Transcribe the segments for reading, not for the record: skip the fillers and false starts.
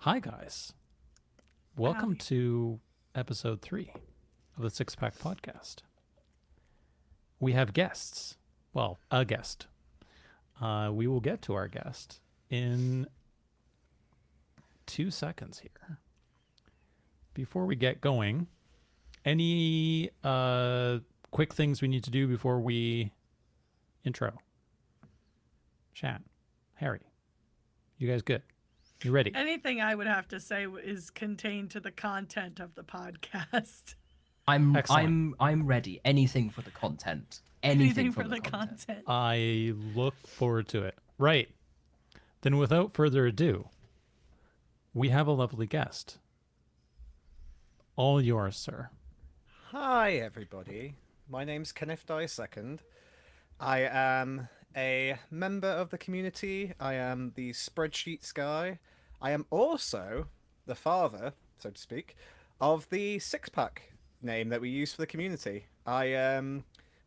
Hi, guys. Welcome to episode 3 of the Six Pack Podcast. We have guests. Well, a guest. We will get to our guest in 2 seconds here. Before we get going, any quick things we need to do before we intro? Shan, Harry, you guys good? You ready? Anything I would have to say is contained to the content of the podcast. I'm ready. Anything for the content. Anything for the content. I look forward to it. Right. Then without further ado, we have a lovely guest. All yours, sir. Hi, everybody. My name's Kenneth II. I am a member of the community. I am the spreadsheets guy. I am also the father, so to speak, of the six-pack name that we use for the community. I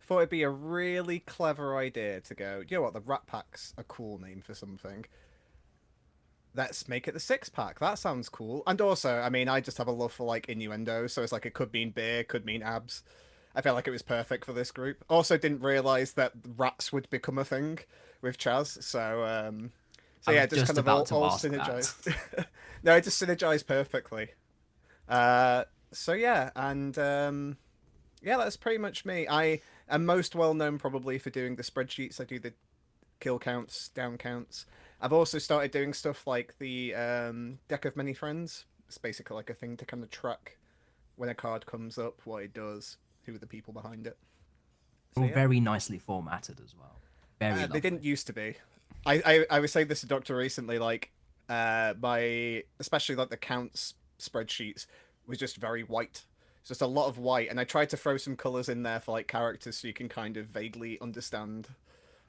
thought it'd be a really clever idea to go, you know what, the Rat Pack's a cool name for something. Let's make it the six-pack. That sounds cool. And also, I mean, I just have a love for, like, innuendo, so it's like it could mean beer, could mean abs. I felt like it was perfect for this group. Also didn't realise that rats would become a thing with Chaz, so yeah, just kind of all synergized. No, it just synergized perfectly. So yeah, and yeah, that's pretty much me. I am most well known probably for doing the spreadsheets. I do the kill counts, down counts. I've also started doing stuff like the deck of many friends. It's basically like a thing to kind of track when a card comes up, what it does, who are the people behind it. So, all very nicely formatted as well. Very they didn't used to be. I was saying this to Doctor recently, like my especially like the counts spreadsheets was just very white. It's just a lot of white, and I tried to throw some colours in there for like characters so you can kind of vaguely understand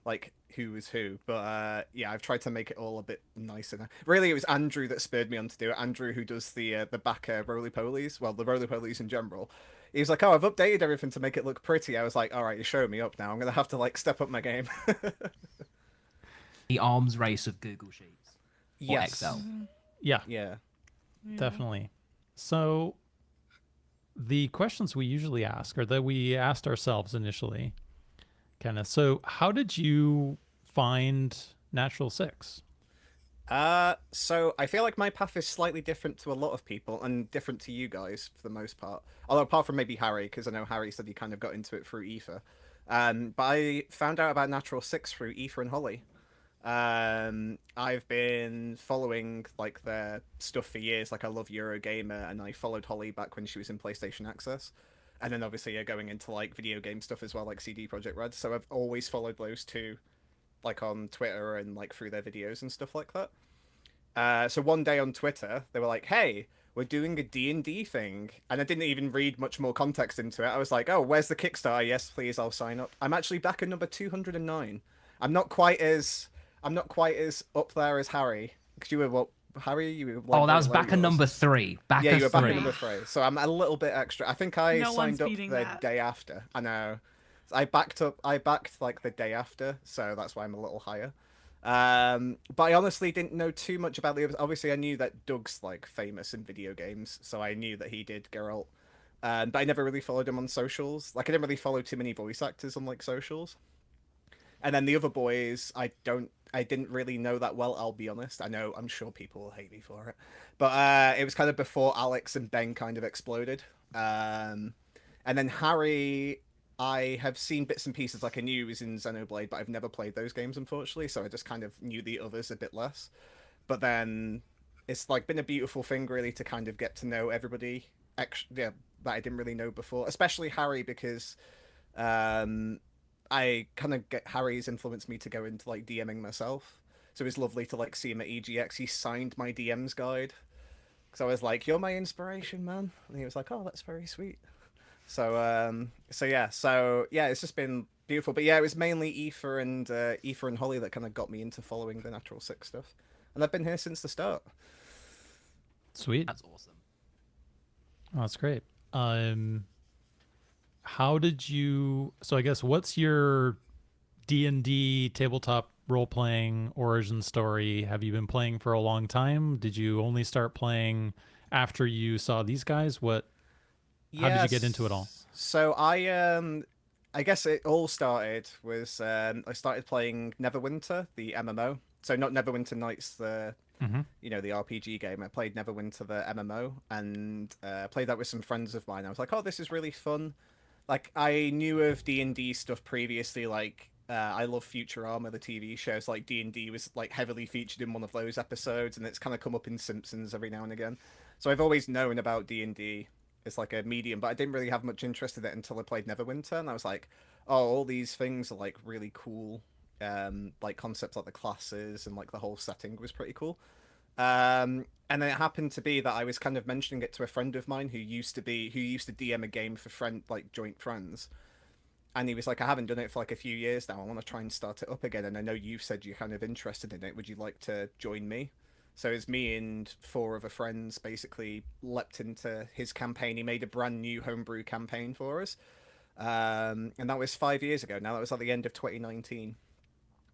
like who is who. But yeah, I've tried to make it all a bit nicer now. Really, it was Andrew that spurred me on to do it. Andrew, who does the back roly polies, well, the roly polies in general. He was like, "Oh, I've updated everything to make it look pretty." I was like, "All right, you're showing me up now. I'm gonna have to like step up my game." The arms race of Google Sheets. Or yes. Excel. Yeah, definitely. So the questions we usually ask, or that we asked ourselves initially, Kenneth. So how did you find Natural Six? So I feel like my path is slightly different to a lot of people, and different to you guys for the most part. Although apart from maybe Harry, because I know Harry said he kind of got into it through Aoife. But I found out about Natural Six through Aoife and Holly. I've been following like their stuff for years. Like I love Eurogamer, and I followed Holly back when she was in PlayStation Access, and then obviously going into like video game stuff as well, like CD Projekt Red. So I've always followed those two, like on Twitter and like through their videos and stuff like that. So one day on Twitter, they were like, "Hey, we're doing a D&D thing," and I didn't even read much more context into it. I was like, "Oh, where's the Kickstarter? Yes, please, I'll sign up." I'm actually back at number 209. I'm not quite as up there as Harry, because you were what, Harry? You were like, oh, that was back at number 3. Yeah, you were back at number 3. So I'm a little bit extra. I think I signed up the day after. I know. I backed like the day after, so that's why I'm a little higher. But I honestly didn't know too much about the others. Obviously, I knew that Doug's like famous in video games, so I knew that he did Geralt. But I never really followed him on socials. Like I didn't really follow too many voice actors on like socials. And then the other boys, I didn't really know that well, I'll be honest. I'm sure people will hate me for it. But it was kind of before Alex and Ben kind of exploded. And then Harry, I have seen bits and pieces, like I knew he was in Xenoblade, but I've never played those games, unfortunately, so I just kind of knew the others a bit less. But then it's like been a beautiful thing, really, to kind of get to know everybody that I didn't really know before, especially Harry, because I kind of get Harry's influenced me to go into like DMing myself. So it was lovely to like see him at EGX. He signed my DMs guide. So I was like, "You're my inspiration, man." And he was like, "Oh, that's very sweet." So yeah, it's just been beautiful. But yeah, it was mainly Aoife and Holly that kind of got me into following the Natural Six stuff. And I've been here since the start. Sweet. That's awesome. Oh, that's great. How did you? So I guess what's your D&D tabletop role-playing origin story? Have you been playing for a long time? Did you only start playing after you saw these guys? How did you get into it all? So I guess it all started was I started playing Neverwinter, the MMO. So not Neverwinter Nights, the the RPG game. I played Neverwinter, the MMO, and played that with some friends of mine. I was like, oh, this is really fun. Like, I knew of D&D stuff previously, like I love Futurama, the TV show. So like D&D was like heavily featured in one of those episodes, and it's kind of come up in Simpsons every now and again. So I've always known about D&D as like a medium, but I didn't really have much interest in it until I played Neverwinter, and I was like, oh, all these things are like really cool. Like concepts like the classes and like the whole setting was pretty cool. And then it happened to be that I was kind of mentioning it to a friend of mine who used to DM a game for joint friends. And he was like, I haven't done it for like a few years now. I want to try and start it up again. And I know you said you're kind of interested in it. Would you like to join me? So it's me and 4 other friends basically leapt into his campaign. He made a brand new homebrew campaign for us. And that was 5 years ago. Now that was at the end of 2019.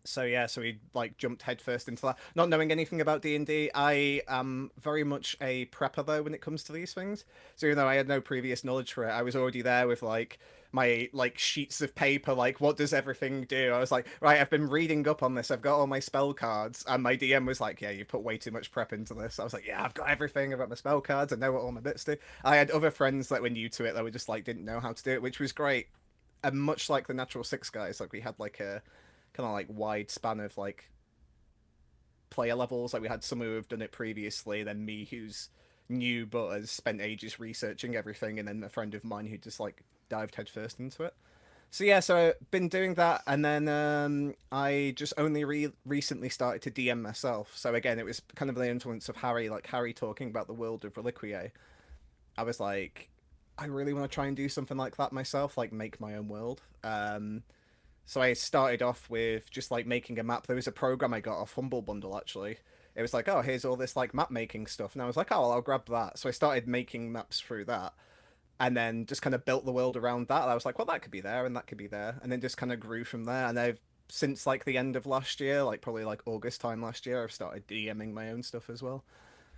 So yeah, so we like jumped headfirst into that, not knowing anything about D&D. I am very much a prepper though when it comes to these things. So even though I had no previous knowledge for it, I was already there with like my like sheets of paper, like what does everything do? I was like, right, I've been reading up on this. I've got all my spell cards, and my DM was like, yeah, you put way too much prep into this. I was like, yeah, I've got everything. I've got my spell cards. I know what all my bits do. I had other friends that were new to it that were just like didn't know how to do it, which was great. And much like the Natural Six guys, like we had like a kind of like wide span of like player levels. Like we had some who have done it previously, then me who's new but has spent ages researching everything, and then a friend of mine who just like dived headfirst into it. So yeah, so I've been doing that, and then I just only recently started to DM myself. So again, it was kind of the influence of Harry, like Harry talking about the world of Reliquiae. I was like, I really want to try and do something like that myself, like make my own world. So I started off with just like making a map. There was a program I got off Humble Bundle actually. It was like, oh, here's all this like map making stuff, and I was like, oh, well, I'll grab that. So I started making maps through that, and then just kind of built the world around that. And I was like, well, that could be there, and that could be there, and then just kind of grew from there. And I've since like the end of last year, like probably like August time last year, I've started DMing my own stuff as well.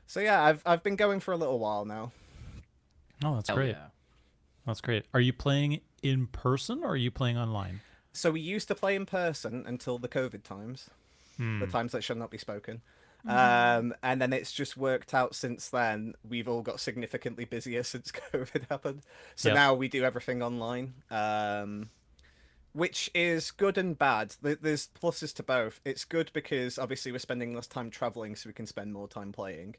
So yeah, I've been going for a little while now. Oh, that's great. Yeah. That's great. Are you playing in person or are you playing online? So we used to play in person until the COVID times, the times that shall not be spoken. And then it's just worked out since then. We've all got significantly busier since COVID happened. So now we do everything online, which is good and bad. There's pluses to both. It's good because obviously we're spending less time traveling, so we can spend more time playing.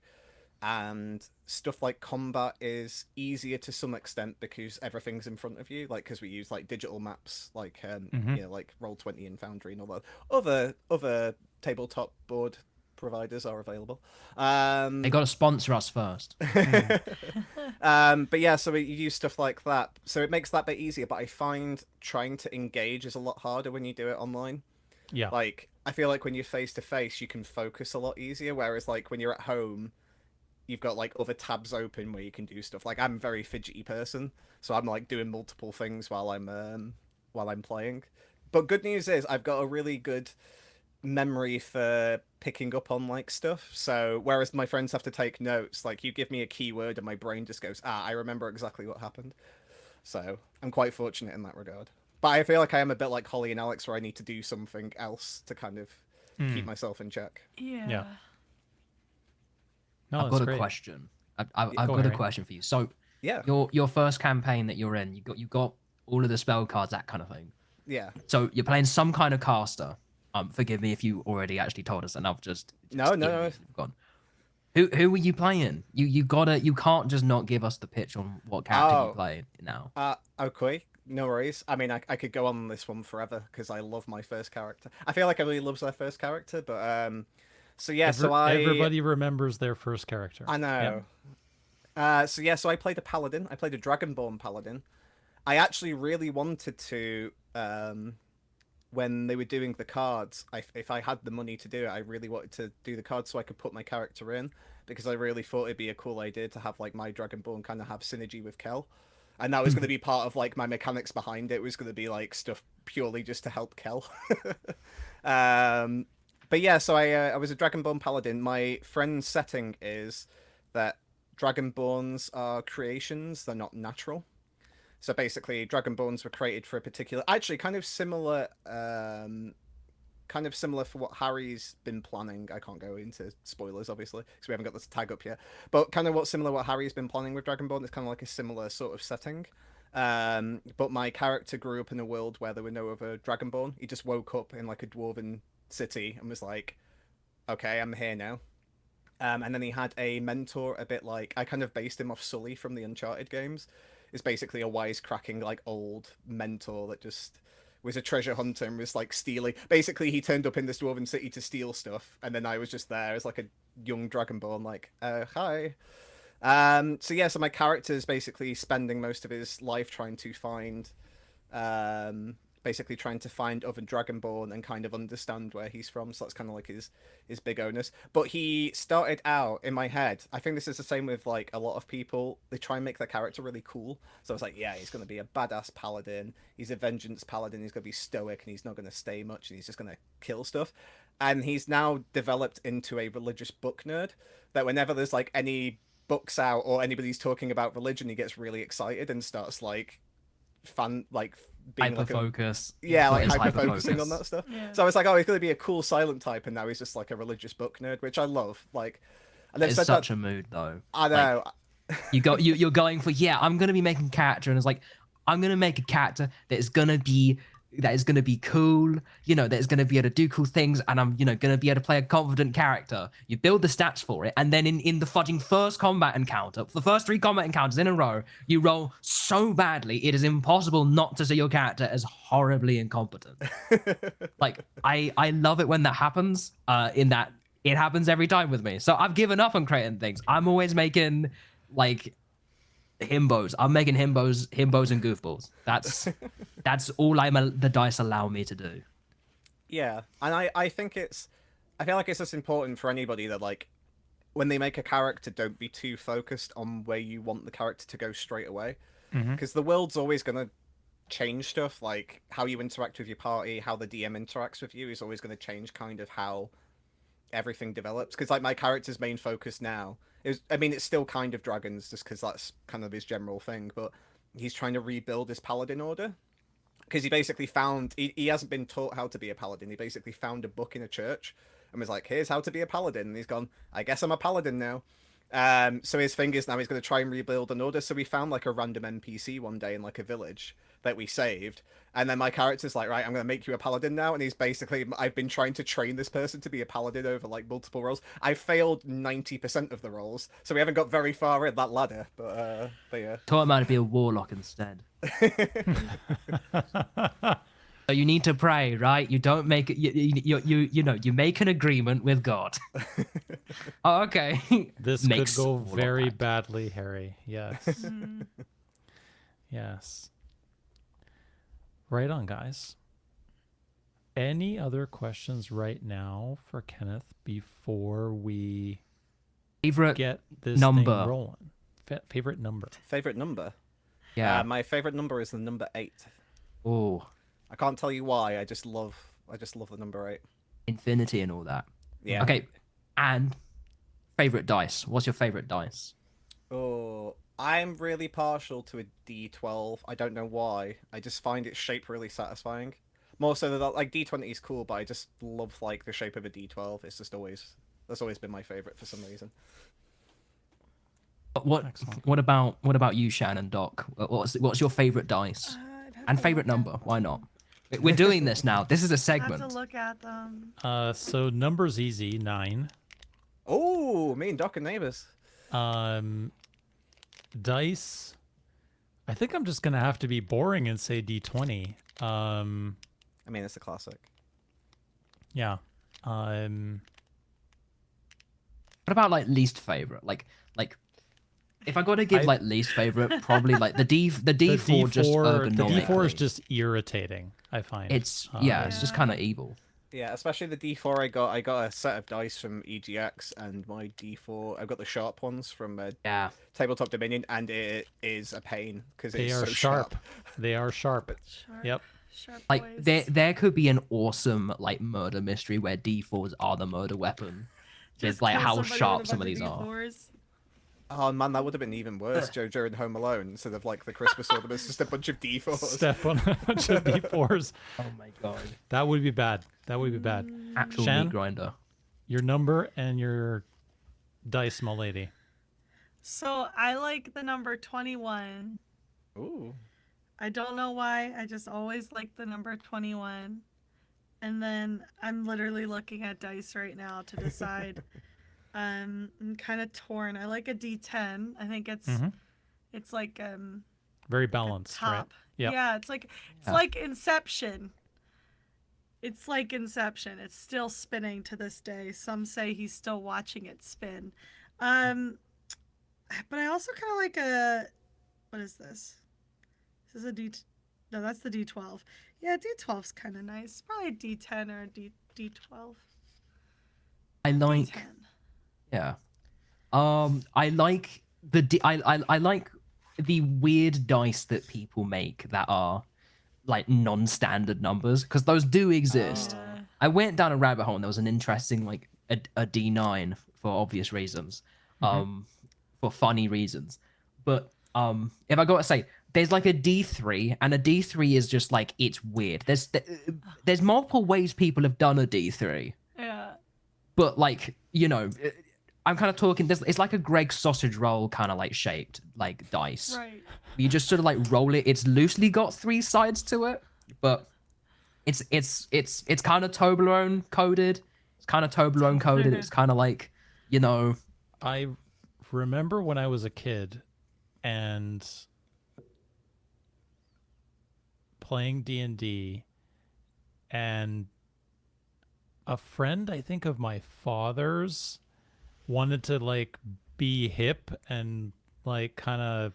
And stuff like combat is easier to some extent because everything's in front of you, like because we use like digital maps, like like Roll20 and Foundry and all that. Other tabletop board providers are available. They got to sponsor us first. But yeah, so we use stuff like that, so it makes that bit easier. But I find trying to engage is a lot harder when you do it online. Yeah, like I feel like when you're face to face, you can focus a lot easier, whereas like when you're at home, you've got like other tabs open where you can do stuff. Like I'm a very fidgety person, so I'm like doing multiple things while I'm playing. But good news is I've got a really good memory for picking up on like stuff. So whereas my friends have to take notes, like you give me a keyword and my brain just goes, I remember exactly what happened. So I'm quite fortunate in that regard. But I feel like I am a bit like Holly and Alex, where I need to do something else to kind of keep myself in check. Yeah. No, I've got great. a question. I've got a question for you. So, yeah, your first campaign that you're in, you got all of the spell cards, that kind of thing. Yeah. So you're playing some kind of caster. Forgive me if you already actually told us, and I've just no. Gone. Who were you playing? You can't just not give us the pitch on what character you play now. Okay. No worries. I mean, I could go on this one forever because I love my first character. I feel like everybody loves their first character, but so yeah, everybody remembers their first character. I know. Yeah. So I played a paladin. I played a dragonborn paladin. I actually really wanted to, when they were doing the cards, if I had the money to do it, I really wanted to do the cards so I could put my character in, because I really thought it'd be a cool idea to have like my dragonborn kind of have synergy with Kel. and that was going to be part of like my mechanics behind it. Was going to be like stuff purely just to help Kel. But yeah, so I was a Dragonborn paladin. My friend's setting is that Dragonborns are creations; they're not natural. So basically, Dragonborns were created for a particular, actually kind of similar for what Harry's been planning. I can't go into spoilers, obviously, because we haven't got this tag up yet. But kind of what Harry's been planning with Dragonborn is kind of like a similar sort of setting. But my character grew up in a world where there were no other Dragonborn. He just woke up in like a dwarven city and was like, okay, I'm here now. And then he had a mentor, a bit like, I kind of based him off Sully from the Uncharted games. Is basically a wisecracking like old mentor that just was a treasure hunter and was like stealing. Basically, he turned up in this dwarven city to steal stuff, and then I was just there as like a young dragonborn, like, hi. So my character is basically spending most of his life trying to find other Dragonborn and kind of understand where he's from. So that's kind of like his big onus. But he started out in my head. I think this is the same with like a lot of people. They try and make their character really cool. So I was like, yeah, he's going to be a badass paladin. He's a vengeance paladin. He's going to be stoic and he's not going to stay much and he's just going to kill stuff. And he's now developed into a religious book nerd that whenever there's like any books out or anybody's talking about religion, he gets really excited and starts like being hyper-focus. Hyper-focusing on that stuff. Yeah. So I was like, oh, he's going to be a cool silent type, and now he's just like a religious book nerd, which I love. Like, and it's such a mood, though. I know. Like, you're going for, I'm going to be making a character, and it's like, I'm going to make a character that is going to be cool, that is going to be able to do cool things, and I'm, going to be able to play a confident character. You build the stats for it, and then in the fucking first combat encounter, the first 3 combat encounters in a row, you roll so badly, it is impossible not to see your character as horribly incompetent. Like, I love it when that happens, in that it happens every time with me. So I've given up on creating things. I'm always making, like, himbos. I'm making himbos and goofballs. That's all the dice allow me to do. Yeah, and I feel like it's just important for anybody that like when they make a character, don't be too focused on where you want the character to go straight away, because the world's always gonna change stuff. Like how you interact with your party, how the DM interacts with you is always gonna change kind of how everything develops. Because like my character's main focus now it's still kind of dragons, just because that's kind of his general thing, but he's trying to rebuild his paladin order, because he basically found he hasn't been taught how to be a paladin. He basically found a book in a church and was like, here's how to be a paladin, and he's gone, I guess I'm a paladin now. So his thing is now he's going to try and rebuild an order. So we found like a random NPC one day in like a village that we saved, and then my character's like, right, I'm going to make you a paladin now, and he's basically, I've been trying to train this person to be a paladin over like multiple roles. I failed 90% of the roles, so we haven't got very far in that ladder, but yeah. Taught him how to be a warlock instead. So you need to pray, right? You don't make it. You make an agreement with God. Oh, okay. This could go very badly, Harry. Yes. Yes. Right on, guys. Any other questions right now for Kenneth before we get this thing rolling? Favorite number? Favorite number? Yeah. My favorite number is the number 8. Oh. I can't tell you why. I just love the number 8. Infinity and all that. Yeah. Okay. And favorite dice. What's your favorite dice? Oh, I'm really partial to a D12. I don't know why. I just find its shape really satisfying. More so that like D20 is cool, but I just love like the shape of a D12. It's just that's always been my favorite for some reason. What about you, Shan and Doc? What's your favorite dice and favorite number? Why not? We're doing this now. This is a I segment. have to look at them. So number's easy, 9. Oh, me and Doc are neighbors. Dice. I think I'm just gonna have to be boring and say D20. I mean, it's a classic. Yeah. What about like least favorite? Like if I got to give like least favorite, probably like the D4 just ergonomic. The D4 is just irritating, I find. It's it's just kind of evil. Yeah, especially the D4 I got. I got a set of dice from EGX, and my D4, I've got the sharp ones from Yeah. Tabletop Dominion, and it is a pain because it They is are so sharp. They are sharp. Sharp. Yep. Sharp Like boys. there could be an awesome like murder mystery where D4s are the murder weapon. Just With like kill how somebody with a sharp some of bunch these are. D4s. Oh man, that would have been even worse. Jojo in Home Alone, instead of like the Christmas ornaments, just a bunch of D4s. Step on a bunch of D4s. Oh my god. That would be bad. That would be bad. Actual Shan? meat grinder. Your number and your dice, my lady. So I like the number 21. Ooh. I don't know why. I just always like the number 21. And then I'm literally looking at dice right now to decide. I'm kind of torn. I like a D10. I think it's like Very the balanced, right? top. Yep. Yeah, it's Yeah. like Inception. It's like Inception. It's still spinning to this day. Some say he's still watching it spin. But I also kind of like what is this? This is a D. No, that's the D12. Yeah, D12's kind of nice. Probably a D10 or a D12. I like D10. yeah. I like I like the weird dice that people make that are like non-standard numbers because those do exist. Yeah. I went down a rabbit hole and there was an interesting like a D9 for obvious reasons, for funny reasons. But if I got to say, there's like a D3, and a D3 is just like it's weird. There's multiple ways people have done a D3, Yeah. but like I'm kind of talking. It's like a Greg's sausage roll kind of like shaped like dice. Right. You just sort of like roll it. It's loosely got 3 sides to it, but it's kind of Toblerone coded. It's kind of Toblerone coded. It's kind of like, I remember when I was a kid and playing D&D, and a friend, I think of my father's, wanted to like be hip and like kind of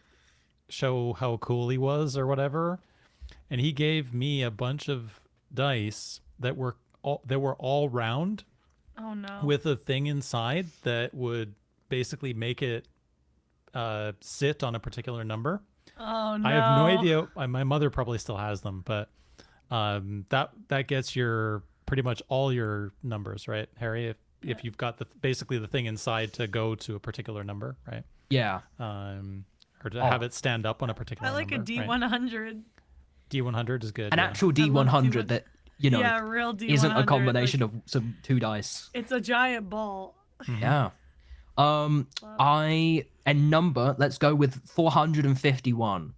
show how cool he was or whatever, and he gave me a bunch of dice that were all round Oh no. with a thing inside that would basically make it sit on a particular number. Oh no. I have no idea. My mother probably still has them, but that gets your pretty much all your numbers, right, Harry? If you've got basically the thing inside to go to a particular number, right? yeah. Or to have it stand up on a particular I like number. a D100. Right? D100 is good. An yeah. actual love D100 D100. that Yeah, real D100. isn't a combination like, of some 2 dice. It's a giant ball. Yeah. Let's go with 451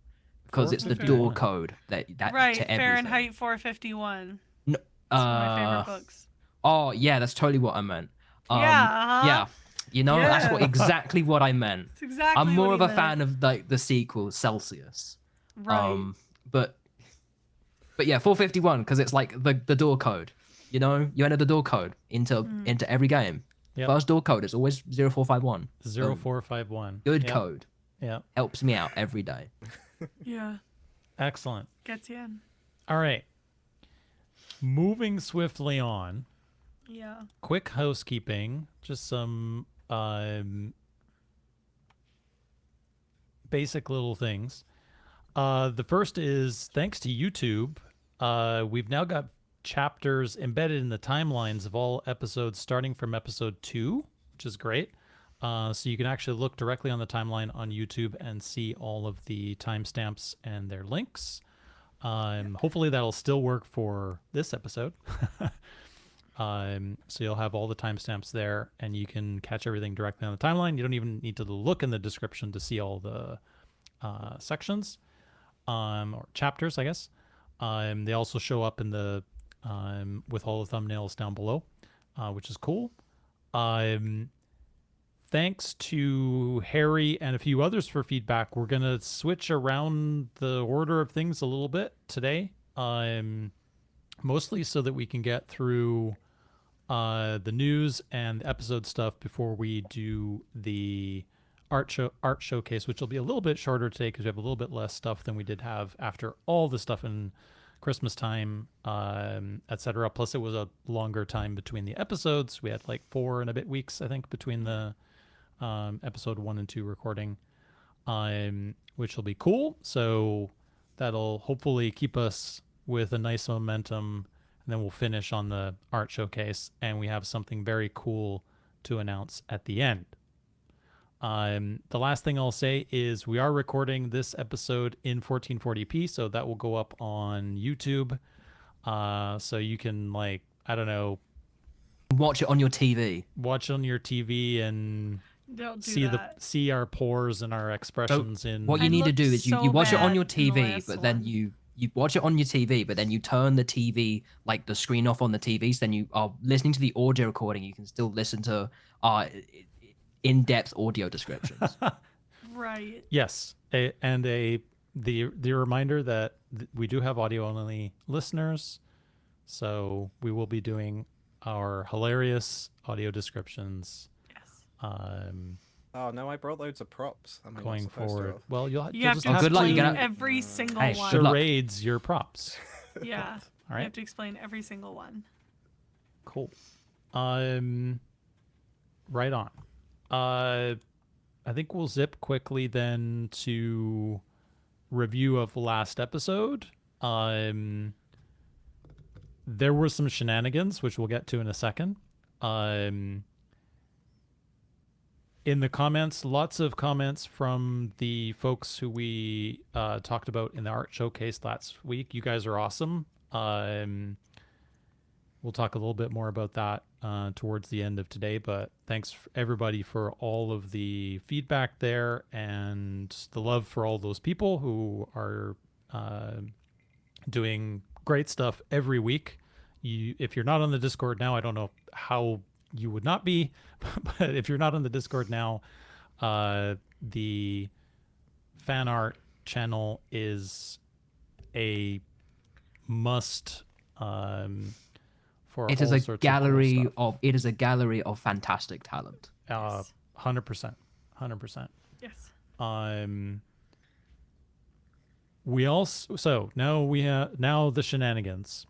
because it's the door 451. code that Right, to everything. Fahrenheit 451. No, It's one of my favorite books. Oh yeah, that's totally what I meant. Yeah, Yeah. That's Yeah. exactly what I meant. It's exactly I'm more what of he a meant. fan of like the sequel Celsius. Right. But yeah, 451 because it's like the door code. You enter the door code into every game. Yep. First door code is always 0451. 0451. Good Yep. code. Yeah. Helps me out every day. Yeah. Excellent. Gets you in. All right. Moving swiftly on. Yeah. Quick housekeeping. Just some basic little things. The first is thanks to YouTube, we've now got chapters embedded in the timelines of all episodes starting from episode 2, which is great. So you can actually look directly on the timeline on YouTube and see all of the timestamps and their links. Hopefully that'll still work for this episode. So you'll have all the timestamps there and you can catch everything directly on the timeline. You don't even need to look in the description to see all the sections or chapters, I guess. They also show up in the with all the thumbnails down below, which is cool. Thanks to Harry and a few others for feedback. We're gonna switch around the order of things a little bit today, mostly so that we can get through the news and the episode stuff before we do the art showcase, which will be a little bit shorter today because we have a little bit less stuff than we did have after all the stuff in Christmas time, etc. Plus, it was a longer time between the episodes. We had like 4 and a bit weeks, I think, between the episode 1 and 2 recording, which will be cool. So that'll hopefully keep us with a nice momentum, and then we'll finish on the art showcase, and we have something very cool to announce at the end. The last thing I'll say is we are recording this episode in 1440p, so that will go up on YouTube. So you can, like, I don't know, Watch it on your TV. watch on your TV and Don't do that. see our pores and our expressions in. What you I need to do looked is you so watch it on bad your in the TV, last but then one. you watch it on your TV, but then you turn the TV, like the screen off on the TV, so then you are listening to the audio recording. You can still listen to our in-depth audio descriptions. Right. Yes, the reminder that we do have audio only listeners, so we will be doing our hilarious audio descriptions Yes. Oh no, I brought loads of props. Am I not going supposed forward. to? Well, you'll You have just to have good luck, to you're explain gonna- every single Hey, one. good luck. charades your props. Yeah. All You right, have to explain every single one. cool. Right on. I think we'll zip quickly then to review of last episode. There were some shenanigans, which we'll get to in a second. In the comments, lots of comments from the folks who we talked about in the art showcase last week. You guys are awesome. We'll talk a little bit more about that towards the end of today, but thanks everybody for all of the feedback there and the love for all those people who are doing great stuff every week. If you're not on the Discord now, I don't know how you would not be, but if you're not on the Discord now, the fan art channel is a must. For It all is a sorts gallery of, cool it is a gallery of fantastic talent. stuff. 100%. Yes. We also, so now we have the shenanigans.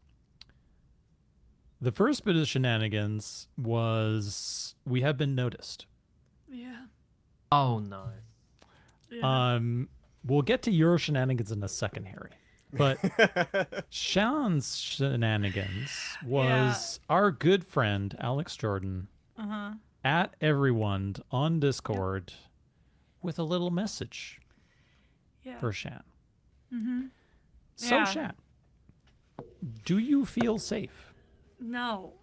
The first bit of shenanigans was we have been noticed. Yeah. Oh no. Yeah. We'll get to your shenanigans in a second, Harry. But Shan's shenanigans was our good friend Alex Jordan at everyone on Discord with a little message Yeah. for Shan. Mm-hmm. So Yeah. Shan, do you feel safe? No.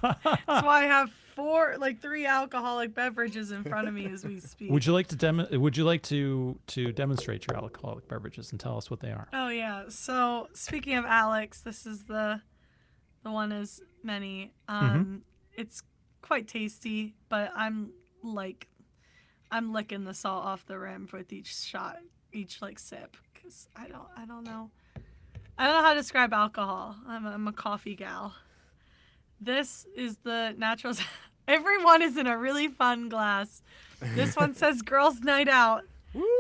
That's why I have 3 alcoholic beverages in front of me as we speak. Would you like to demonstrate your alcoholic beverages and tell us what they are? Oh yeah. So speaking of Alex, this is the one as many. It's quite tasty, but I'm licking the salt off the rim with each shot, each sip, because I don't know. I don't know how to describe alcohol. I'm a coffee gal. This is the natural. Everyone is in a really fun glass. This one says Girls Night Out.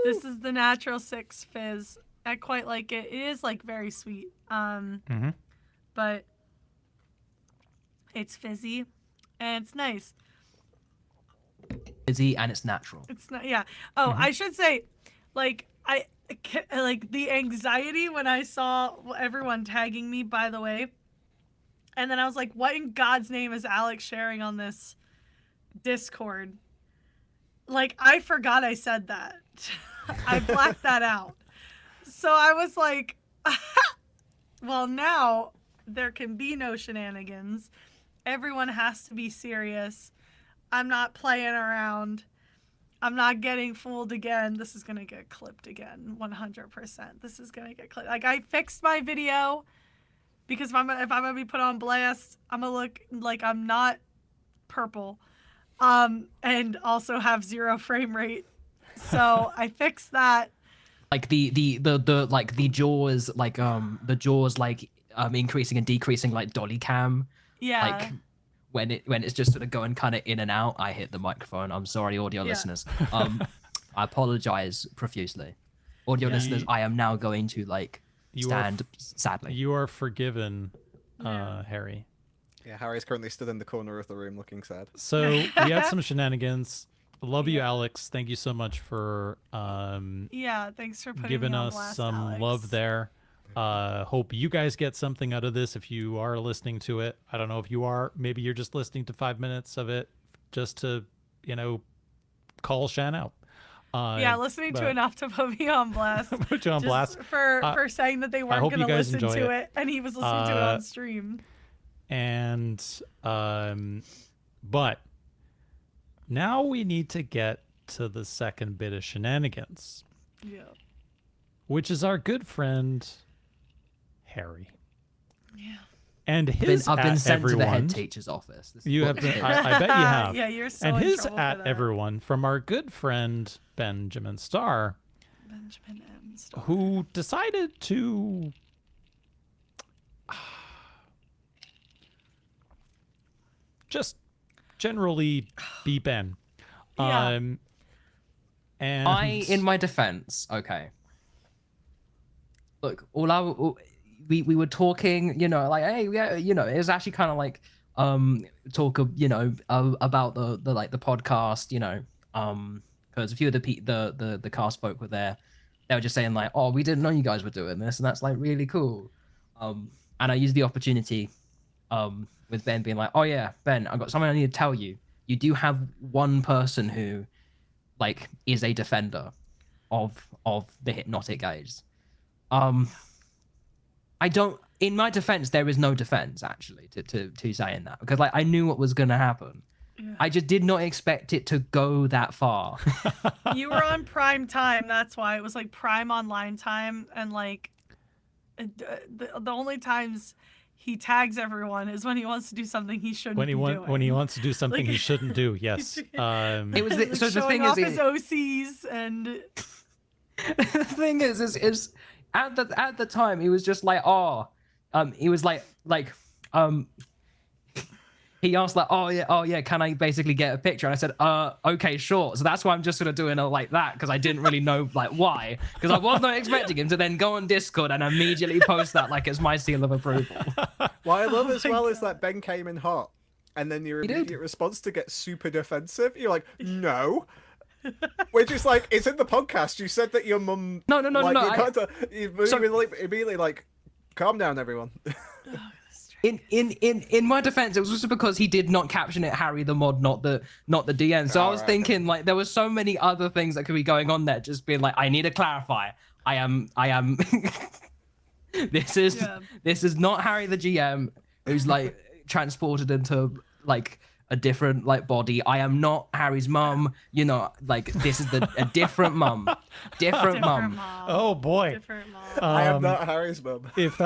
This is the Natural 6 Fizz. I quite like it. It is very sweet. But it's fizzy and it's nice. Busy and it's natural. It's not, yeah. Oh, I should say, the anxiety when I saw everyone tagging me, by the way. And then I was like, what in God's name is Alex sharing on this Discord? I forgot I said that. I blacked that out. So I was like, well, now there can be no shenanigans. Everyone has to be serious. I'm not playing around. I'm not getting fooled again. This is going to get clipped again, 100%. This is going to get clipped. I fixed my video because if I'm going to be put on blast, I'm going to look like I'm not purple and also have 0 frame rate. So I fixed that. The jaws increasing and decreasing dolly cam. Yeah. When it's just sort of going kind of in and out. I hit the microphone. I'm sorry, audio listeners. I apologize profusely. Audio listeners, I am now going to stand, sadly. You are forgiven, Yeah. Harry. Yeah, Harry's currently stood in the corner of the room looking sad. So we had some shenanigans. Love you, Alex. Thank you so much for Yeah, thanks for putting giving me on us blast, some Alex. love there. Hope you guys get something out of this if you are listening to it. I don't know if you are. Maybe you're just listening to 5 minutes of it just to, call Shan out. Yeah, listening to but- enough to put me on blast. Put you on blast. Just for saying that they weren't hope going you to guys listen enjoy to it. it, and he was listening to it on stream. And but now we need to get to the second bit of shenanigans, Yeah. which is our good friend Harry. Yeah. And his I've been at sent everyone, to the head teacher's office. This is You what have this been. is. I bet you have. Yeah, you're so and in his trouble for at that. everyone from our good friend Benjamin Starr, Benjamin M. Starr. who decided to just generally be Ben. Yeah. And in my defense, okay. Look, we were talking, like, hey, yeah, it was actually kind of like talk of, about the like the podcast, because a few of the cast folk were there. They were just saying like, oh, we didn't know you guys were doing this, and that's like really cool. And I used the opportunity with Ben being like, oh yeah, Ben, I've got something I need to tell you. You do have one person who like is a defender of the hypnotic gaze. I don't, in my defense, there is no defense actually to saying that, because like I knew what was going to happen. Yeah. I just did not expect it to go that far. You were on prime time. That's why it was like prime online time, and like the only times he tags everyone is when he wants to do something he shouldn't be doing. when he wants to do something Like- he shouldn't do. Yes. It was the, Like so the showing thing off is, his OCs and the thing is at the time he was just like, he was like he asked like, oh yeah, can I basically get a picture? And I said, okay, sure. So that's why I'm just sort of doing it like that, because I didn't really know like why, because I was not expecting him to then go on Discord and immediately post that like it's my seal of approval. What I love as my well is that Ben came in hot, and then your He did. immediate response to get super defensive. You're like, no. Which is like, it's in the podcast. You said that your mum. No, Like, no, you I- can't, you So- were like, immediately like, calm down, everyone. In my defense, it was also because he did not caption it Harry the mod, not the DM. So I was Alright. thinking like there were so many other things that could be going on there. Just being like, I need to clarify. I am. This is not Harry the GM who's like transported into like a different like body. I am not Harry's mum. Like this is a different mum. Different mum. Oh boy. Different mom. I am not Harry's mum. If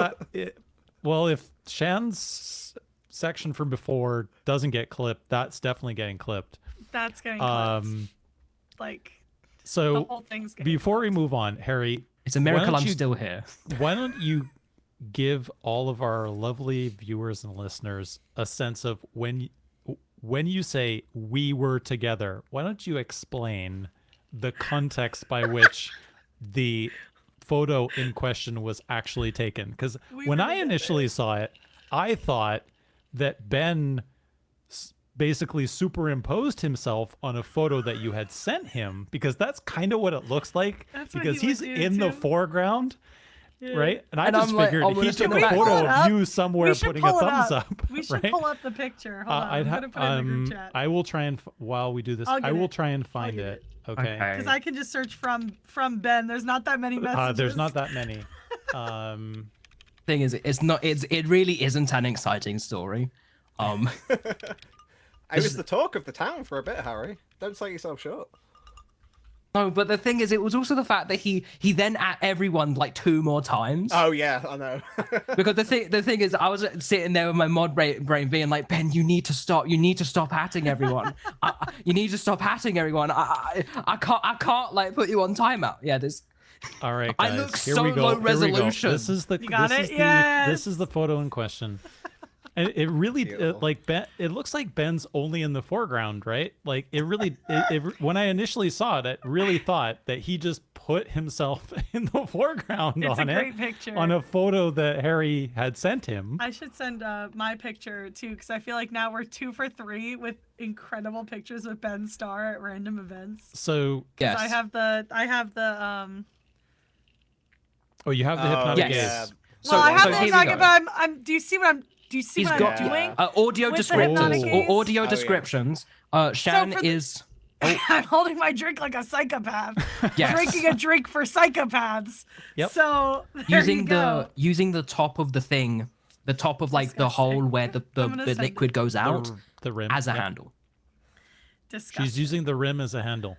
Shan's section from before doesn't get clipped, that's definitely getting clipped. That's getting clipped. Like the So whole thing's getting before we move on, Harry, It's a miracle don't I'm you- still here. why don't you give all of our lovely viewers and listeners a sense of when you say we were together, why don't you explain the context by which the photo in question was actually taken? Because We when were I together. initially saw it, I thought that Ben basically superimposed himself on a photo that you had sent him, because that's kind of what it looks like, That's what because he would he's do, in the too. foreground. Yeah. Right, and I And just I'm like, figured oh, he we're took gonna a pull it photo up? of you somewhere We should putting a pull it thumbs up. up. We should right? pull up the picture. Hold on. I'm gonna put it in the group chat. I will try and while we do this, I'll I get will it. try and find get it. it. Okay. Because I can just search from Ben. There's not that many messages. There's not that many. Thing is, it really isn't an exciting story. I was the talk of the town for a bit, Harry. Don't sell yourself short. No, but the thing is, it was also the fact that he then at everyone like 2 more times. Oh yeah, I know. Because the thing is, I was sitting there with my mod brain being like, Ben, you need to stop hatting everyone. You need to stop hatting everyone. I can't like put you on timeout. Yeah, this. All right, I guys. look here so we go. low Here we go. resolution. This is the You got this it? is the Yes. this is the photo in question. And it really Beautiful. like Ben. It looks like Ben's only in the foreground, right? Like it really. When I initially saw it, I really thought that he just put himself in the foreground It's on a it great picture. on a photo that Harry had sent him. I should send my picture too, because I feel like now we're 2 for 3 with incredible pictures of Ben Starr at random events. So Yes. I have the oh, you have the hypnotic yes. gaze. Yeah. So, well, I have so the here we hypnotic, go. but I'm do you see what I'm He's got doing? audio With the hypnotic descriptors gaze? or audio Oh, yeah. descriptions. Shan for the- is I'm holding my drink like a psychopath. Yes. Drinking a drink for psychopaths. Yep. So there you go. using the top of the thing, the top of like the Disgusting. hole where the I'm gonna send liquid goes out The rim as a yep. handle. Disgusting. She's using the rim as a handle.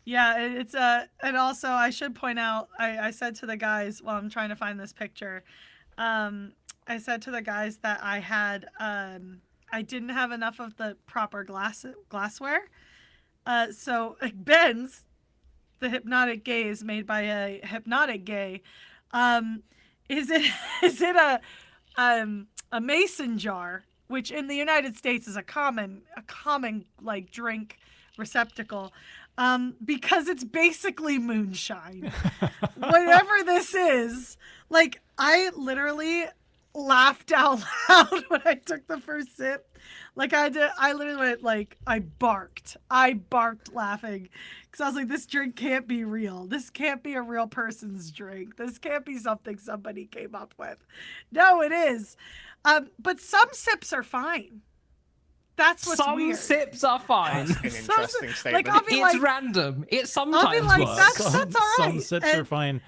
Yeah, it's and also I should point out, I said to the guys while I'm trying to find this picture, I said to the guys that I had, I didn't have enough of the proper glassware. So Ben's, the hypnotic gaze made by a hypnotic gay, is it a mason jar, which in the United States is a common like drink receptacle. Because it's basically moonshine. Whatever this is, like I literally laughed out loud when I took the first sip. Like I literally went like I barked laughing because I was like, this drink can't be real. This can't be a real person's drink. This can't be something somebody came up with. No, it is. But some sips are fine. That's what's Some weird. sips are fine. That's an interesting statement. I'll be It's like, random. It sometimes I'll be like, works. that's all Some right. sips And- are fine.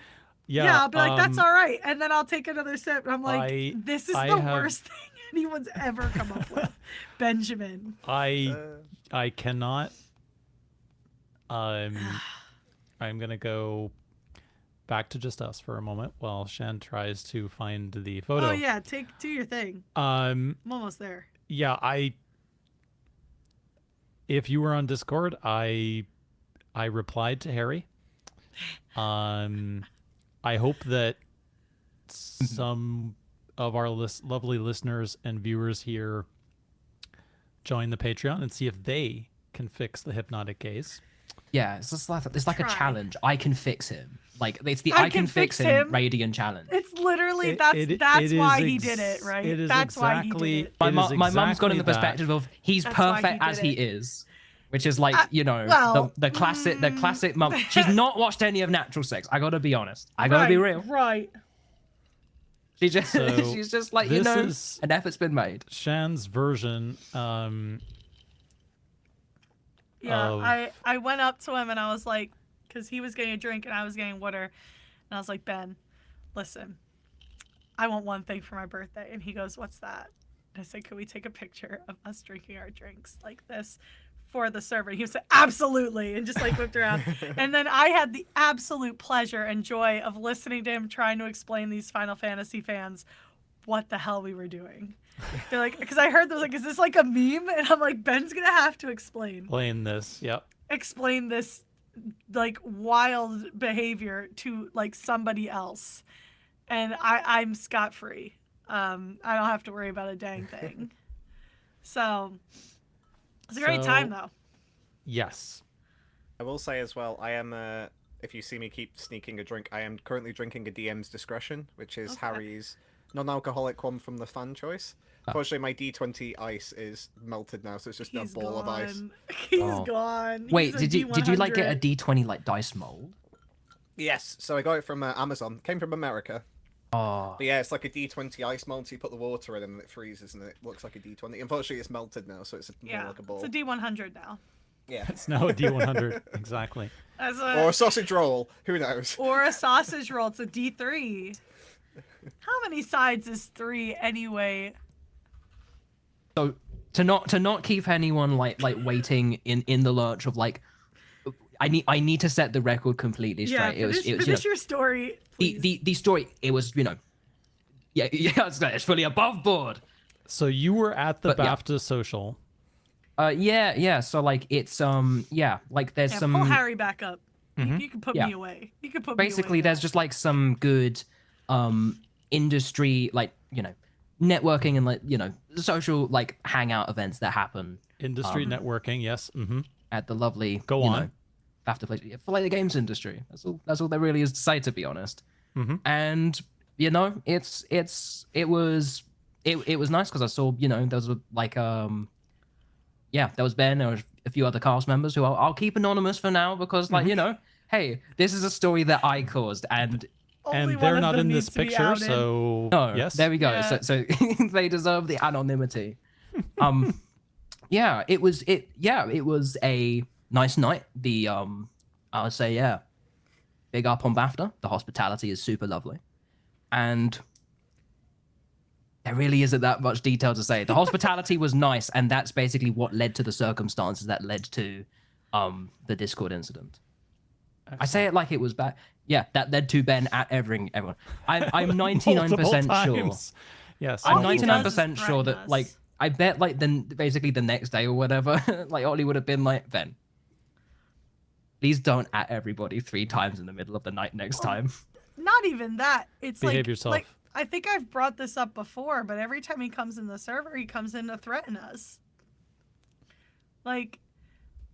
Yeah, Yeah, I'll be like, that's all right. And then I'll take another sip. And I'm like, this is I the have- worst thing anyone's ever come up with. Benjamin. I cannot. I'm gonna go back to just us for a moment while Shan tries to find the photo. Oh, yeah. Do your thing. I'm almost there. Yeah, if you were on Discord, I replied to Harry. I hope that some of our lovely listeners and viewers here join the Patreon and see if they can fix the hypnotic gaze. Yeah, it's like a Try. challenge. I can fix him. Like it's the I can fix him Radiant challenge. It's literally, It that's is why he did it, right? it is That's why he exactly- did it. My it is mum's got in the exactly that. perspective of he's That's why he perfect did as he it. is, which is like well, the classic mum. She's not watched any of Natural Sex. I gotta be honest. I gotta be real. Right. She just So, she's just like this is- an effort's been made. Shan's version. Yeah, I went up to him and I was like, because he was getting a drink and I was getting water, and I was like, Ben, listen, I want one thing for my birthday. And he goes, what's that? And I said, could we take a picture of us drinking our drinks like this for the server? And he said, absolutely, and just like whipped around. And then I had the absolute pleasure and joy of listening to him trying to explain these Final Fantasy fans what the hell we were doing. They're like, because I heard there was like, is this like a meme? And I'm like, Ben's gonna have to explain this. Yep. this like wild behavior to like somebody else, and I'm scot-free. I don't have to worry about a dang thing. So it's a great time though. Yes. I will say as well, I am, if you see me keep sneaking a drink, I am currently drinking a DM's Discretion, which is Okay. Harry's non-alcoholic one from the fan choice. Unfortunately, my D20 ice is melted now, so it's just He's a ball of ice. gone. He's Oh. gone. Wait, He's a did you like get a D100. D20 like dice mold? Yes, so I got it from Amazon. Came from America. Oh, But yeah, it's like a D20 ice mold, so you put the water in and it freezes and it looks like a D20. Unfortunately, it's melted now, so it's more Yeah, like a ball. it's a D100 now. Yeah. It's now a D100. Exactly. As Or a sausage roll. Who knows? or a sausage roll. It's a D3. How many sides is 3 anyway? so to not keep anyone like waiting in the lurch of like, I need to set the record completely straight. Yeah, finish your story, please. the story. It was yeah it's fully above board. So you were at the But, yeah. BAFTA social. Yeah. So like it's like there's Yeah, some pull Harry back up. You can put Yeah. me away. You can put basically me away there's just like some good industry, like networking and like social like hangout events that happen Industry networking, yes. at the lovely Go on. BAFTA place for like the games industry. That's all there really is to say, to be honest. And it was nice because I saw there was like there was Ben, there was a few other cast members who I'll keep anonymous for now because like hey, this is a story that I caused and Only one they're of not them in needs this to be picture, outed. so no, yes. there we go. Yeah. So they deserve the anonymity. Yeah, it was a nice night. The I would say big up on BAFTA. The hospitality is super lovely, and there really isn't that much detail to say. The hospitality was nice, and that's basically what led to the circumstances that led to the Discord incident. I say it like it was bad. Yeah, that led to Ben at everyone. I'm 99% sure. Yes. I'm All he does 99% is sure that threaten like us. I bet like then basically the next day or whatever, like Ollie would have been like, Ben, please don't at everybody 3 times in the middle of the night next time. Not even that. It's Behave like yourself. like I think I've brought this up before, but every time he comes in the server, he comes in to threaten us. Like,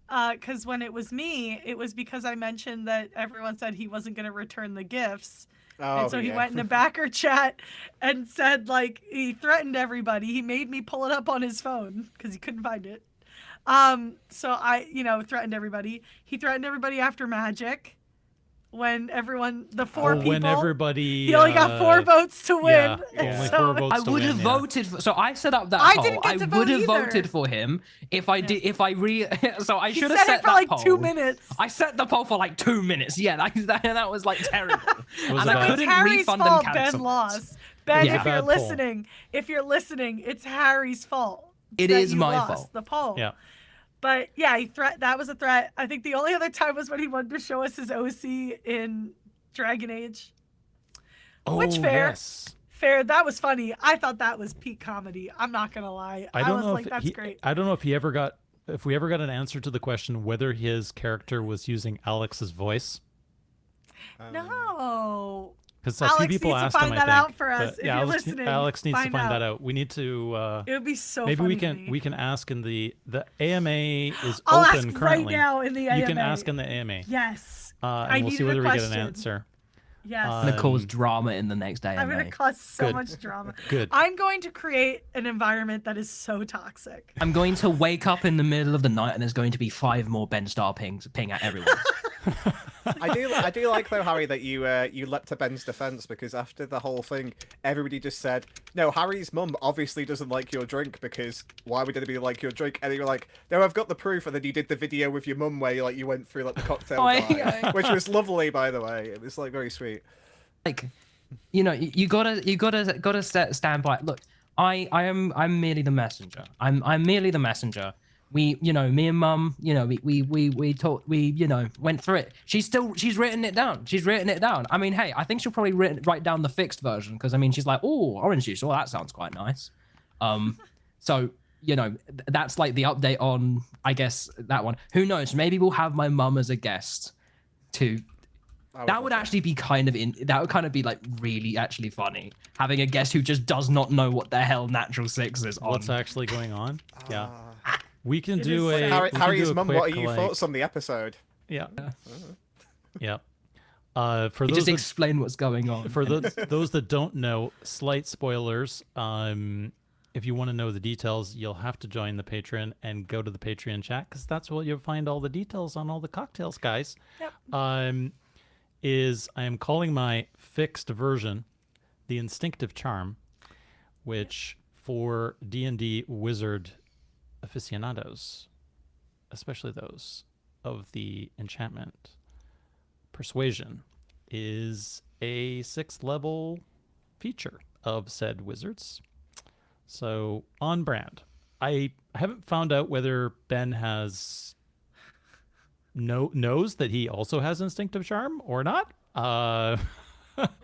because when it was me, it was because I mentioned that everyone said he wasn't going to return the gifts. Oh, And so he yeah. went in the backer chat and said, like, he threatened everybody. He made me pull it up on his phone because he couldn't find it. So I, threatened everybody. He threatened everybody after Magic when everyone, the 4 people. When everybody. He only got 4 votes to win. Yeah, and only so 4 votes I to would win, have yeah. voted for, so I set up that I poll. didn't get to vote would have either. voted for him if I did so I He should have said set it for that like poll. 2 minutes. I set the poll for like 2 minutes. Yeah, that was like terrible. was and a I bad- It's couldn't Harry's refund fault and Ben cancel it. lost. Ben, Yeah. if you're Bad poll. listening, it's Harry's fault. It that is you my lost fault. The poll. Yeah. But yeah, that was a threat. I think the only other time was when he wanted to show us his OC in Dragon Age. Oh, Which fair. yes. Fair, that was funny. I thought that was peak comedy. I'm not gonna lie. I don't was know like, if that's he, great. I don't know if we ever got an answer to the question whether his character was using Alex's voice. No. Because a Alex few people needs to asked find him, that I think. out for us. But, If yeah, you're Alex, listening, Alex needs to find find that out. out. We need to. It would be so Maybe funny we to can me. we can ask in the AMA is I'll open ask currently. right now in the AMA. You can ask in the AMA. Yes. And we'll see needed a whether we get an question. answer. Yes. I'm gonna cause drama in the next day. I'm gonna cause so Good. much drama. Good. I'm going to create an environment that is so toxic. I'm going to wake up in the middle of the night and there's going to be 5 more Ben Star ping at everyone. I do like though, Harry, that you leapt to Ben's defense because after the whole thing, everybody just said, "No, Harry's mum obviously doesn't like your drink because why would anybody like your drink?" And you were like, "No, I've got the proof." And then you did the video with your mum where you went through like the cocktail guide, which was lovely, by the way. It was like very sweet. Like, you gotta stand by. Look, I'm merely the messenger. I'm merely the messenger. We, me and Mum, we talked, went through it. She's written it down. She's written it down. I mean, hey, I think she'll probably write down the fixed version because I mean, she's like, oh, orange juice. Oh, that sounds quite nice. So that's like the update on, I guess, that one. Who knows? Maybe we'll have my mum as a guest to. That would actually be that would kind of be like really actually funny. Having a guest who just does not know what the hell Natural Six is on. What's actually going on? Yeah. We can It do is a sad. we can Harry's do a mum, quick, what are your like- thoughts on the episode? Yeah. Yeah. For You those just that, explain what's going on. for those that don't know, slight spoilers. If you want to know the details, you'll have to join the Patreon and go to the Patreon chat because that's where you'll find all the details on all the cocktails, guys. Yep. I am calling my fixed version the Instinctive Charm, which for D&D wizard aficionados, especially those of the enchantment Persuasion, is a 6th level feature of said wizards. So on brand. I haven't found out whether Ben knows that he also has Instinctive Charm or not.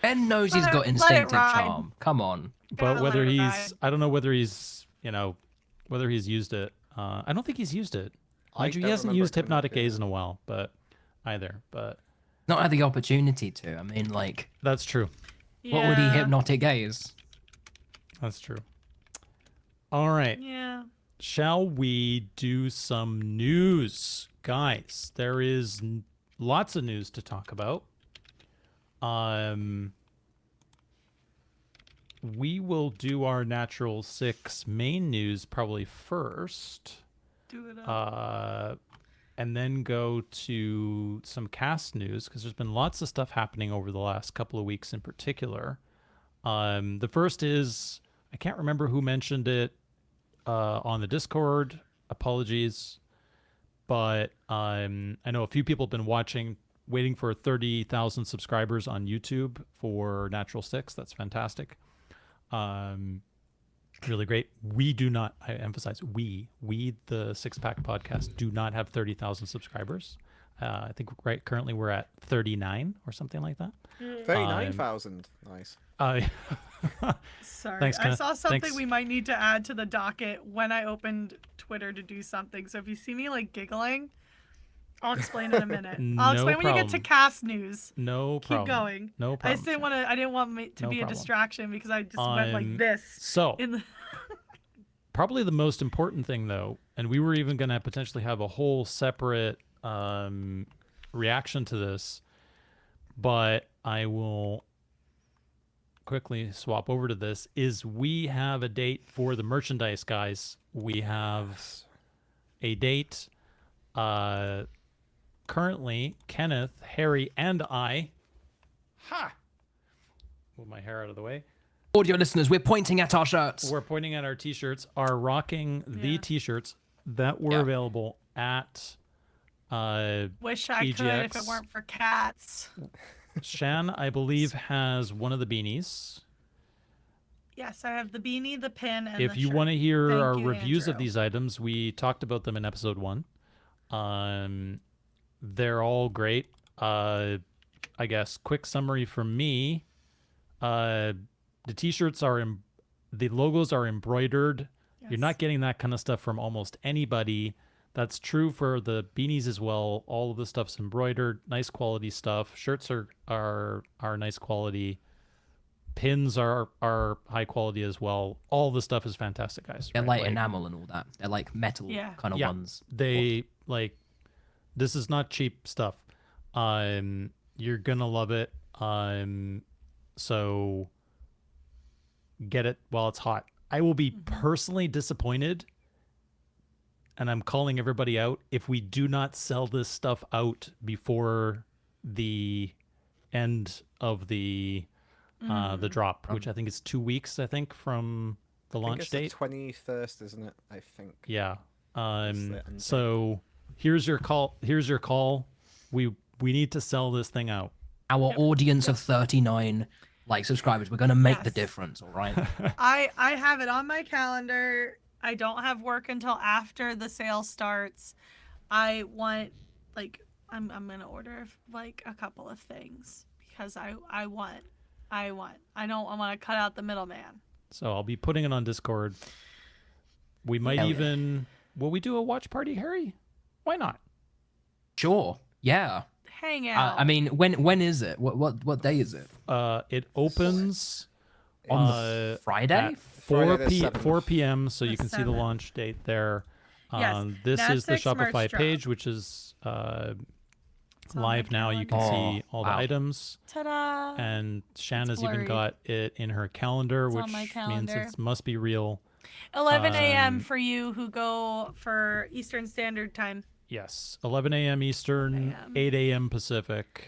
Ben knows he's Let got it instinctive ride. charm. Come on. But Gotta let whether it he's, ride. I don't know whether he's, whether he's used it. I don't think he's used it. Mind you, he don't hasn't remember used it coming up Hypnotic yet. Gaze in a while, but Not had the opportunity to. I mean, like, that's true. what would he Yeah. hypnotic gaze? That's true. All right. Yeah. Shall we do some news? Guys, there is lots of news to talk about. We will do our Natural 6 main news probably first. Do it up. And then go to some cast news because there's been lots of stuff happening over the last couple of weeks in particular. The first is, I can't remember who mentioned it on the Discord. Apologies. But I know a few people have been waiting for 30,000 subscribers on YouTube for Natural 6. That's fantastic. Really great. We do not, I emphasize we, the Six Pack Podcast, do not have 30,000 subscribers. I think currently we're at 39 or something like that. 39,000. Nice. Sorry. Thanks, I Kenneth. saw something Thanks. we might need to add to the docket when I opened Twitter to do something. So if you see me like giggling, I'll explain in a minute. I'll No explain when you get to problem. cast news. No Keep problem. going. No I problem. just didn't want it to No be a problem. distraction because I just went like this So, in the probably the most important thing, though, and we were even going to potentially have a whole separate reaction to this, but I will quickly swap over to this, is we have a date for the merchandise, guys. We have a date. Currently, Kenneth, Harry, and I... Move my hair out of the way. Audio listeners, we're pointing at our shirts. We're pointing at our t-shirts, are rocking the Yeah. t-shirts that were Yeah. available at wish I could if it EGX. weren't for cats. Shan, I believe, has one of the beanies. Yes, I have the beanie, the pin, and If the you shirt. want to hear Thank our you, reviews of Andrew. these items, we talked about them in episode 1. They're all great. I guess quick summary from me. The t-shirts the logos are embroidered. You're Yes. not getting that kind of stuff from almost anybody. That's true for the beanies as well. All of the stuff's embroidered, nice quality stuff. Shirts are nice quality. Pins are high quality as well. All the stuff is fantastic, guys. They're right? like enamel and all that. They're like metal Yeah. kind of Yeah. ones. They this is not cheap stuff. You're gonna love it. So get it while it's hot. I will be personally disappointed, and I'm calling everybody out, if we do not sell this stuff out before the end of the drop, which I think is 2 weeks, from the I think launch it's date. the 21st, isn't it? I think. Yeah. the end date. So here's your call. We need to sell this thing out. Our audience of 39 subscribers, we're going to make the Yes. difference, all right? I have it on my calendar. I don't have work until after the sale starts. I want I'm gonna order a couple of things because I want. I want to cut out the middleman. So I'll be putting it on Discord. We might Hell yeah. even... Will we do a watch party, Harry? Why not? Sure. Yeah. Hang out. I mean, when is it? What day is it? It opens On the Friday? at 4 Friday the 7th. 4 p.m. So you The can see the 7th. launch date there. Yes, This is the Nat 6 merch Shopify drop. page, which is on live my now. You can calendar. see all Oh, wow. the items. Ta-da! And Shan It's has even blurry. got it in her calendar, It's on which my means calendar. it must be real. 11 a.m. um, for you who go for Eastern Standard Time. Yes, 11 a.m. Eastern, 11 a.m. 8 a.m. Pacific.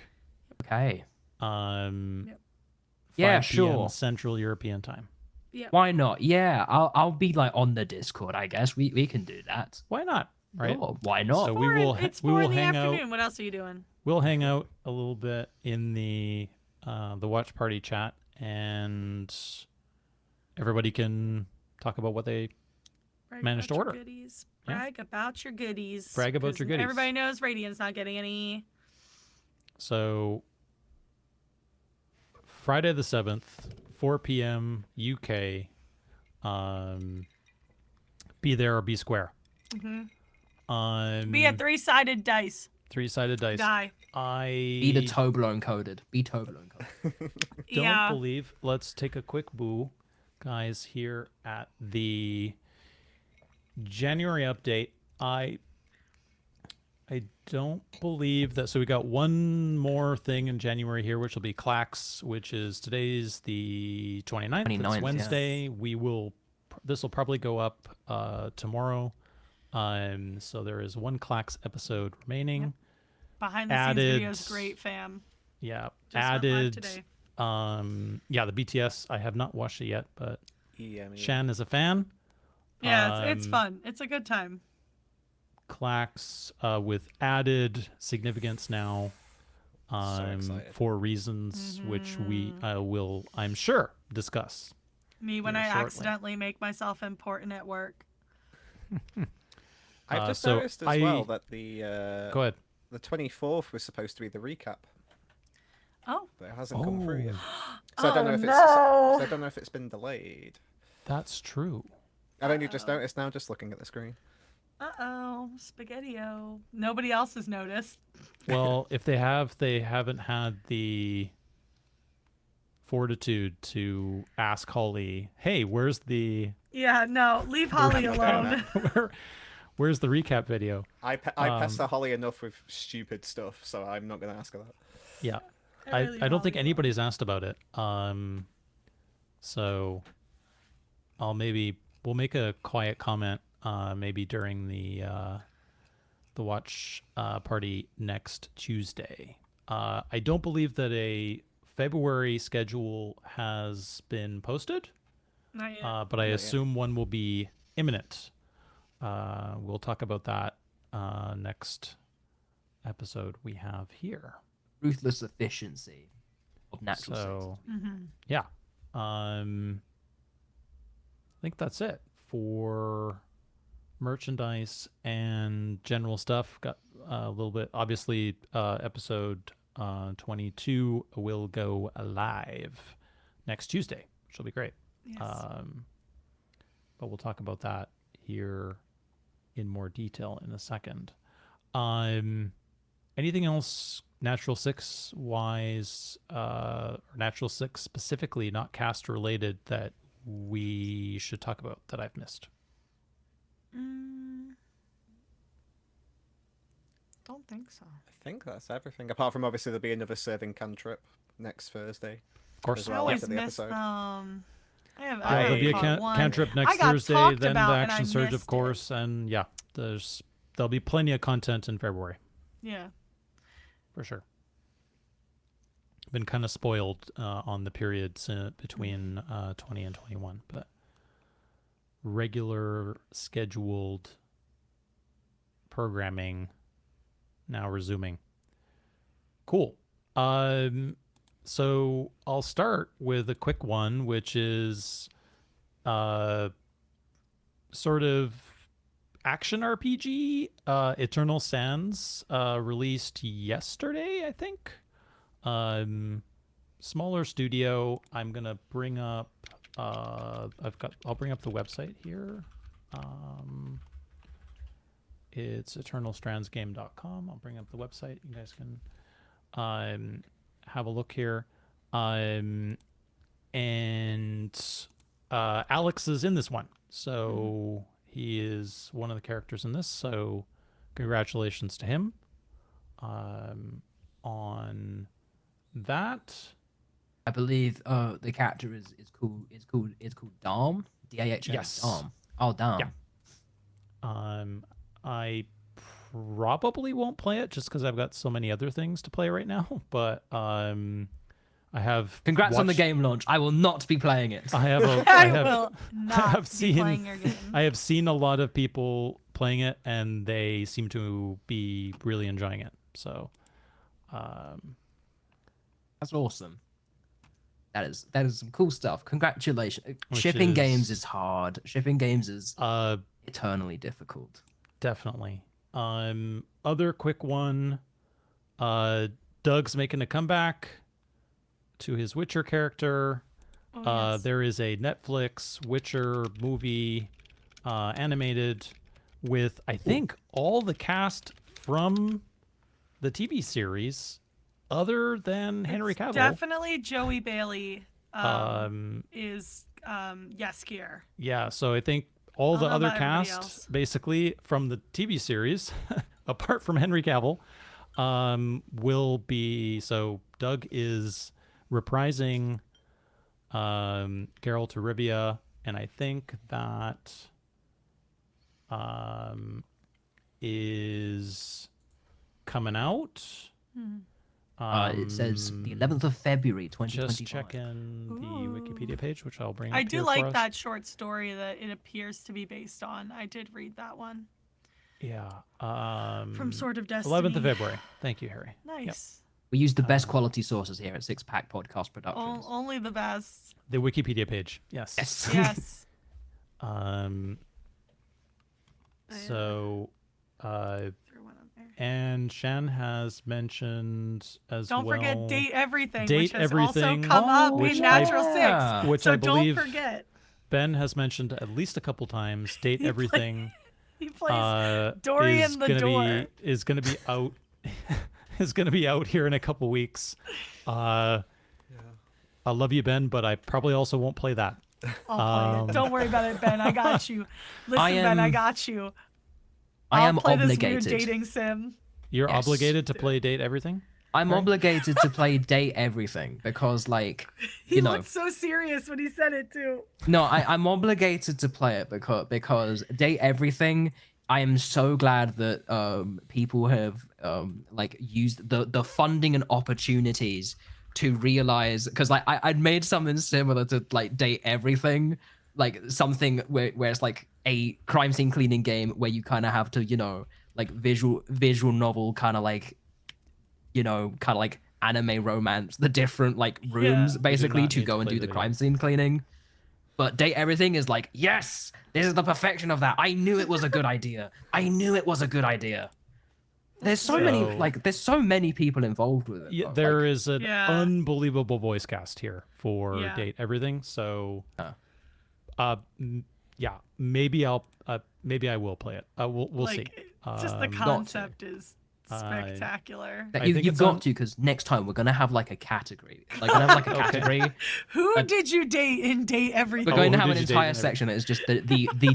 Okay. Um, Yep. 5 Yeah, p.m. sure. Central European time. Why not? Yeah, I'll be on the Discord, I guess. We can do that. Why not? Right. Sure, why not? So we will It's we 4 will in the hang afternoon. out. What else are you doing? We'll hang out a little bit in the watch party chat, and everybody can talk about what they Brag managed to about your order. Goodies. Yeah. Brag about your goodies. Brag about 'cause your goodies. Everybody knows Radiant's not getting any. So Friday the 7th, 4 p.m. UK. Be there or be square. Be a 3-sided dice. 3-sided dice. Die. I Be the Toblerone coded. Be Toblerone coded. don't Yeah. believe. Let's take a quick boo, guys, here at the January update. I don't believe that. So we got one more thing in January here, which will be Clax, which is today's the 29th. 29th, It's yeah. Wednesday. This will probably go up tomorrow. So there is one Clax episode remaining. Yep. Behind the Added, scenes videos, great fam. Yeah. Just went live added. today. Yeah, the BTS. I have not watched it yet, but Yeah, me Shan is a fan. Yeah, it's fun. It's a good time. Clax with added significance now excited. for reasons which we will, I'm sure, discuss. Me when here I shortly. accidentally make myself important at work. I've just so noticed as well that the Go ahead. the 24th was supposed to be the recap, Oh, but it hasn't come through yet. Oh. So I don't know if it's. no. So I don't know if it's been delayed. That's true. I've only just noticed now, just looking at the screen. uh-oh, spaghetti-o. Nobody else has noticed. Well, if they have, they haven't had the fortitude to ask Holly, hey, where's the Yeah, no, leave Holly alone. where's the recap video? I pester Holly enough with stupid stuff, so I'm not going to ask her that. Yeah. really I don't think Holly anybody's asked about it. So we'll make a quiet comment maybe during the watch party next Tuesday. I don't believe that a February schedule has been posted, Not yet. but I assume one will be imminent. We'll talk about that next episode we have here. Ruthless efficiency of natural So Mm-hmm. yeah, I think that's it for merchandise and general stuff. Got a little bit. Obviously, episode 22 will go live next Tuesday, which will be great. Yes. But we'll talk about that here in more detail in a second. Anything else Natural Six wise, or Natural Six specifically, not cast related, that we should talk about that I've missed? Don't think so. I think that's everything. Apart from obviously there'll be another serving cantrip next Thursday. Of course. As I well, always after the miss episode. them. Yeah, there'll be a cantrip next Thursday, then the action surge, of course, and yeah, there'll be plenty of content in February Yeah. for sure. Been kind of spoiled on the periods between 20 and 21, but regular scheduled programming now resuming. Cool. So I'll start with a quick one, which is sort of action RPG. Eternal Sands released yesterday, I think. Smaller studio. I'm gonna bring up. I'll bring up the website here. It's eternalstrandsgame.com. I'll bring up the website. You guys can have a look here. And Alex is in this one, so he is one of the characters in this. So congratulations to him on that. I believe the character is called Dom. DAHM. Yes. Dom. Oh, Dom. Yeah. I probably won't play it just because I've got so many other things to play right now. But I have. Congrats on the watched- game launch. I will not be playing it. I have. I will not have be seen- playing your game. I have seen a lot of people playing it, and they seem to be really enjoying it. So, That's awesome. That is some cool stuff. Congratulations. Which Shipping games is- is hard. Shipping games is uh, eternally difficult. definitely. Other quick one. Doug's making a comeback to his Witcher character. Oh, yes. There is a Netflix Witcher movie, animated, with I think all the cast from the TV series, other than Henry It's Cavill. Definitely Joey Bailey is Yaskier. Yeah, so I think all I the don't know other about everybody cast, else. basically from the TV series, apart from Henry Cavill, will be. So Doug is reprising Geralt of Rivia, and I think that is coming out. It says the 11th of February, 2025. Just checking the Wikipedia page, which I'll bring up I do here like for us. that short story that it appears to be based on. I did read that one. Yeah. From Sword of Destiny. 11th of February. Thank you, Harry. Nice. We use the best quality sources here at Six Pack Podcast Productions. Only the best. The Wikipedia page. Yes. Yes. Yes. So, Threw one on there. and Shan has mentioned as Don't well. forget Date Everything, Date which has Everything, also come up which in I- Natural Yeah. 6. Which so I believe don't forget. Ben has mentioned at least a couple times. Date He Everything. He plays Dorian the Door. Is gonna be out. Is gonna be out here in a couple weeks. I love you, Ben, but I probably also won't play that. I'll play it. Don't worry about it, Ben. I got you. Listen, Ben, I got you. I am I'll play obligated. this weird dating sim. You're Yes. obligated to play Date Everything. I'm Right? obligated to play Date Everything because, like, He you know, looked so serious when he said it too. no, I'm obligated to play it because Date Everything. I am so glad that people have like used the funding and opportunities to realize, because like I'd made something similar to like Date Everything, like something where it's like a crime scene cleaning game where you kind of have to, you know, like visual novel kind of like, you know, kind of like anime romance the different like rooms basically not to need go to and play do the the video. crime scene cleaning. But Date Everything is like, yes, this is the perfection of that. I knew it was a good idea. I knew it was a good idea. There's so many So- like there's so many people involved with it. Yeah, though. there Like, is an Yeah. unbelievable voice cast here for Yeah. Date Everything. So, Oh. yeah, maybe I will play it. We'll see. Just the Um, concept is spectacular. that I you, think you've it's got on- to, because next time we're gonna have like a category. Like we're gonna have like a Okay. category. Who did you date in Date Everything? We're going to who have an did you date entire and section that is just the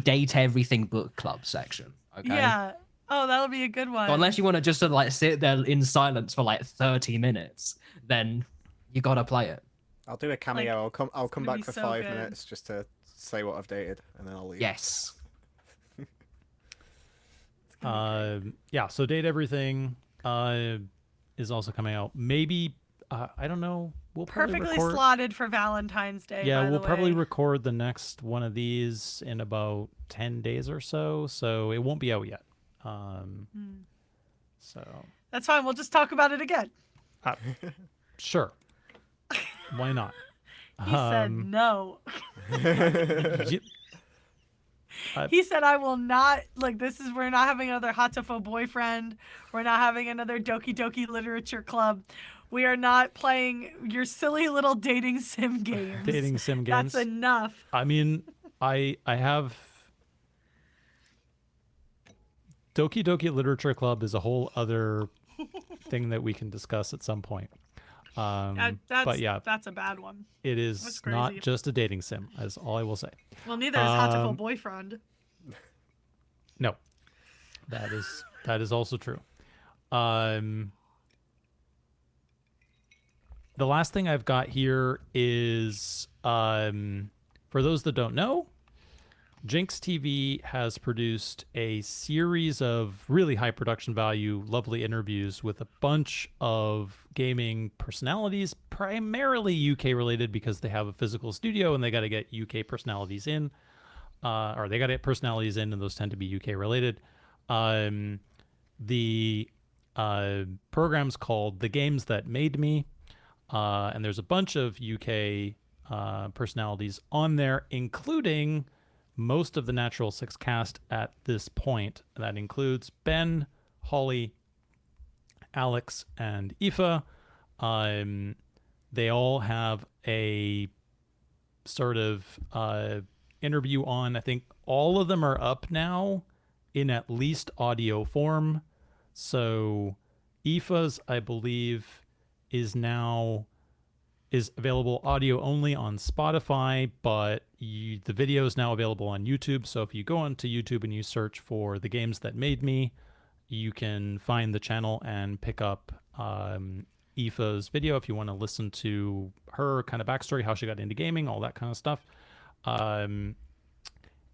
Date Everything book club section. Okay. Yeah. Oh, that'll be a good one. So unless you want to just sort of like sit there in silence for like 30 minutes, then you gotta play it. I'll do a cameo. I'll come gonna back be for so 5 good. minutes just to say what I've dated, and then I'll leave. Yes. Yeah, so Date Everything is also coming out. Maybe I don't know. We'll probably Perfectly record. slotted for Valentine's Day. Yeah, by we'll the probably way. record the next one of these in about 10 days or so. So it won't be out yet. So That's fine. We'll just talk about it again. sure, why not? He said no. y- He said, I will not, like, we're not having another Hatofo boyfriend. We're not having another Doki Doki Literature Club. We are not playing your silly little dating sim games. dating sim games. That's enough. I mean, I have Doki Doki Literature Club is a whole other thing that we can discuss at some point. But yeah, That's a bad one. it that's is not crazy. just a dating sim. That's all I will say. Well, neither is Hatofo boyfriend. No, that is also true. The last thing I've got here is for those that don't know, Jinx TV has produced a series of really high production value, lovely interviews with a bunch of gaming personalities, primarily UK related because they have a physical studio and they got to get UK personalities in, or they got to get personalities in, and those tend to be UK related. The program's called The Games That Made Me, and there's a bunch of UK personalities on there, including most of the Natural Six cast at this point. That includes Ben, Holly, Alex, and Aoife. They all have a sort of interview on. I think all of them are up now in at least audio form. So Aoife's, I believe, is now is available audio only on Spotify, but the video is now available on YouTube. So if you go onto YouTube and you search for The Games That Made Me, you can find the channel and pick up Aoife's video if you want to listen to her kind of backstory, how she got into gaming, all that kind of stuff.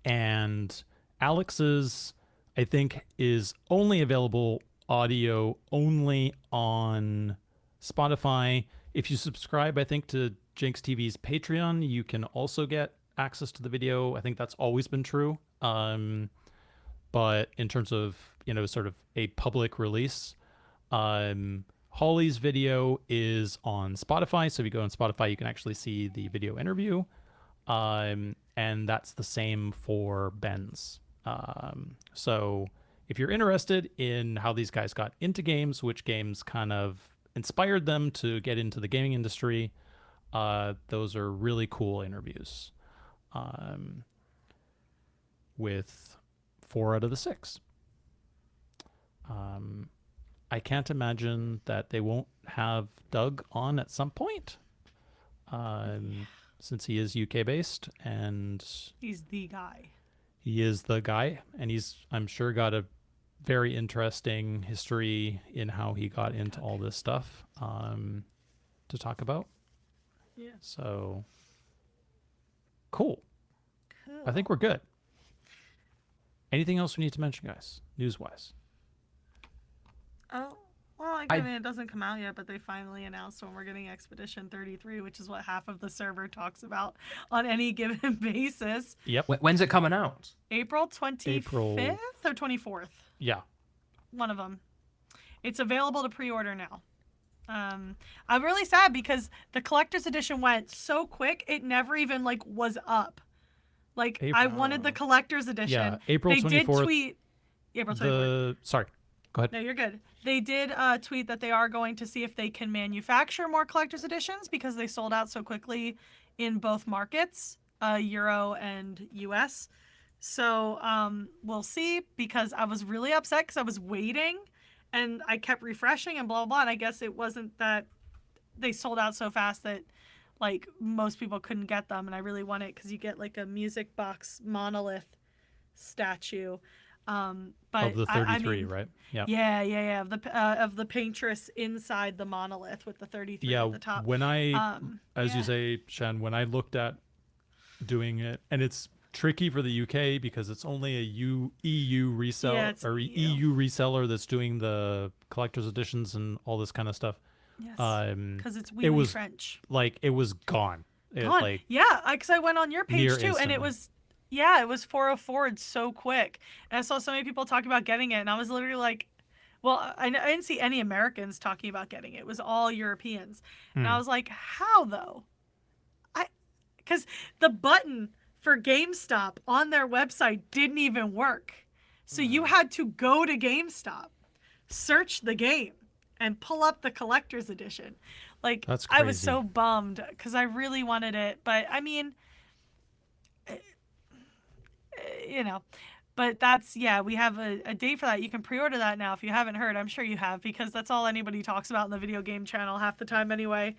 And Alex's, I think, is only available audio only on Spotify. If you subscribe, I think, to Jinx TV's Patreon, you can also get access to the video. I think that's always been true. But in terms of, sort of a public release, Holly's video is on Spotify. So if you go on Spotify, you can actually see the video interview. And that's the same for Ben's. So if you're interested in how these guys got into games, which games kind of inspired them to get into the gaming industry, those are really cool interviews, with 4 out of the 6. I can't imagine that they won't have Doug on at some point, since he is UK based and He's the guy. he is the guy, and he's, I'm sure, got a very interesting history in how he got into all this stuff, to talk about. Yeah. So cool. I think we're good. Anything else we need to mention, guys, news-wise? Oh, well, I mean, it doesn't come out yet, but they finally announced when we're getting Expedition 33, which is what half of the server talks about on any given basis. Yep. When's it coming out? April 25th or 24th. Yeah. One of them. It's available to pre-order now. I'm really sad because the collector's edition went so quick, it never even was up. I wanted the collector's edition. Yeah, April 24th. They did tweet April 24th. Sorry, go ahead. No, you're good. They did tweet that they are going to see if they can manufacture more collector's editions because they sold out so quickly in both markets, Euro and US. So we'll see, because I was really upset because I was waiting and I kept refreshing and blah, blah, blah. And I guess it wasn't that they sold out so fast that most people couldn't get them. And I really want it because you get a music box monolith statue. But of the 33, I mean, right? Yeah. Yeah. Of the paintress inside the monolith with the 33 at the top. When I, as you say, Shan, when I looked at doing it, and it's tricky for the UK because it's only a EU reseller or EU reseller that's doing the collector's editions and all this kind of stuff. Yes. Because it's it was French. It was gone. Gone. Because I went on your page too, instantly. and it was. Yeah, it was 404 so quick. And I saw so many people talking about getting it, and I was literally I didn't see any Americans talking about getting it. It was all Europeans. And I was like, how though? Because the button for GameStop on their website didn't even work. So you had to go to GameStop, search the game, and pull up the collector's edition. That's I was crazy. so bummed because I really wanted it. But I mean, but we have a date for that. You can pre-order that now if you haven't heard. I'm sure you have, because that's all anybody talks about in the video game channel half the time anyway.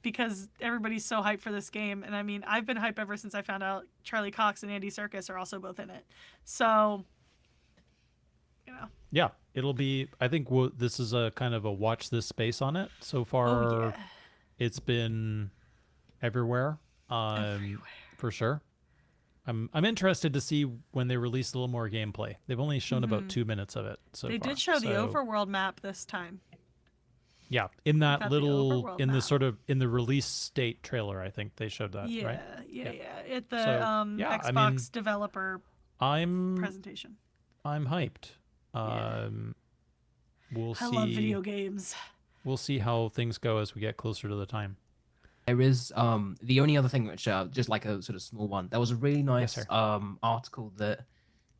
Because everybody's so hyped for this game. And I mean, I've been hyped ever since I found out Charlie Cox and Andy Serkis are also both in it. So, Yeah, it'll be, I think this is a kind of a watch this space on it. So far, it's been everywhere, for sure. I'm interested to see when they release a little more gameplay. They've only shown about 2 minutes of it so far. They did show the overworld map this time. Yeah, in that Got little, the overworld in the map. sort of, in the release state trailer, I think they showed that, right? Yeah. At the I Xbox mean, developer I'm presentation. hyped. We'll see. I love video games. We'll see how things go as we get closer to the time. There is the only other thing which just like a sort of small one. There was a really nice sir. article that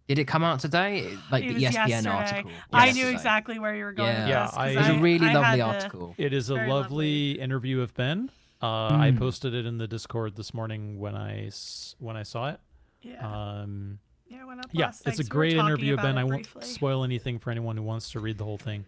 did it come out today? Like It the was ESPN yesterday. article. I knew yesterday. exactly where you were going. Yeah, with this, I- 'cause It was a really I lovely had to- article. It is a Very lovely interview of Ben. I Mm. posted it in the Discord this morning when I saw it. Yeah. Yeah, it went up Yeah, last night, it's a 'cause we were great talking interview, about Ben. it I won't briefly. spoil anything for anyone who wants to read the whole thing.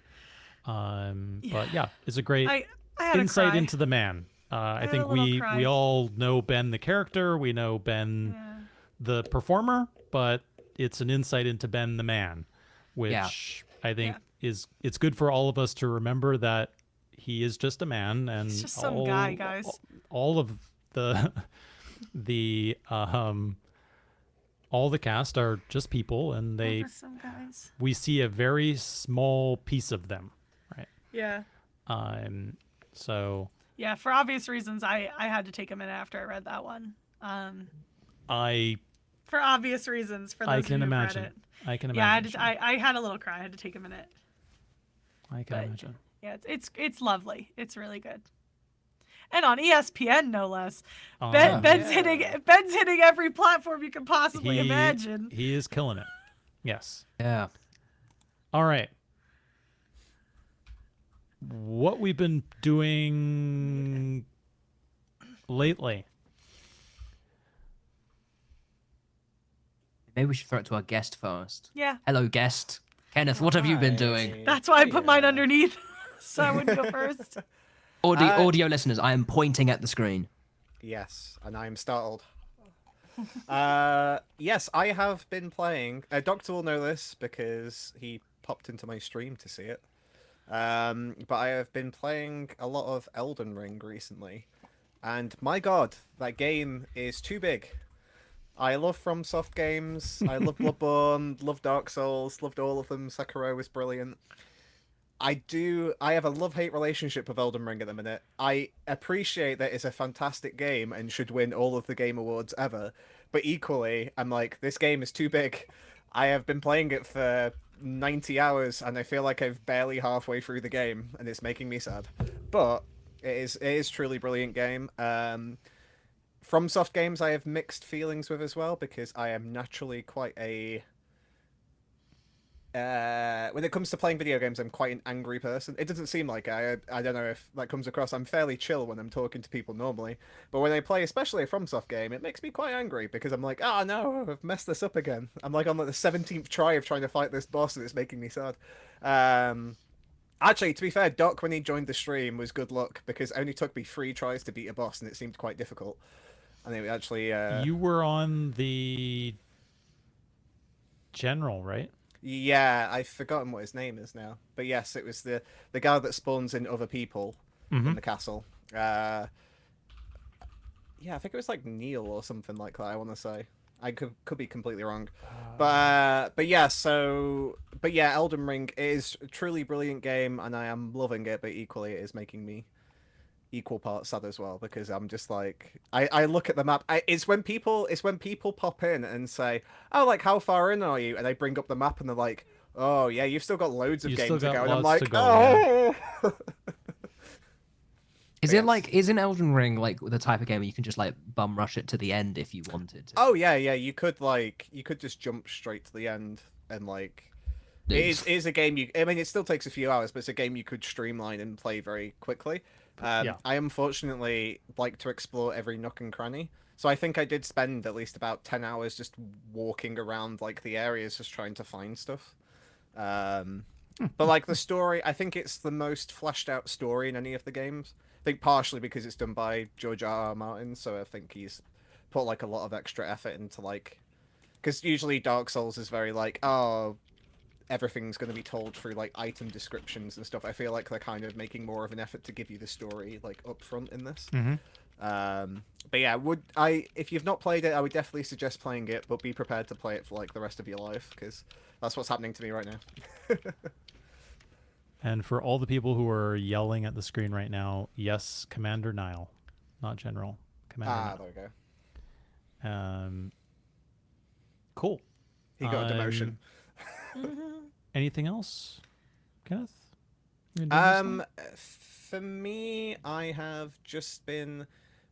But yeah, it's a great I had to insight cry. into the man. I had think a little we cry. all know Ben the character. We know Ben Yeah. the performer, but it's an insight into Ben the man, which I think it's good for all of us to remember that he is just a man, and He's just some guy, guys. all of the the all the cast are just people, and We're just some guys. we see a very small piece of them, right? Yeah. So Yeah, for obvious reasons, I had to take a minute after I read that one. I For obvious reasons, for those I can of you who've imagine. read it. I can Yeah, imagine. I had a little cry. I had to take a minute. I can but- imagine. Yeah, it's lovely. It's really good. And on ESPN, no less. Oh, Ben's yeah. hitting every platform you can possibly imagine. He is killing it. Yes. Yeah. All right. What we've been doing lately. Maybe we should throw it to our guest first. Yeah, Hello, guest. Kenneth, what have you been doing? Hi. that's why I put mine Yeah. underneath, so I wouldn't go first. Audio listeners, I am pointing at the screen. Yes, and I am startled. Yes, I have been playing. Doctor will know this because he popped into my stream to see it. But I have been playing a lot of Elden Ring recently, and my god, that game is too big. I love FromSoft games. I love Bloodborne, love Dark Souls, loved all of them. Sekiro was brilliant. I have a love-hate relationship with Elden Ring at the minute. I appreciate that it's a fantastic game and should win all of the game awards ever, but equally, I'm like, this game is too big. I have been playing it for 90 hours, and I feel like I've barely halfway through the game, and it's making me sad. But it is truly brilliant game. FromSoft games I have mixed feelings with as well, because I am naturally quite a... when it comes to playing video games, I'm quite an angry person. It doesn't seem like I don't know if that comes across. I'm fairly chill when I'm talking to people normally, but when I play, especially a FromSoft game, it makes me quite angry because I'm like, oh no, I've messed this up again. I'm like on like the 17th try of trying to fight this boss, and it's making me sad. Actually, to be fair, Doc, when he joined the stream, was good luck because it only took me 3 tries to beat a boss, and it seemed quite difficult. And it actually You were on the general, right? Yeah, I've forgotten what his name is now. But yes, it was the guy that spawns in other people in the castle. Yeah, I think it was like Neil or something like that, I want to say. I could be completely wrong. But yeah, Elden Ring is a truly brilliant game, and I am loving it, but equally it is making me equal parts sad as well, because I'm just like, I look at the map. It's when people pop in and say, oh, like, how far in are you? And I bring up the map and they're like, oh yeah, you've still got loads of You games still to got go. And I'm lots like, to go, oh. Isn't Elden Ring like the type of game where you can just like bum rush it to the end if you wanted to? Oh yeah, you could just jump straight to the end, and like it is a game I mean, it still takes a few hours, but it's a game you could streamline and play very quickly. Yeah. I unfortunately like to explore every nook and cranny, so I think I did spend at least about 10 hours just walking around like the areas, just trying to find stuff. But like the story, I think it's the most fleshed out story in any of the games. I think partially because it's done by George R.R. Martin, so I think he's put like a lot of extra effort into like, because usually Dark Souls is very like, oh, everything's going to be told through like item descriptions and stuff. I feel like they're kind of making more of an effort to give you the story like up front in this. But yeah, if you've not played it, I would definitely suggest playing it, but be prepared to play it for like the rest of your life, because that's what's happening to me right now. And for all the people who are yelling at the screen right now, yes, Commander Nile, not General. Commander Nile. There we go. Cool. He got a demotion. Anything else, Kenneth? You been doing For me, I have just been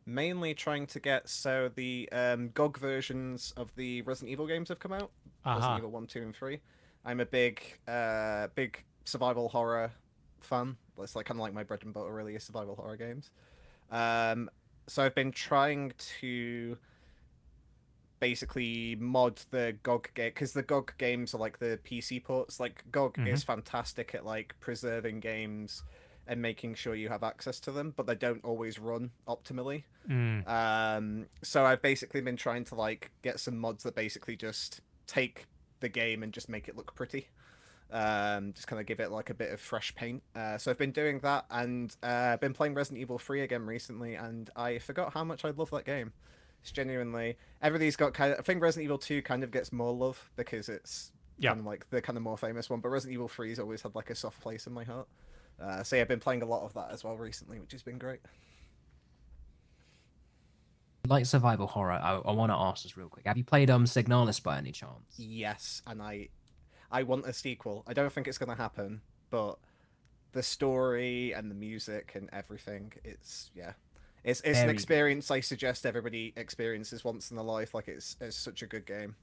mainly trying to get the GOG versions of the Resident Evil games have come out. Resident Evil 1, 2, and 3. I'm a big survival horror fan. It's like kind of like my bread and butter, really, is survival horror games. So I've been trying to basically mod the GOG game, because the GOG games are like the PC ports. Like GOG is fantastic at like preserving games and making sure you have access to them, but they don't always run optimally. So I've basically been trying to like get some mods that basically just take the game and just make it look pretty. Just kind of give it like a bit of fresh paint. So I've been doing that, and been playing Resident Evil 3 again recently, and I forgot how much I love that game. It's genuinely, everybody's got kind of, I think Resident Evil 2 kind of gets more love because it's kind of like the kind of more famous one, but Resident Evil 3's always had like a soft place in my heart. So yeah, I've been playing a lot of that as well recently, which has been great. Like survival horror, I want to ask this real quick. Have you played Signalis by any chance? Yes, and I want a sequel. I don't think it's going to happen, but the story and the music and everything, it's an experience I suggest everybody experiences once in their life. Like it's such a good game.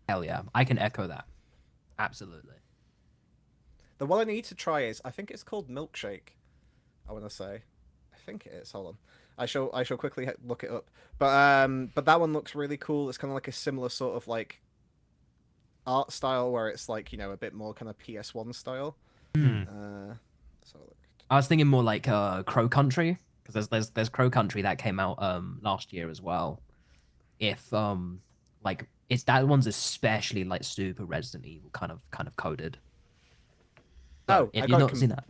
Hell yeah, I can echo that. Absolutely. The one I need to try is, I think it's called Milkshake. I want to say, I think it is. Hold on, I shall quickly look it up. But that one looks really cool. It's kind of like a similar sort of like art style where it's like, you know, a bit more kind of PS1 style. I was thinking more like Crow Country, because there's Crow Country that came out last year as well. If like it's that one's especially like super Resident Evil kind of coded. So, if you've not seen that,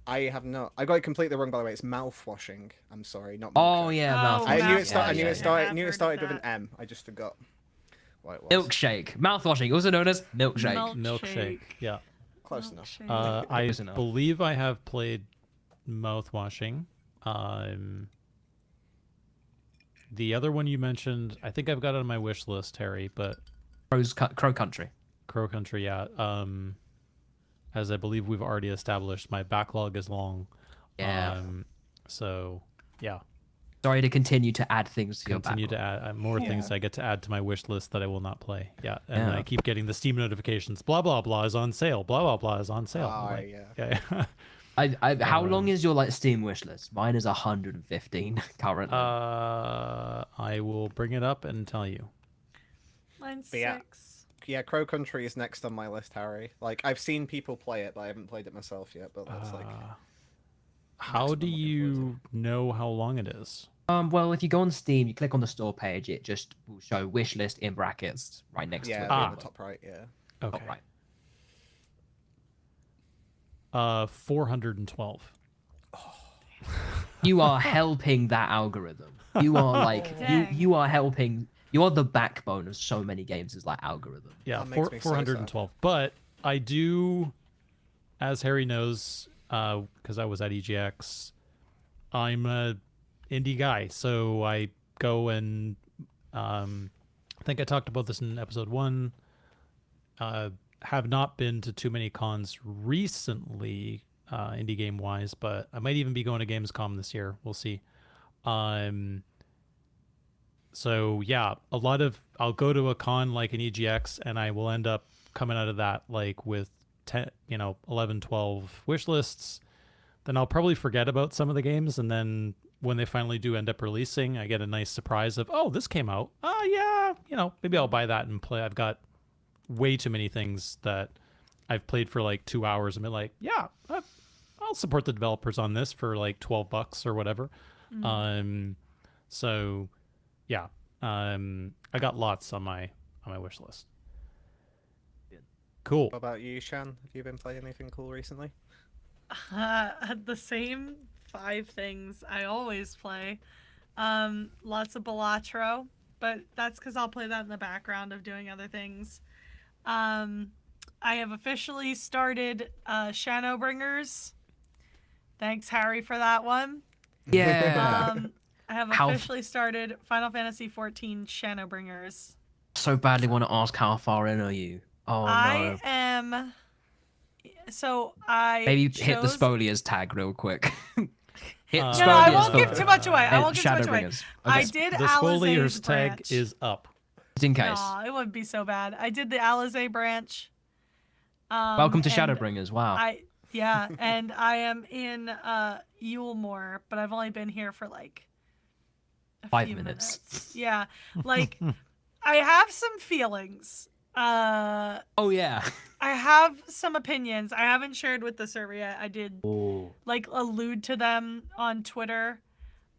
I have not. I got it completely wrong, by the way. It's mouthwashing. I'm sorry, not. Oh yeah, Oh, mouthwash. I knew it yeah, started with an M. I just forgot what it was. Milkshake, mouthwashing, also known as milkshake. Milkshake. Yeah. Close enough. I Close enough. believe I have played mouthwashing. The other one you mentioned, I think I've got it on my wish list, Harry, but Crow Country. Crow Country, yeah. As I believe we've already established, my backlog is long. Yeah. So, yeah. Sorry to continue to add things to your Continue backlog. to add more things I get to add to my wish list that I will not play. Yeah, and I keep getting the Steam notifications. Blah blah blah is on sale. Blah blah blah is on sale. Yeah. Okay. How long is your like Steam wish list? Mine is 115 currently. I will bring it up and tell you. Mine's But yeah. 6. Yeah, Crow Country is next on my list, Harry. Like, I've seen people play it, but I haven't played it myself yet. But that's like, How do you know how long it is? Well, if you go on Steam, you click on the store page, it just will show wish list in brackets right next to it. yeah, in the top right, yeah. Okay. Top right. 412. You are helping that algorithm. You are like Dang. you are helping. You are the backbone of so many games as like algorithm. Yeah, That makes me so 412. But I do, as Harry knows, because I was at EGX, I'm a indie guy, so I go and I think I talked about this in episode 1. Have not been to too many cons recently, indie game wise, but I might even be going to Gamescom this year. We'll see. So yeah, I'll go to a con like an EGX, and I will end up coming out of that like with 10, 11, 12 wish lists. Then I'll probably forget about some of the games, and then when they finally do end up releasing, I get a nice surprise of, oh, this came out. Oh yeah, maybe I'll buy that and play. I've got way too many things that I've played for like 2 hours and been like, yeah, I'll support the developers on this for like $12 or whatever. So yeah, I got lots on my wish list. Cool. What about you, Shan? Have you been playing anything cool recently? The same 5 things I always play. Lots of Balatro, but that's because I'll play that in the background of doing other things. I have officially started Shadowbringers. Thanks, Harry, for that one. Yeah. I have officially started Final Fantasy XIV Shadowbringers. So badly want to ask how far in are you? Oh I no. am. So I Maybe hit the chose- spoilers tag real quick. Hit No, No, I spoilers won't for- give too much away. I won't give too much away. Shadowbringers. I Okay. did The Alizé's spoilers tag branch. is up. Just in case. Aw, it wouldn't be so bad. I did the Alizé branch. Welcome to and Shadowbringers. Wow. And I am in Yulemore, but I've only been here for like a 5 few minutes. Yeah, like I have some feelings Oh yeah. I have some opinions. I haven't shared with the server yet. I did Oh. like allude to them on Twitter.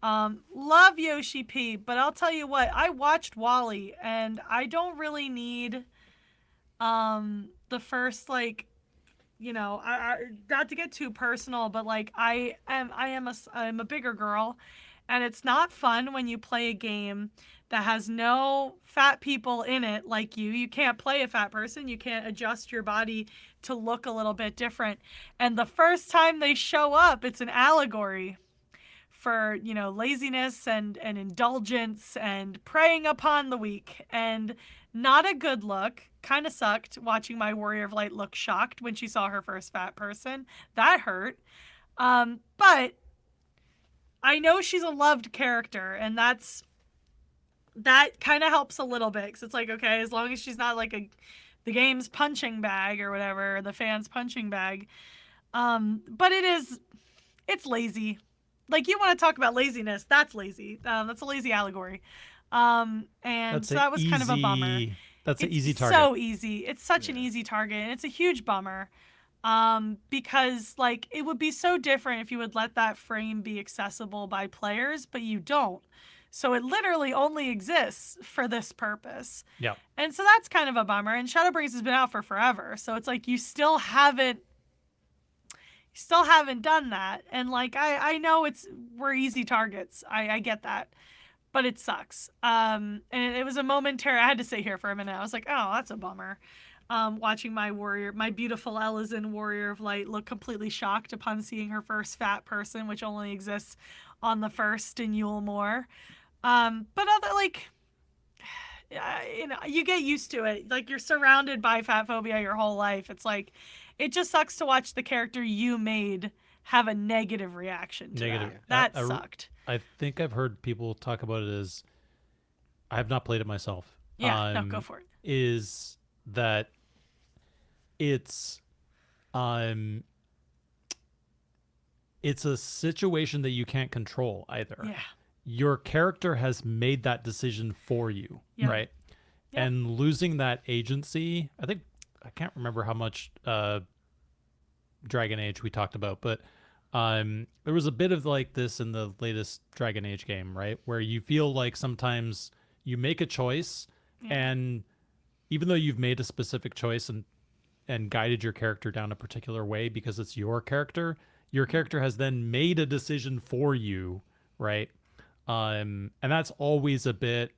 Love Yoshi P, but I'll tell you what, I watched Wally and I don't really need the first like, I not to get too personal, but like I'm a bigger girl, and it's not fun when you play a game that has no fat people in it like you. You can't play a fat person. You can't adjust your body to look a little bit different. And the first time they show up, it's an allegory for, laziness and indulgence and preying upon the weak. And not a good look. Kind of sucked watching my Warrior of Light look shocked when she saw her first fat person. That hurt. But I know she's a loved character, and that kind of helps a little bit, because it's like, okay, as long as she's not like the game's punching bag or whatever, the fans' punching bag. But it's lazy. Like, you want to talk about laziness, that's lazy. That's a lazy allegory. And so that was kind of a bummer. That's an It's easy target. so easy. It's such an easy target, and it's a huge bummer. Because like it would be so different if you would let that frame be accessible by players, but you don't. So it literally only exists for this purpose. Yeah. And so that's kind of a bummer. And Shadowbringers has been out for forever. So it's like you still haven't done that. And like I know we're easy targets. I get that. But it sucks. And it was a momentary, I had to sit here for a minute. I was like, oh, that's a bummer. Watching my beautiful Elizin Warrior of Light look completely shocked upon seeing her first fat person, which only exists on the first in Yule Moor. But other, like, you get used to it. Like, you're surrounded by fat phobia your whole life. It's like, it just sucks to watch the character you made have a negative reaction to that. That sucked. I think I've heard people talk about it as, I have not played it myself. Yeah, no, go for it. Is that it's a situation that you can't control either. Yeah. Your character has made that decision for you, right? Yep. And losing that agency, I can't remember how much Dragon Age we talked about, but there was a bit of like this in the latest Dragon Age game, right? Where you feel like sometimes you make a choice, and even though you've made a specific choice and guided your character down a particular way because it's your character has then made a decision for you, right? And that's always a bit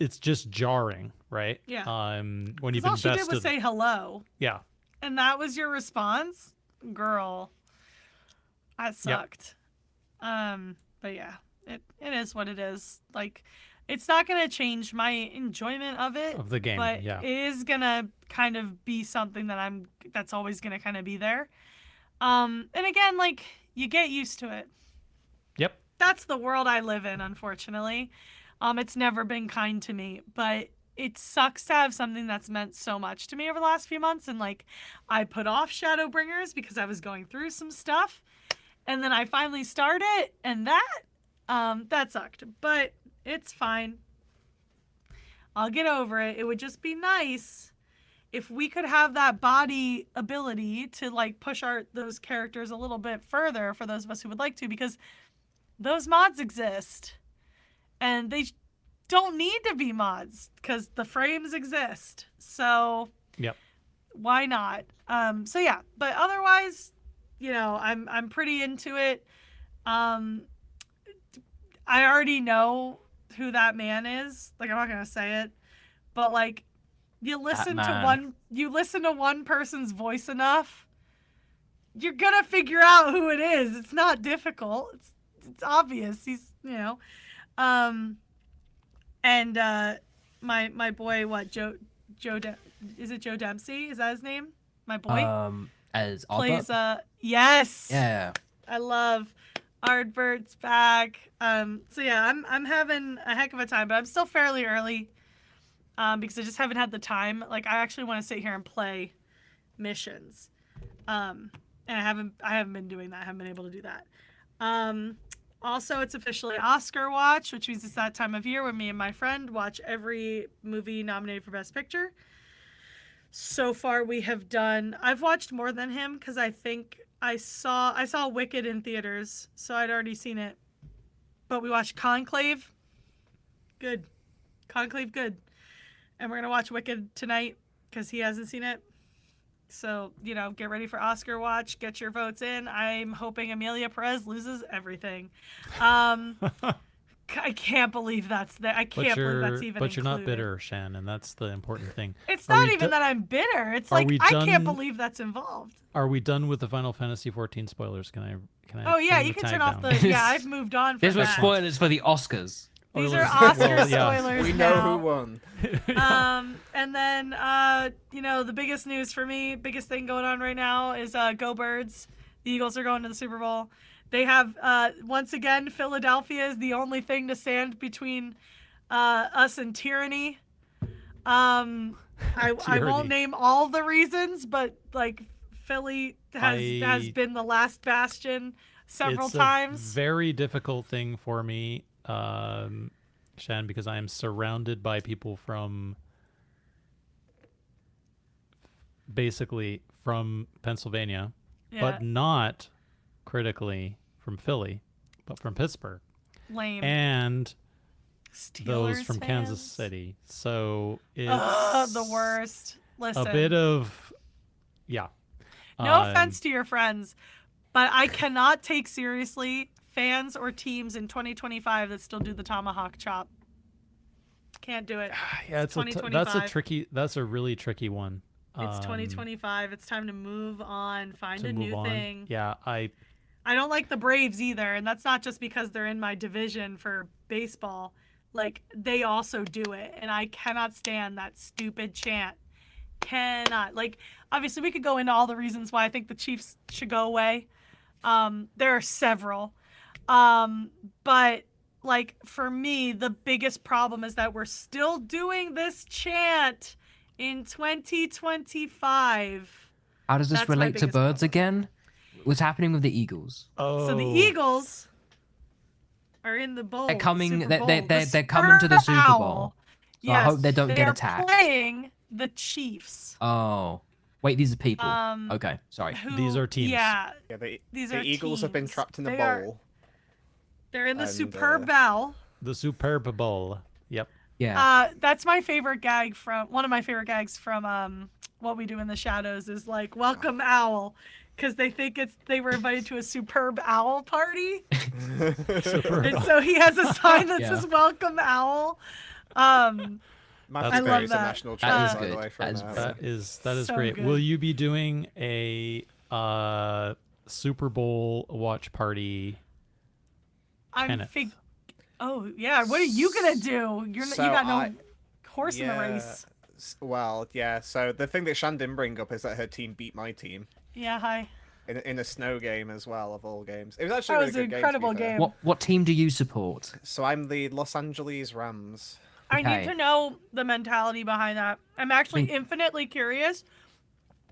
it's just jarring, right? Yeah. When you've invested. All she did was say hello. Yeah. And that was your response? Girl. That sucked. Yep. But yeah, it is what it is. Like, it's not going to change my enjoyment of it. Of the game, but it is going to kind of be something that's always going to kind of be there. And again, like, you get used to it. Yep. That's the world I live in, unfortunately. It's never been kind to me, but it sucks to have something that's meant so much to me over the last few months. And like, I put off Shadowbringers because I was going through some stuff, and then I finally started, and that sucked, but it's fine. I'll get over it. It would just be nice if we could have that body ability to like push those characters a little bit further for those of us who would like to, because those mods exist, and they don't need to be mods because the frames exist. So yep. Why not? So yeah, but otherwise, I'm pretty into it. I already know who that man is. Like, I'm not gonna say it, but like, you listen to one person's voice enough, you're gonna figure out who it is. It's not difficult. It's obvious. He's and my boy, Joe is it Joe Dempsey? Is that his name? My boy as plays yes. Yeah. I love Ardbert's back. So yeah, I'm having a heck of a time, but I'm still fairly early because I just haven't had the time. Like, I actually want to sit here and play missions. And I haven't been doing that. I haven't been able to do that. Also, it's officially Oscar watch, which means it's that time of year when me and my friend watch every movie nominated for Best Picture. So far, we have done. I've watched more than him because I think I saw Wicked in theaters, so I'd already seen it. But we watched Conclave. Good. Conclave, good. And we're gonna watch Wicked tonight because he hasn't seen it. So, get ready for Oscar watch. Get your votes in. I'm hoping Amelia Perez loses everything. I can't believe that's there. I can't believe that's even But you're not included. bitter, Shan, and that's the important thing. It's Are not we even that I'm bitter. It's are like we I can't done- believe that's involved. Are we done with the Final Fantasy 14 spoilers? Can I? Oh yeah, bring you the can tag turn off down? the. Yeah, I've moved on from These were that. spoilers for the Oscars. These Well, are Oscar well, yeah. spoilers We know now. who won. And then the biggest news for me, biggest thing going on right now is Go Birds. The Eagles are going to the Super Bowl. They have once again Philadelphia is the only thing to stand between us and tyranny. I won't name all the reasons, but like Philly has been the last bastion several times. It's a very difficult thing for me, Shan, because I am surrounded by people from basically from Pennsylvania, but not critically from Philly, but from Pittsburgh. Lame. And those Steelers from fans? Kansas City. So it's the worst. Listen. a bit of, yeah. No offense to your friends, but I cannot take seriously fans or teams in 2025 that still do the tomahawk chop. Can't do it. Yeah, It's that's a really tricky one. It's 2025. It's time to move on. Find to a move new on. thing. Yeah, I don't like the Braves either, and that's not just because they're in my division for baseball. Like, they also do it, and I cannot stand that stupid chant. Cannot. Like, obviously, we could go into all the reasons why I think the Chiefs should go away. There are several. But, like, for me, the biggest problem is that we're still doing this chant in 2025. How does this That's my relate to biggest birds problem. again? What's happening with the Eagles? So the Eagles are in the bowl. They're coming. Super Bowl. They're coming to the Super Owl. Bowl. So Yes, I hope they don't get are attacked. Playing the Chiefs. Oh, wait, these are people. Um, Okay, sorry. These are teams. Yeah, Yeah, these the are Eagles have been teams. trapped in the They are- bowl. they're in the And, Superb Bowl. The Superb Bowl. Yep. Yeah. That's my favorite gag from one of my favorite gags from What We Do in the Shadows is like welcome owl, because they think they were invited to a superb owl party, and so he has a sign that Yeah. says welcome owl. Matthew I love Perry's a that. national That champion, is by the good. way, from That is That is So great. good. Will you be doing a Super Bowl watch party, Kenneth? Oh yeah, what are you gonna do? You So got no horse in the yeah, race. Well, yeah. So the thing that Shan didn't bring up is that her team beat my team Yeah, hi. in a snow game as well, of all games. It was actually That a was really an good incredible game. To be fair. game. What team do you support? So I'm the Los Angeles Rams. I Okay. need to know the mentality behind that. I'm actually infinitely curious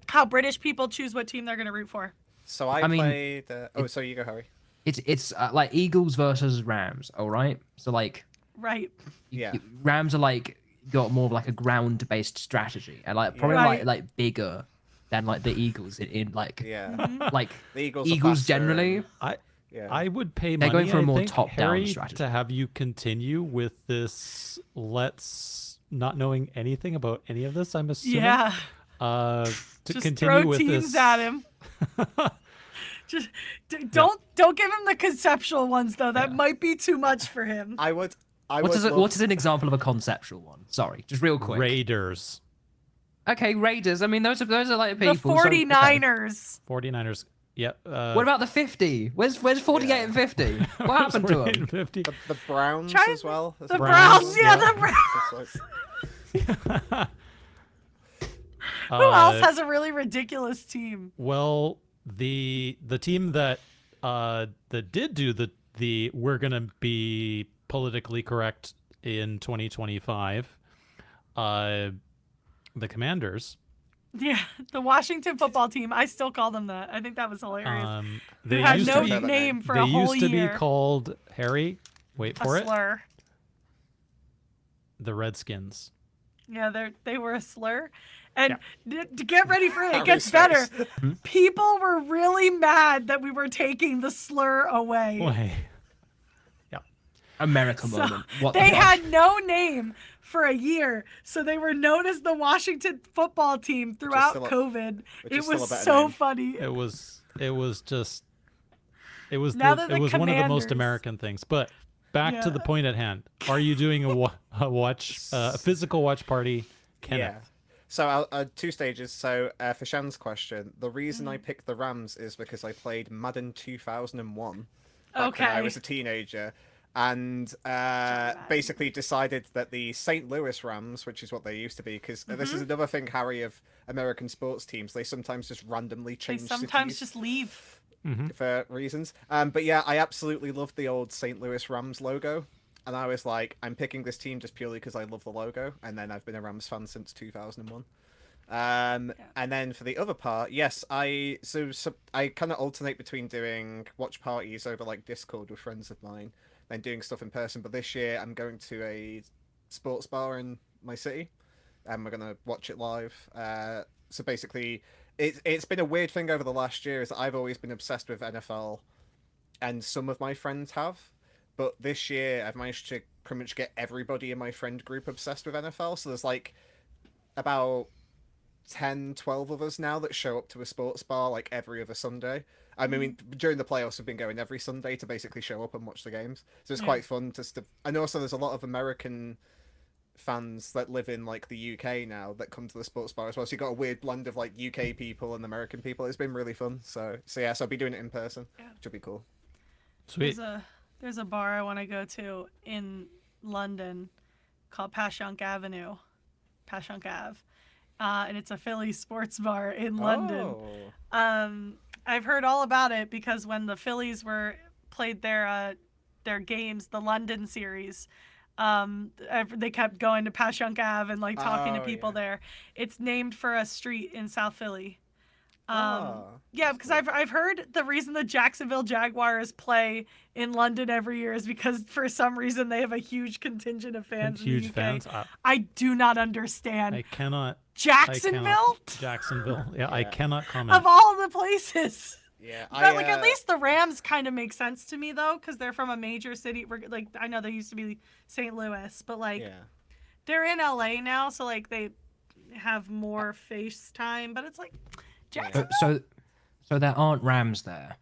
how British people choose what team they're gonna root for. So I mean, played. So you go, Harry. It's like Eagles versus Rams. All right. So like, Right. Yeah. Rams are like got more of like a ground-based strategy, and like probably Right. like bigger than like the Eagles in like Yeah. like The Eagles. Are Eagles faster generally. and- yeah. I would pay They're money, going for a I more think, top-down Harry, strategy. to have you continue with this. Let's not knowing anything about any of this. I'm assuming. Yeah. To Just continue throw with teams this. at him. Just don't give him the conceptual ones though. That might be too much for him. I would. What is an example of a conceptual one? Sorry, just real quick. Raiders, Okay, Raiders. I mean, those are like The people. so- okay. 49ers. 49ers. Yep. What about the 50? Where's 48 and 50? What happened to them? 50? The Browns Try- as well. The Browns, Browns, yeah, yeah. the Browns. It's like- Who else has a really ridiculous team? Well, the team that did do the we're gonna be politically correct in 2025, the Commanders. Yeah, the Washington football team. I still call them that. I think that was hilarious. They Who had used no to be, name for they a whole used to year. be called Harry. Wait A for it. slur. The Redskins. Yeah, they were a slur. And to get ready for it, it gets Harry's better. face. People were really mad that we were taking the slur away. Wait. America So moment. What they the fuck? had no name for a year, so they were known as the Washington football team throughout still a- COVID. which It is still a was better so name. funny. It was just it was Now the, they're it the was one of the most Commanders. American things. But back to Yeah. the point at hand. Are you doing a physical watch party, Kenneth? Yeah. So 2 stages. So for Shan's question, the reason I picked the Rams is because I played Madden 2001 back when I Okay. was a teenager, and basically decided that the St. Louis Rams, which is what they used to be, because this is another thing, Harry, of American sports teams, they sometimes just randomly They change sometimes cities just leave. for reasons. But yeah, I absolutely loved the old St. Louis Rams logo. And I was like, I'm picking this team just purely because I love the logo. And then I've been a Rams fan since 2001. And then for the other part, yes, I kind of alternate between doing watch parties over like Discord with friends of mine, then doing stuff in person. But this year I'm going to a sports bar in my city, and we're gonna watch it live. So basically, it's been a weird thing over the last year. Is that I've always been obsessed with NFL, and some of my friends have. But this year, I've managed to pretty much get everybody in my friend group obsessed with NFL. So there's like about 10, 12 of us now that show up to a sports bar like every other Sunday. I mean, during the playoffs, we've been going every Sunday to basically show up and watch the games. So it's quite fun to. And also, there's a lot of American fans that live in like the UK now that come to the sports bar as well. So you got a weird blend of like UK people and American people. It's been really fun. So yeah, so I'll be doing it in person, which will be cool. Sweet. There's a bar I want to go to in London called Passyunk Ave, and it's a Philly sports bar in London. I've heard all about it because when the Phillies played their games, the London series, they kept going to Passyunk Ave and like talking to people there. It's named for a street in South Philly. Yeah, because I've heard the reason the Jacksonville Jaguars play in London every year is because for some reason they have a huge contingent of fans in the UK. Fans. I do not understand. I cannot. Jacksonville? Jacksonville. Yeah, I cannot comment. Of all the places. Yeah, But like at least the Rams kind of make sense to me though, because they're from a major city. Like I know they used to be St. Louis, but like they're in LA now, so like they have more face time. But it's like Jacksonville. So there aren't Rams there.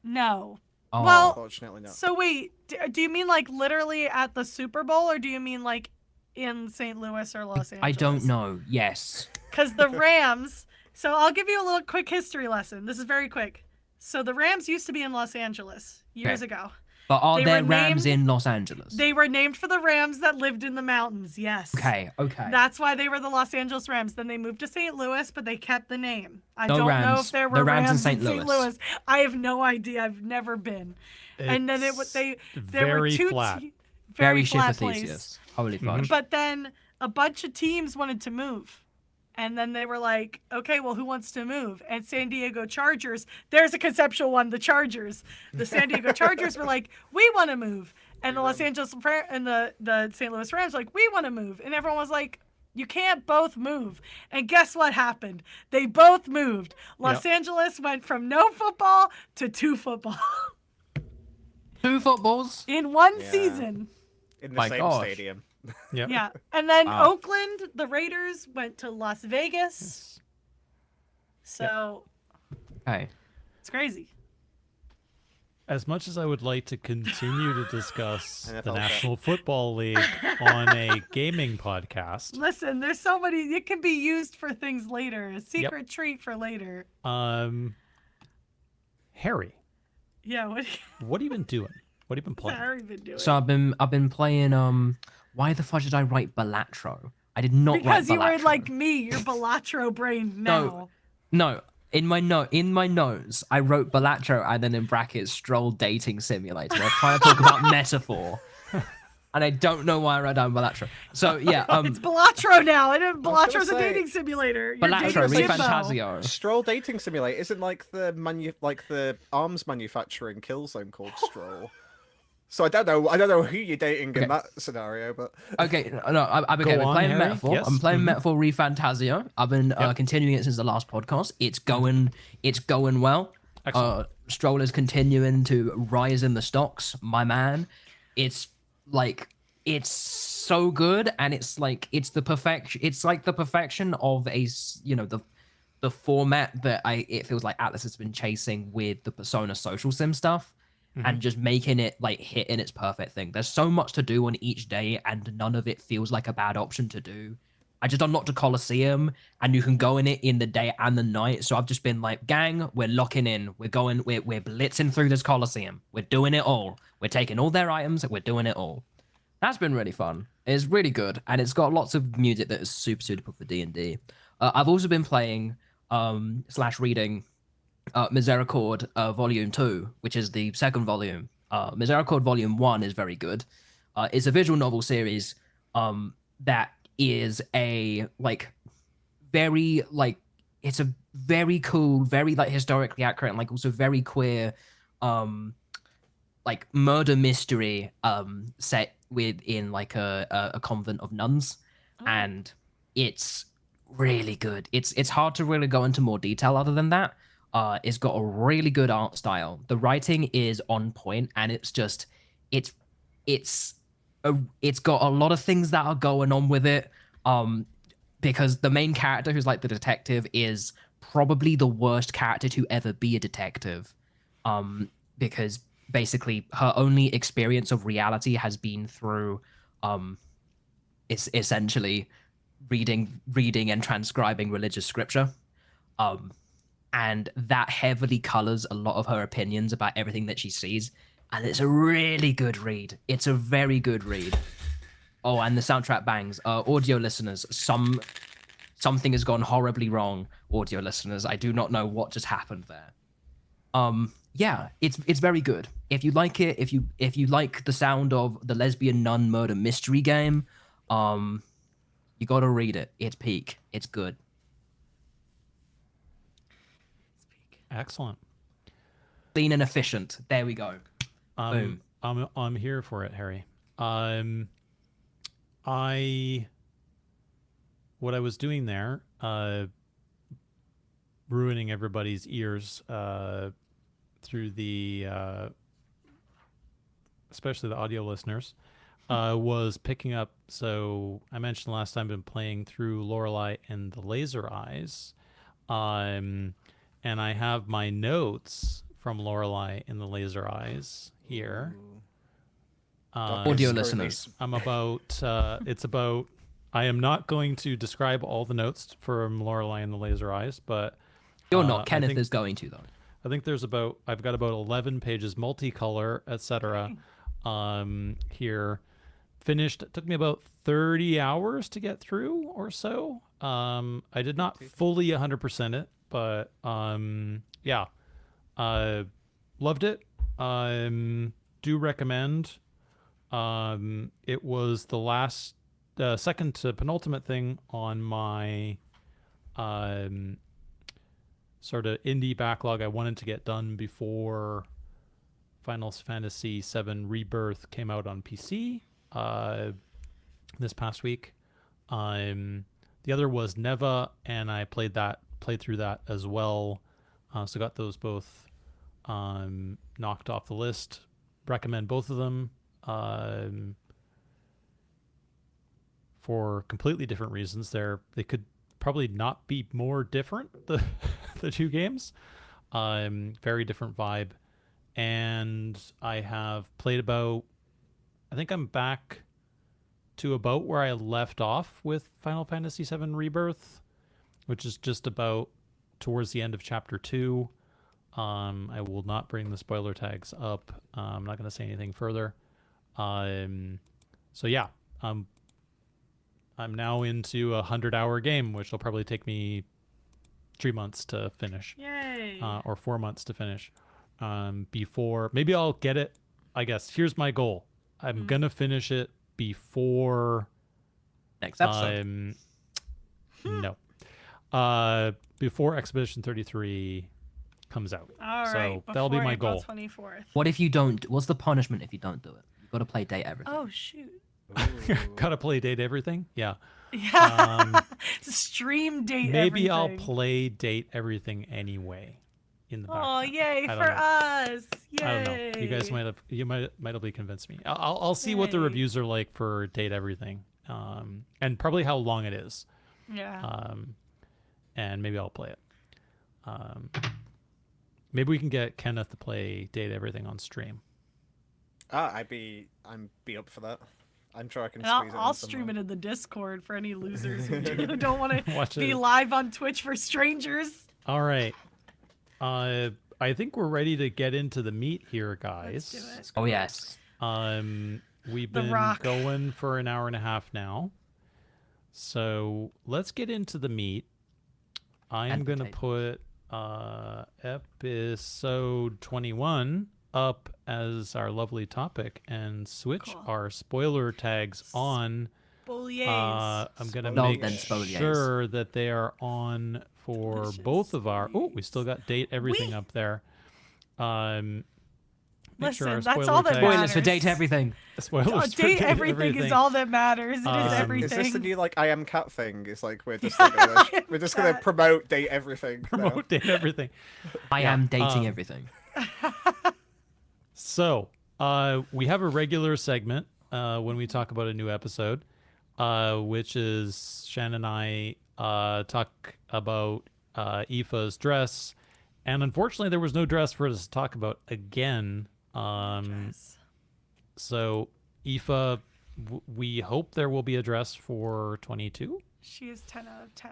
No. Oh. Well, Unfortunately not. so wait, do you mean like literally at the Super Bowl, or do you mean like in St. Louis or Los Angeles? I don't know. Yes. Because the Rams. So I'll give you a little quick history lesson. This is very quick. So the Rams used to be in Los Angeles years ago. But are They there were Rams named- in Los Angeles? They were named for the Rams that lived in the mountains. Yes. Okay. That's why they were the Los Angeles Rams. Then they moved to St. Louis, but they kept the name. I No don't know Rams. if there No were Rams in Rams St. in St. Louis. Louis. I have no idea. I've never been. And then there were very two flat. very Very flat Theseus. place. Holy fudge. But then a bunch of teams wanted to move. And then they were like, okay, well, who wants to move? And San Diego Chargers, there's a conceptual one, the Chargers. The San Diego Chargers were like, we want to move. And the Los Angeles and the St. Louis Rams were like, we want to move. And everyone was like, you can't both move. And guess what happened? They both moved. Los Angeles went from no football to 2 football 2 footballs? in one season. In the My same gosh. stadium. Yep. Yeah. And then Wow. Oakland, the Raiders went to Las Vegas. So Okay. it's crazy. As much as I would like to continue to discuss the NFL National Football League on a gaming podcast, Listen, there's so many. It can be used for things later. A secret treat for later. Harry, Yeah. what have you been doing? What have you been What's playing? Harry been doing? So I've been playing why the fudge did I write Balatro? I did not because write you Balatro. were like me, you're Balatro brained now. No. In my notes, I wrote Balatro and then in brackets Stroll Dating Simulator. I was trying to talk about metaphor. And and I don't know why I wrote down Balatro. So yeah, It's Balatro now. I didn't. was gonna Balatro's a say- dating simulator. You're Balatro, dating Jimbo. ReFantazio. Stroll dating simulator isn't like the arms manufacturing Killzone called Stroll. So I don't know who you're dating in that scenario, but Okay, no, I've been on, playing Harry. Metaphor. Yes. I'm playing Metaphor ReFantazio. I've been continuing it since the last podcast. It's going well. Excellent. Stroll is continuing to rise in the stocks, my man. It's so good, and it's the perfection. It's like the perfection of the format that it feels like Atlas has been chasing with the Persona social sim stuff. And just making it hit in its perfect thing. There's so much to do on each day, and none of it feels like a bad option to do. I just unlocked a Coliseum, and you can go in it in the day and the night. So I've just been like, gang, we're locking in. We're blitzing through this Coliseum. We're doing it all. We're taking all their items. We're doing it all. That's been really fun. It's really good, and it's got lots of music that is super suitable for D&D. I've also been playing / reading Misericord Volume 2, which is the second volume. Misericord Volume 1 is very good. It's a visual novel series that is a very it's a very cool, very historically accurate, and also very queer murder mystery set within a convent of nuns. And it's really good. It's hard to really go into more detail other than that. It's got a really good art style. The writing is on point, and it's got a lot of things that are going on with it. Because the main character, who's the detective, is probably the worst character to ever be a detective. Because basically her only experience of reality has been through essentially reading and transcribing religious scripture. And that heavily colors a lot of her opinions about everything that she sees. And it's a really good read. It's a very good read. Oh, and the soundtrack bangs. Audio listeners, something has gone horribly wrong, audio listeners. I do not know what just happened there. Yeah, it's very good. If you like it, if you like the sound of the lesbian nun murder mystery game, you gotta read it. It's peak. It's good. Excellent. Clean and efficient. There we go. Boom. I'm here for it, Harry. What I was doing there, ruining everybody's ears through the especially the audio listeners, was picking up. So I mentioned last time I've been playing through Lorelei and the Laser Eyes. And I have my notes from Lorelei in the Laser Eyes here. Audio listeners. I'm about, I am not going to describe all the notes from Lorelei and the Laser Eyes, but... You're not. Kenneth is going to, though. I think I've got about 11 pages, multicolor, etc. Here. Finished, it took me about 30 hours to get through or so. I did not fully 100% it, but yeah, loved it. Do recommend. It was the last, second to penultimate thing on my sort of indie backlog I wanted to get done before Final Fantasy VII Rebirth came out on PC this past week. The other was Neva, and I played through that as well. So got those both knocked off the list. Recommend both of them for completely different reasons. They could probably not be more different, the two games. Very different vibe. And I have played about, I think I'm back to about where I left off with Final Fantasy VII Rebirth, which is just about towards the end of Chapter 2. I will not bring the spoiler tags up. I'm not going to say anything further. So yeah, I'm now into a 100-hour game, which will probably take me 3 months to finish. Yay! Or 4 months to finish. Before maybe I'll get it. I guess here's my goal. I'm gonna finish it before Next episode. no. Before Expedition 33 comes out. All so right. that'll be before my April goal. 24th. What if you don't? What's the punishment if you don't do it? You've got to play date everything. Oh shoot. Ooh. Gotta play date everything? Yeah. Yeah. Stream date. Maybe I'll everything. play date everything anyway in the background. Oh yay I don't for know. us! Yay. I don't know. You guys might have convinced me. I'll see what the Yay. reviews are like for date everything, and probably how long it is. Yeah. And maybe I'll play it. Maybe we can get Kenneth to play date everything on stream. I'd be up for that. I'm sure I can And squeeze it. I'll stream it in the Discord for any losers who don't want Watch to be it. live on Twitch for strangers. All right. I think we're ready to get into the meat here, guys. Let's do it. Oh yes. We've The been Rock. going for an hour and a half now. So let's get into the meat. I am And going to potato. put episode 21 up as our lovely topic and switch Cool. our spoiler tags on. Bullies. I'm going to No, make then spoliers. sure that they are on for Delicious both of our. Oh, we spoliers. still got date everything Wee. up there. Make sure our Listen, that's spoiler all that tags- Spoilers for matters. date everything. Spoilers Oh, for date everything is all that matters. It is Is everything. Is this the new like I am cat thing? It's like we're just gonna Cat. promote date everything. now. promote date everything. I Yeah, am dating um, everything. So, we have a regular segment when we talk about a new episode, which is Shan and I talk about Aoife's dress, and unfortunately, there was no dress for us to talk about again. Dress. So, Aoife, we hope there will be a dress for 22. She is 10 out of 10.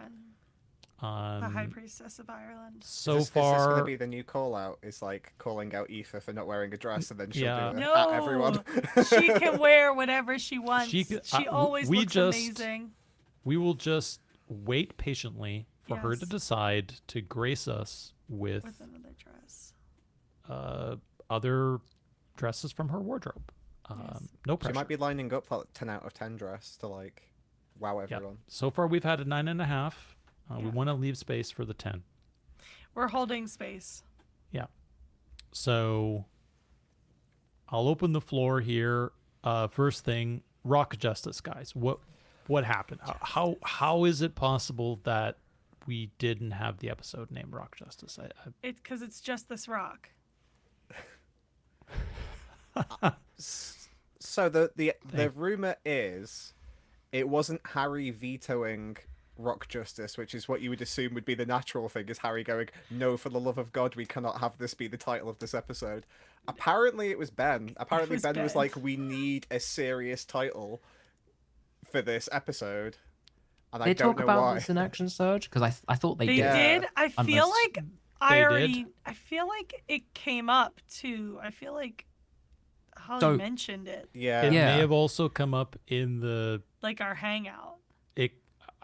The High Um, Priestess of Ireland. so Is this gonna far, be the new call out? Is like calling out Aoife for not wearing a dress, and then she'll Yeah. do it No, at everyone. she can wear whatever she wants. She She, c- always we looks just- amazing. we will just wait patiently for her to Yes. decide to grace us With another dress. other dresses from her wardrobe. Yes. No She pressure. might be lining up like 10 out of 10 dress to like wow Yeah. everyone. So far, we've had a 9.5. We Yeah. want to leave space for the 10. We're holding space. So I'll open the floor here. First thing, Rock Justice, guys. What happened? How is it possible that we didn't have the episode named Rock Justice? It's because it's just this rock. So the rumor is it wasn't Harry vetoing Rock Justice, which is what you would assume would be the natural thing, is Harry going, no, for the love of God, we cannot have this be the title of this episode. Apparently it was Ben. Apparently was Ben was Ben. like, we need a serious title for this episode. And I They don't talk know about why. this in Action Surge because I thought they They did. Yeah. did. I feel Unless- like I They already. did? I feel like it came up too. I feel like Holly So- mentioned it, Yeah. It Yeah. may have also come up in the. like our hangout.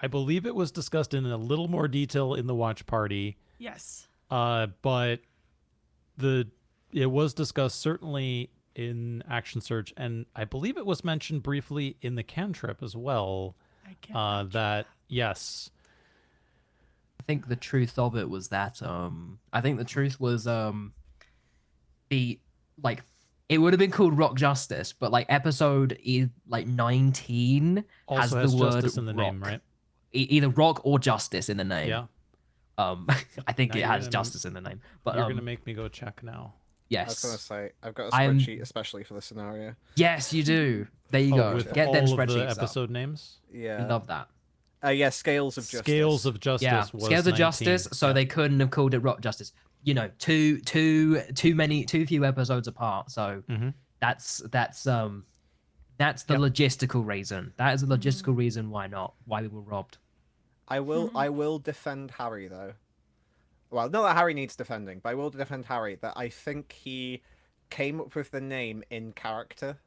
I believe it was discussed in a little more detail in the watch party. Yes. But it was discussed certainly in Action Surge, and I believe it was mentioned briefly in the cantrip as well. I can't. That yes, I think the truth of it was that I think the truth was the like it would have been called Rock Justice, but like episode 19 also has has the word justice in the name, rock. right? Either rock or justice in the name. Yeah. I think Now it you're has gonna- justice in the name. But You're gonna make me go check now. I was yes. going to say, I've got a I am- spreadsheet especially for the scenario. Yes, you do. There you go. With Get all them of the spreadsheets up. episode names. Yeah. Love that. Yeah, Scales of Justice. Scales of Justice. Yeah, was Scales of 19. Justice. So Yeah. they couldn't have called it Rock Justice. You know, too few episodes apart. So Mhm. that's the logistical reason. That is the logistical reason why we were robbed. I will defend Harry though. Well, not that Harry needs defending, but I will defend Harry that I think he came up with the name in character.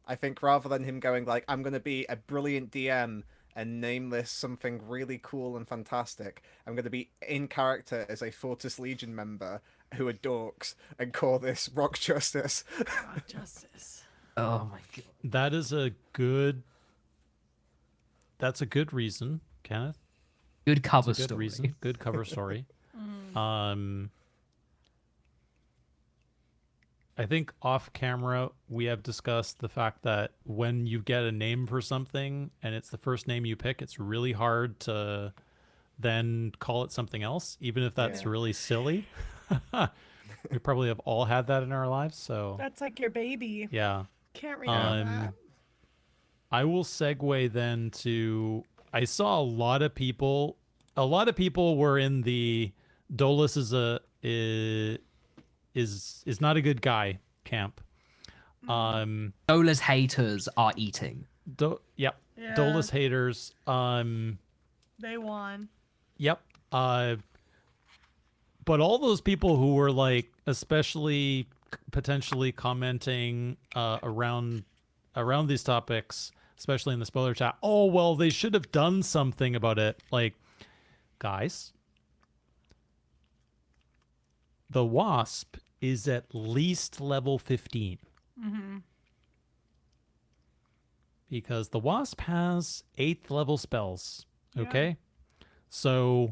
I think rather than him going like, I'm gonna be a brilliant DM and name this something really cool and fantastic, I'm gonna be in character as a Fortis Legion member who are dorks and call this Rock Justice. Rock Justice. Oh my god. That is a good. That's a good reason, Kenneth. Good That's cover a good story. reason. Good cover story. I think off camera we have discussed the fact that when you get a name for something and it's the first name you pick, it's really hard to then call it something else, even if that's Yeah. really silly. We probably have all had that in our lives, so That's like your baby. yeah. Can't rename that. I will segue then to I saw a lot of people were in the Dolus is not a good guy camp. Dola's haters are eating. Yep. Yeah. Dolus haters. They won. Yep. But all those people who were like, especially potentially commenting around these topics, especially in the spoiler chat. Oh well, they should have done something about it. Like, guys, the Wasp is at least level 15. Because the Wasp has 8th level spells. Okay? So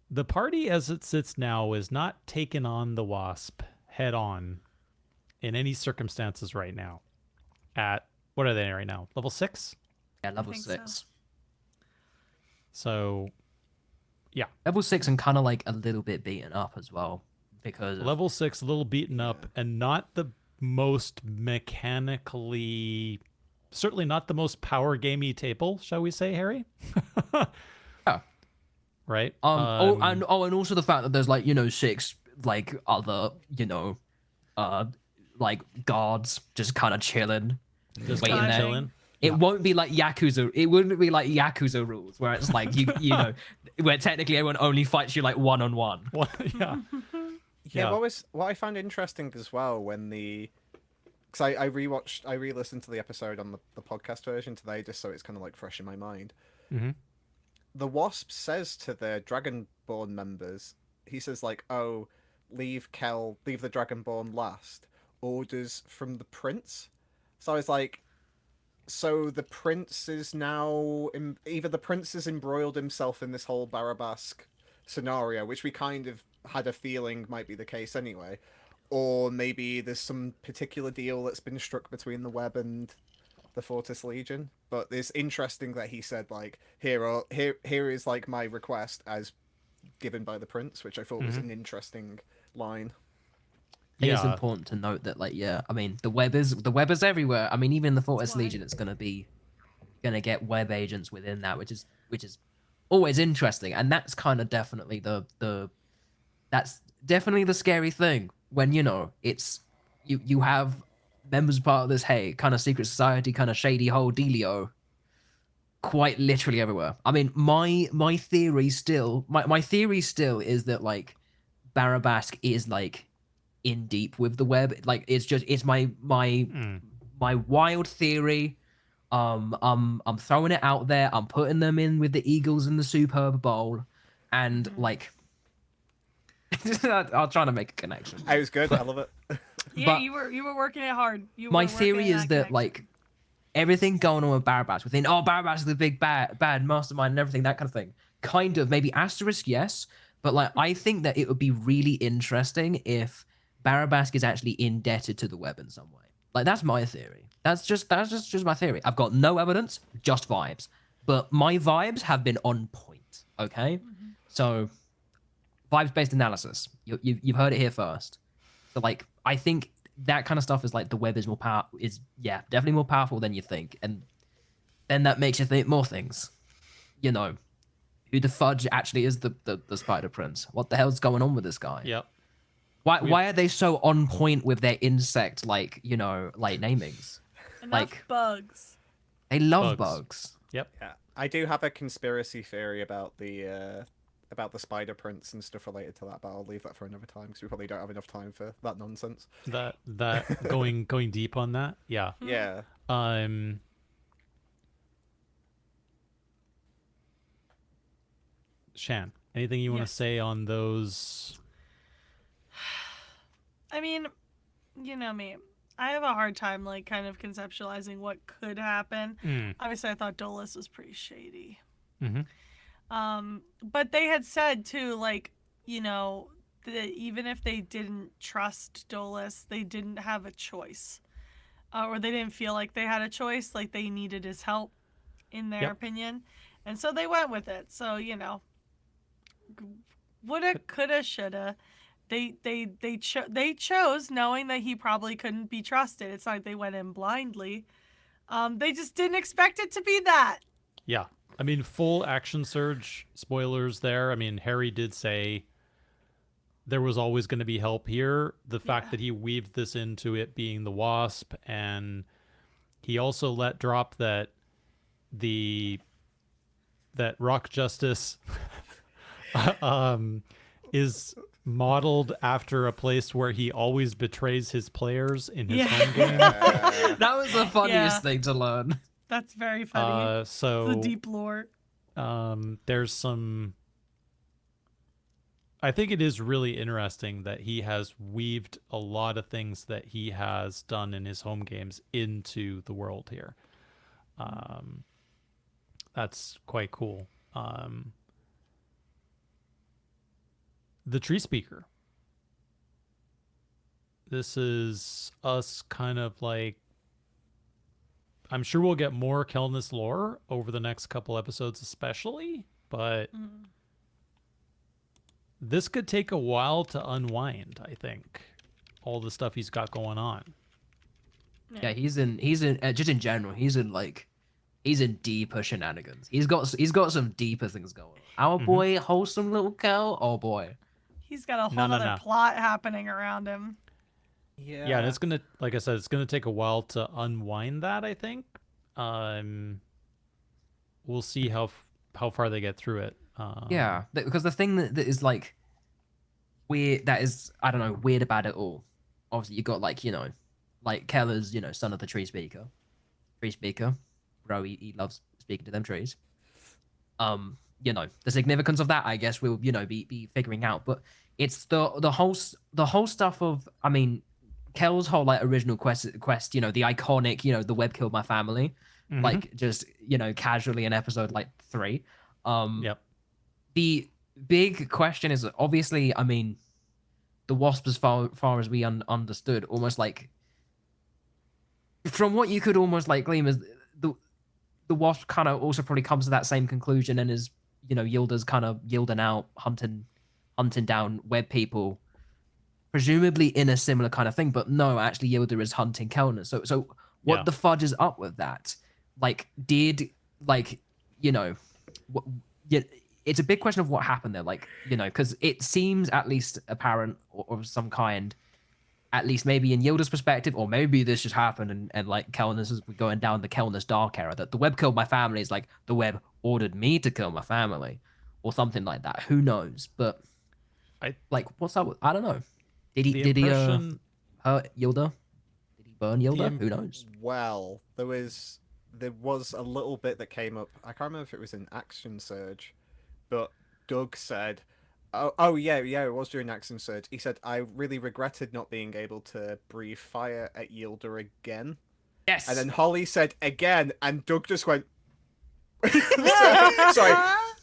the party as it sits now is not taking on the Wasp head on in any circumstances right now. At, what are they right now? Level 6? Yeah, level think 6. So, yeah. Level 6 and kind of like a little bit beaten up as well. Because of, Level 6, a little beaten up, and not the most mechanically, certainly not the most power gamey table, shall we say, Harry? yeah. Right? and also the fact that there's like, 6 like other, like guards just kind of chilling, just waiting kinda there. chilling. It won't be like Yakuza. It wouldn't be like Yakuza rules where it's like where technically everyone only fights you like one on one. Yeah. Yeah, what I found interesting as well when because I re-listened to the episode on the podcast version today just so it's kind of like fresh in my mind. Mm-hmm. The Wasp says to the Dragonborn members, he says like, "Oh, leave the Dragonborn last. Orders from the prince." So I was like, so the prince is now either the prince has embroiled himself in this whole Barabask scenario, which we kind of had a feeling might be the case anyway, or maybe there's some particular deal that's been struck between the Web and the Fortis Legion. But it's interesting that he said like, here is like my request as given by the prince, which I thought was an interesting line. I think it's important to note that, like, I mean, the web is everywhere. I mean, even in the Fortis Legion, it's gonna get web agents within that, which is always interesting, and that's kind of definitely that's definitely the scary thing when it's you have members part of this kind of secret society, kind of shady whole dealio, quite literally everywhere. I mean, my theory still is that like Barabask is like in deep with the web. Like it's my wild theory. I'm throwing it out there. I'm putting them in with the Eagles in the Superb Bowl, and like I'll try to make a connection. I was good. I love it. Yeah, But you were working it hard. My theory is that like everything going on with Barabask within Barabask is the big bad mastermind and everything, that kind of thing. Kind of maybe asterisk, yes, but like I think that it would be really interesting if Barabask is actually indebted to the web in some way. Like that's my theory. That's just my theory. I've got no evidence, just vibes. But my vibes have been on point. Okay, so vibes-based analysis. You've heard it here first. So like I think that kind of stuff is like the web is definitely more powerful than you think, and then that makes you think more things. Who the fudge actually is the Spider Prince? What the hell's going on with this guy? Yep. Why are they so on point with their insect like namings? Enough bugs. They love bugs. Yep. Yeah, I do have a conspiracy theory about the Spider Prince and stuff related to that, but I'll leave that for another time because we probably don't have enough time for that nonsense. That going deep on that. Yeah. Yeah. Shan, anything you want to say on those? I mean, you know me. I have a hard time like kind of conceptualizing what could happen. Obviously, I thought Dolus was pretty shady. Mm-hmm. But they had said too, like, you know, that even if they didn't trust Dolus, they didn't have a choice, or they didn't feel like they had a choice, like they needed his help, in their opinion, and so they went with it. So you know, woulda, coulda, shoulda. They chose knowing that he probably couldn't be trusted. It's not like they went in blindly. They just didn't expect it to be that. Yeah. I mean, full action surge spoilers there. I mean, Harry did say there was always going to be help here. The fact that he weaved this into it being the Wasp, and he also let drop that that Rock Justice is modeled after a place where he always betrays his players in his home game. That was the funniest thing to learn. That's very funny. So it's the deep lore. There's some. I think it is really interesting that he has weaved a lot of things that he has done in his home games into the world here. That's quite cool. The Tree Speaker. This is us kind of like, I'm sure we'll get more Kelness lore over the next couple episodes especially, but this could take a while to unwind, I think. All the stuff he's got going on. Yeah, he's in just in general, he's in deeper shenanigans. He's got some deeper things going on. Our boy, wholesome little cow, oh boy. He's got a whole other plot happening around him. Yeah, and it's gonna, like I said, it's gonna take a while to unwind that, I think. We'll see how far they get through it. Yeah, because the thing that is like weird, that is, I don't know, weird about it all. Obviously, you got like, you know, like Keller's, you know, son of the tree speaker. Bro, he loves speaking to them trees. You know, the significance of that, I guess we'll, you know, be figuring out. But it's the whole stuff of, I mean, Kel's whole like original quest, you know, the iconic, you know, the web killed my family, like just, you know, casually in episode like 3. The big question is obviously, I mean, the Wasp, as far as we understood, almost like from what you could almost like glean is the Wasp kind of also probably comes to that same conclusion and is, you know, Yilda's kind of yielding out, hunting down web people, presumably in a similar kind of thing. But no, actually, Yilda is hunting Kelner. So what the fudge is up with that? Like, did, like, you know, it's a big question of what happened there. Like, you know, because it seems at least apparent or of some kind, at least maybe in Yilda's perspective, or maybe this just happened and like Kelness is going down the Kelness dark era, that the web killed my family is like the web ordered me to kill my family or something like that. Who knows? But like, what's up? I don't know. Did he hurt Yilda? Did he burn Yilda? Who knows? Well, there was a little bit that came up. I can't remember if it was in Action Surge, but Doug said, oh yeah, it was during Action Surge. He said, I really regretted not being able to breathe fire at Yilda again. Yes. And then Holly said again, and Doug just went. Sorry.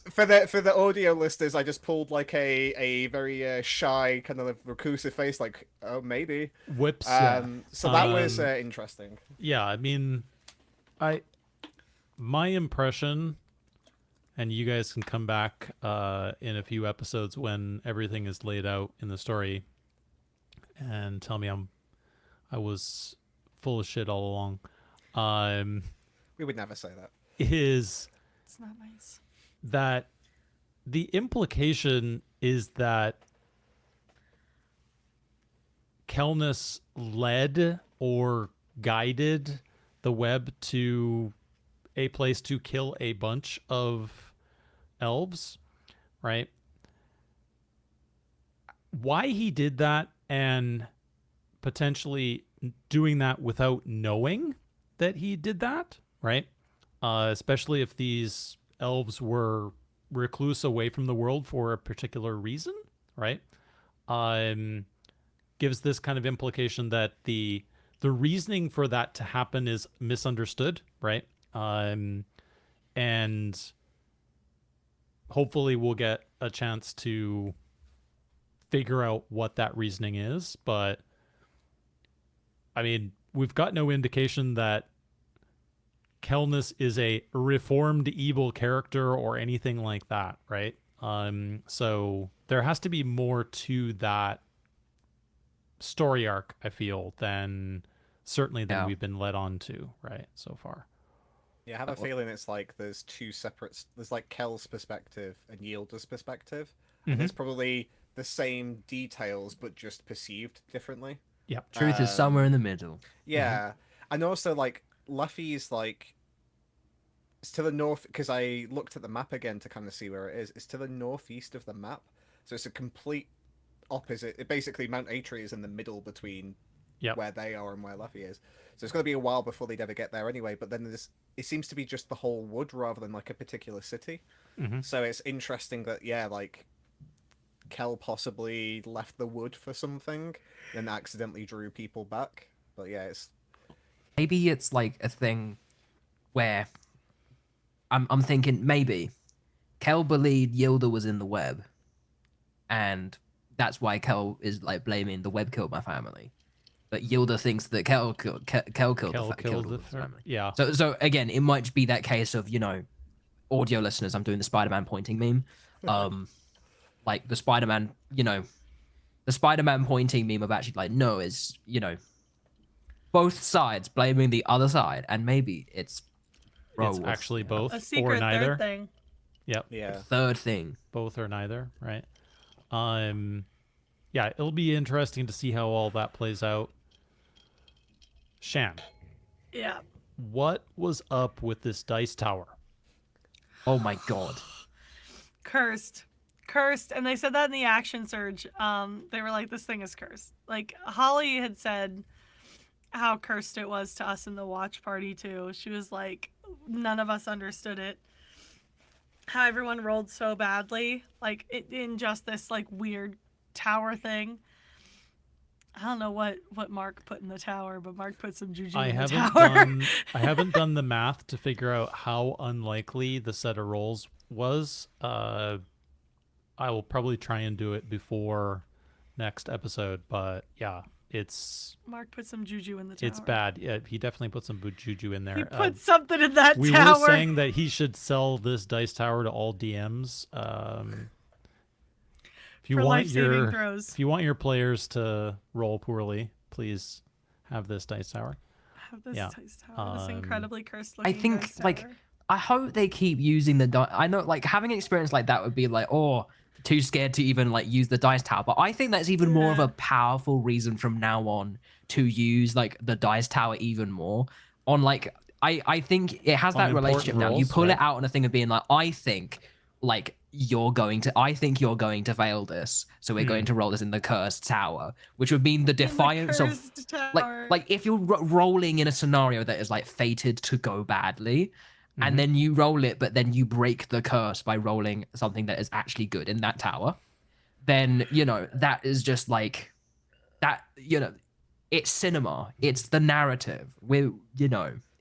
For the audio listeners, I just pulled like a very shy kind of reclusive face, like, oh, maybe. Whips. So that was interesting. Yeah, I mean, my impression, and you guys can come back in a few episodes when everything is laid out in the story and tell me I was full of shit all along. We would never say that. It's not nice. That the implication is that Kelness led or guided the web to a place to kill a bunch of elves, right? Why he did that, and potentially doing that without knowing that he did that, right? Especially if these elves were recluse away from the world for a particular reason, right? Given gives this kind of implication that the reasoning for that to happen is misunderstood, right? And hopefully we'll get a chance to figure out what that reasoning is. But I mean, we've got no indication that Kelness is a reformed evil character or anything like that, right? So there has to be more to that story arc, I feel, than we've been led on to, right, so far. Yeah, I have a feeling it's like there's two separate. There's like Kel's perspective and Yilda's perspective, and it's probably the same details but just perceived differently. Yep. Truth is somewhere in the middle. Yeah, and also like Luffy's like it's to the north because I looked at the map again to kind of see where it is. It's to the northeast of the map, so it's a complete opposite. It basically Mount Atri is in the middle between where they are and where Luffy is. So it's going to be a while before they'd ever get there anyway. But then it seems to be just the whole wood rather than like a particular city. So it's interesting that like Kel possibly left the wood for something and accidentally drew people back. But yeah, maybe it's like a thing where I'm thinking maybe Kel believed Yilda was in the web, and that's why Kel is like blaming the web killed my family. But Yilda thinks that Kel killed the family. Yeah. So again, it might be that case of, audio listeners, I'm doing the Spider-Man pointing meme. Like the Spider-Man, the Spider-Man pointing meme of actually like, no, is, both sides blaming the other side, and maybe it's actually both a secret or neither. third thing. Yep. Yeah. Third thing. Both or neither, right? Yeah, it'll be interesting to see how all that plays out. Shan. Yeah. What was up with this dice tower? Oh my god. Cursed, and they said that in the action surge. They were like, this thing is cursed. Like Holly had said how cursed it was to us in the watch party too. She was like, none of us understood it. How everyone rolled so badly, like in just this like weird tower thing. I don't know what Mark put in the tower, but Mark put some juju in the tower. I haven't done the math to figure out how unlikely the set of rolls was. I will probably try and do it before next episode, but yeah, Mark put some juju in the tower. It's bad. Yeah, he definitely put some juju in there. He put something in that we tower. We were saying that he should sell this dice tower to all DMs. If you want your players to roll poorly, please have this dice tower. Have this dice tower. This incredibly cursed looking I think dice tower. like I hope they keep using the dice. I know like having an experience like that would be like, too scared to even like use the dice tower. But I think that's even more of a powerful reason from now on to use like the dice tower even more. On like I think it has that relationship now. You pull it out on a thing of being like, I think you're going to fail this, so we're going to roll this in the cursed tower, which would mean the defiance of like if you're rolling in a scenario that is like fated to go badly, and then you roll it, but then you break the curse by rolling something that is actually good in that tower, then that is just like that. It's cinema. It's the narrative.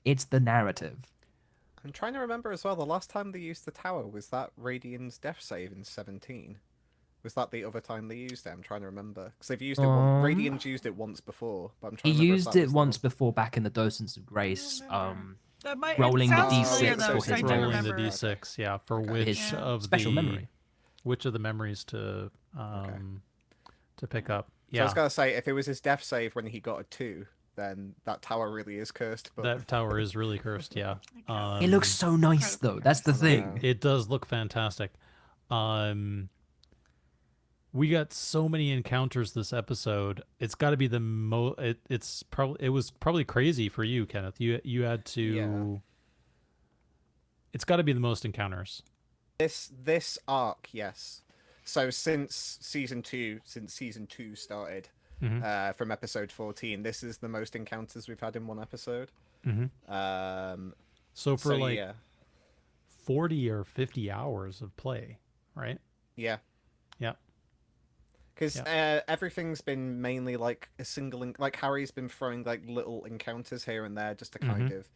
It's the narrative. I'm trying to remember as well, the last time they used the tower, was that Radiant's death save in 17? Was that the other time they used it? I'm trying to remember. Because they've used it once. Radiant's used it once before, but I'm trying to remember. He used it once before back in the Docents of Grace. That might, rolling the D6 D6 for his rolling the D6, yeah, for which of special the memory. Which of the memories to pick up. Yeah. So I was gonna say, if it was his death save when he got a 2, then that tower really is cursed. But that tower is really cursed, yeah. It looks so nice though. That's the thing. It does look fantastic. We got so many encounters this episode. It's got to be the it was probably crazy for you, Kenneth. You had to. Yeah. It's got to be the most encounters. This arc, yes. So since season 2 started, from episode 14, this is the most encounters we've had in one episode. So for 40 or 50 hours of play, right? Yeah. Yeah. Because everything's been mainly like a single, like Harry's been throwing like little encounters here and there just to kind of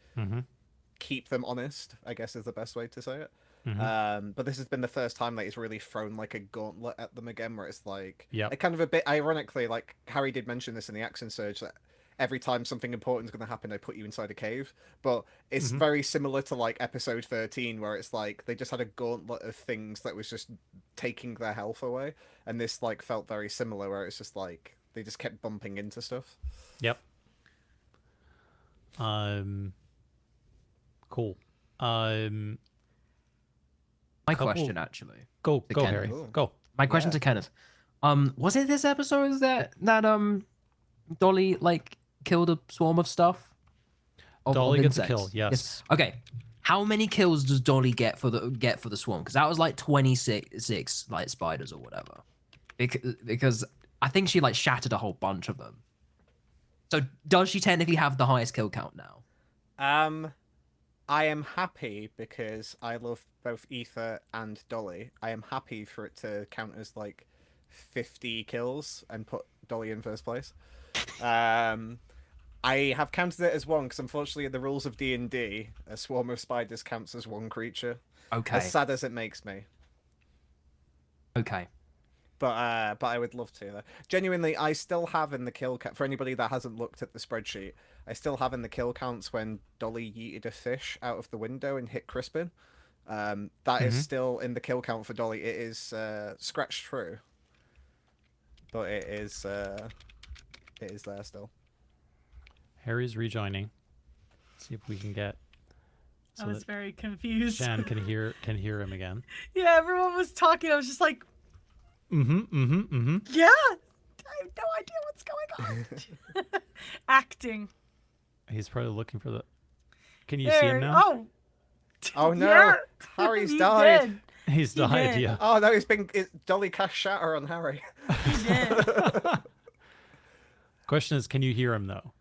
keep them honest, I guess is the best way to say it. But this has been the first time that he's really thrown like a gauntlet at them again, where it's like, it kind of a bit ironically, like Harry did mention this in the action surge, that every time something important is going to happen, I put you inside a cave. But it's very similar to like episode 13, where it's like they just had a gauntlet of things that was just taking their health away, and this like felt very similar, where it's just like they just kept bumping into stuff. Yep. Cool. My question, actually. Go, Kenneth. Harry. Go. My question to Kenneth. Was it this episode that Dolly like killed a swarm of stuff? Dolly gets a insects? kill. Yes. Okay. How many kills does Dolly get for the swarm? Because that was like 26 like spiders or whatever. Because I think she like shattered a whole bunch of them. So does she technically have the highest kill count now? I am happy because I love both Aoife and Dolly. I am happy for it to count as like 50 kills and put Dolly in first place. I have counted it as one because unfortunately in the rules of D&D, a swarm of spiders counts as one creature. Okay. As sad as it makes me. Okay. But I would love to. Though. Genuinely, I still have in the kill count, for anybody that hasn't looked at the spreadsheet, I still have in the kill counts when Dolly yeeted a fish out of the window and hit Crispin. That is still in the kill count for Dolly. It is scratched through. But it is there still. Harry's rejoining. See if we can get. I was very confused. Shan can hear him again. Yeah, everyone was talking. I was just like, yeah, I have no idea what's going on. Acting. He's probably looking for the. Can you see him now? Oh no, yeah. Harry's He died. did. He's died. did. Yeah. Oh no, Dolly cast shatter on Harry. He did. Question is, can you hear him though?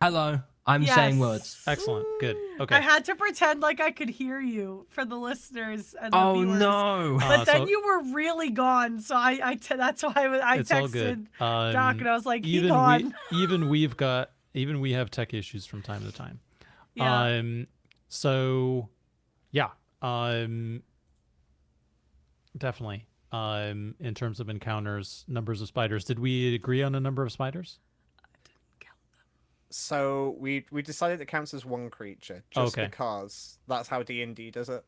Hello. I'm saying words. Excellent. Good. Okay. I had to pretend like I could hear you for the listeners and the viewers. No. But then you were really gone, so that's why I It's all texted good. Doc and I was like, he even gone. we have tech issues from time to time. Yeah. So yeah. Definitely. In terms of encounters, numbers of spiders. Did we agree on a number of spiders? So we decided it counts as one creature just because that's how D&D does it.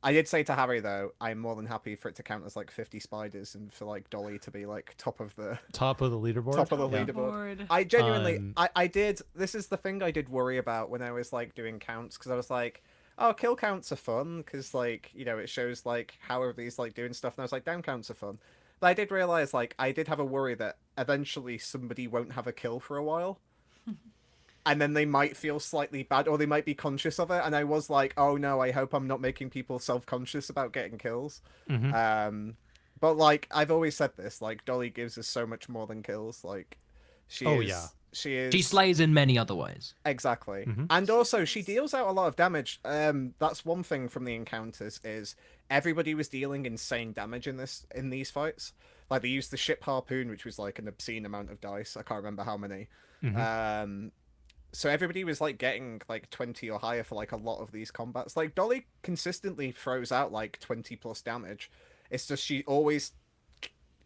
I did say to Harry though, I'm more than happy for it to count as like 50 spiders and for like Dolly to be like top of the leaderboard. Top Leaderboard. I genuinely, I did. This is the thing I did worry about when I was like doing counts because I was like, oh, kill counts are fun because like it shows like how everybody's like doing stuff, and I was like, down counts are fun. But I did realize like I did have a worry that eventually somebody won't have a kill for a while. And then they might feel slightly bad, or they might be conscious of it. And I was like, "Oh no, I hope I'm not making people self-conscious about getting kills." But like I've always said this, like Dolly gives us so much more than kills. Like she is. She slays in many other ways. Exactly, and also she deals out a lot of damage. That's one thing from the encounters is everybody was dealing insane damage in these fights. Like they used the ship harpoon, which was like an obscene amount of dice. I can't remember how many. So everybody was like getting like 20 or higher for like a lot of these combats. Like Dolly consistently throws out like 20 plus damage. It's just she always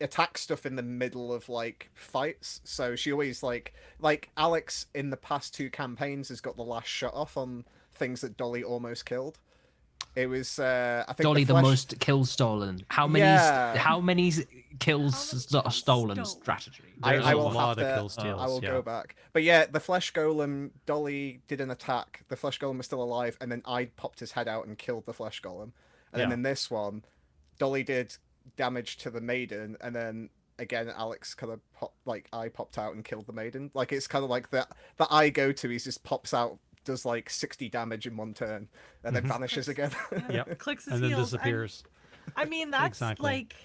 attacks stuff in the middle of like fights. So she always like Alex in the past 2 campaigns has got the last shot off on things that Dolly almost killed. It was I think Dolly the most kills stolen. How many kills stolen strategy? There's I a will lot have of to, kill steals. I will go back. But yeah, the flesh golem, Dolly did an attack. The flesh golem was still alive, and then I popped his head out and killed the flesh golem. And then in this one, Dolly did damage to the maiden, and then again Alex kind of popped out and killed the maiden. Like it's kind of like the I go to, he just pops out, does like 60 damage in one turn, and then vanishes again. Yep. Clicks his and then heels. disappears. I mean, that's Exactly. like,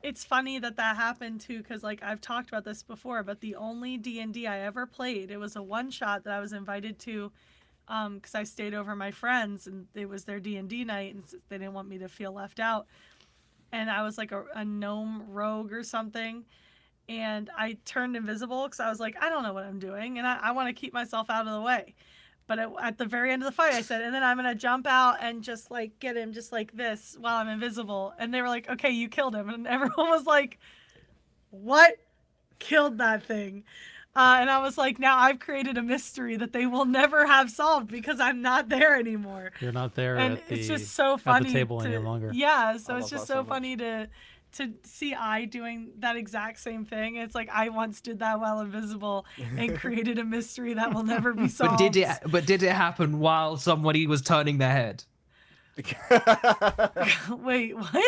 it's funny that happened too, because like I've talked about this before, but the only D&D I ever played, it was a one-shot that I was invited to, because I stayed over my friends and it was their D&D night and they didn't want me to feel left out. and I was like a gnome rogue or something. And I turned invisible because I was like, I don't know what I'm doing, and I want to keep myself out of the way. But at the very end of the fight, I said, and then I'm going to jump out and just like get him just like this while I'm invisible. And they were like, okay, you killed him. And everyone was like, what? Killed that thing? And I was like, now I've created a mystery that they will never have solved because I'm not there anymore. You're not there And at the, it's just so funny at the table any longer. Yeah, so I it's love just that so so funny to see I doing that exact same thing. It's like I once did that while invisible and created a mystery that will never be solved. But did it happen while somebody was turning their head? Wait, what?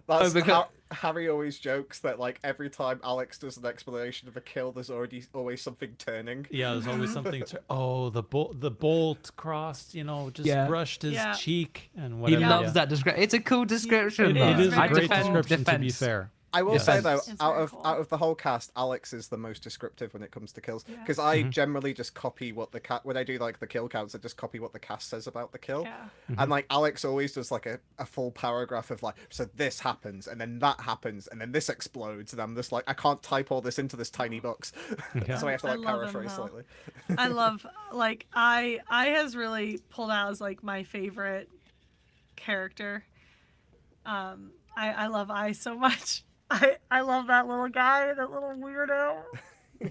That's because- how Harry always jokes that like every time Alex does an explanation of a kill, there's always something turning. Yeah, there's always something. The bolt crossed, just Yeah. brushed his Yeah. cheek and He whatever. loves yeah. that description. It's a cool description. It though. It is a very great cool. description, to be defense. fair. I will Yeah. say though, It's out very of cool. out of the whole cast, Alex is the most descriptive when it comes to kills. Yeah. Because I generally just copy what the cat when I do like the kill counts, I just copy what the cast says about the kill. Yeah. And like Alex always does like a full paragraph of like, so this happens and then that happens and then this explodes, and I'm just like, I can't type all this into this tiny box. Yeah. So I have to I like love him, paraphrase though. slightly. I love like I has really pulled out as like my favorite character. I love I so much. I love that little guy, that little weirdo.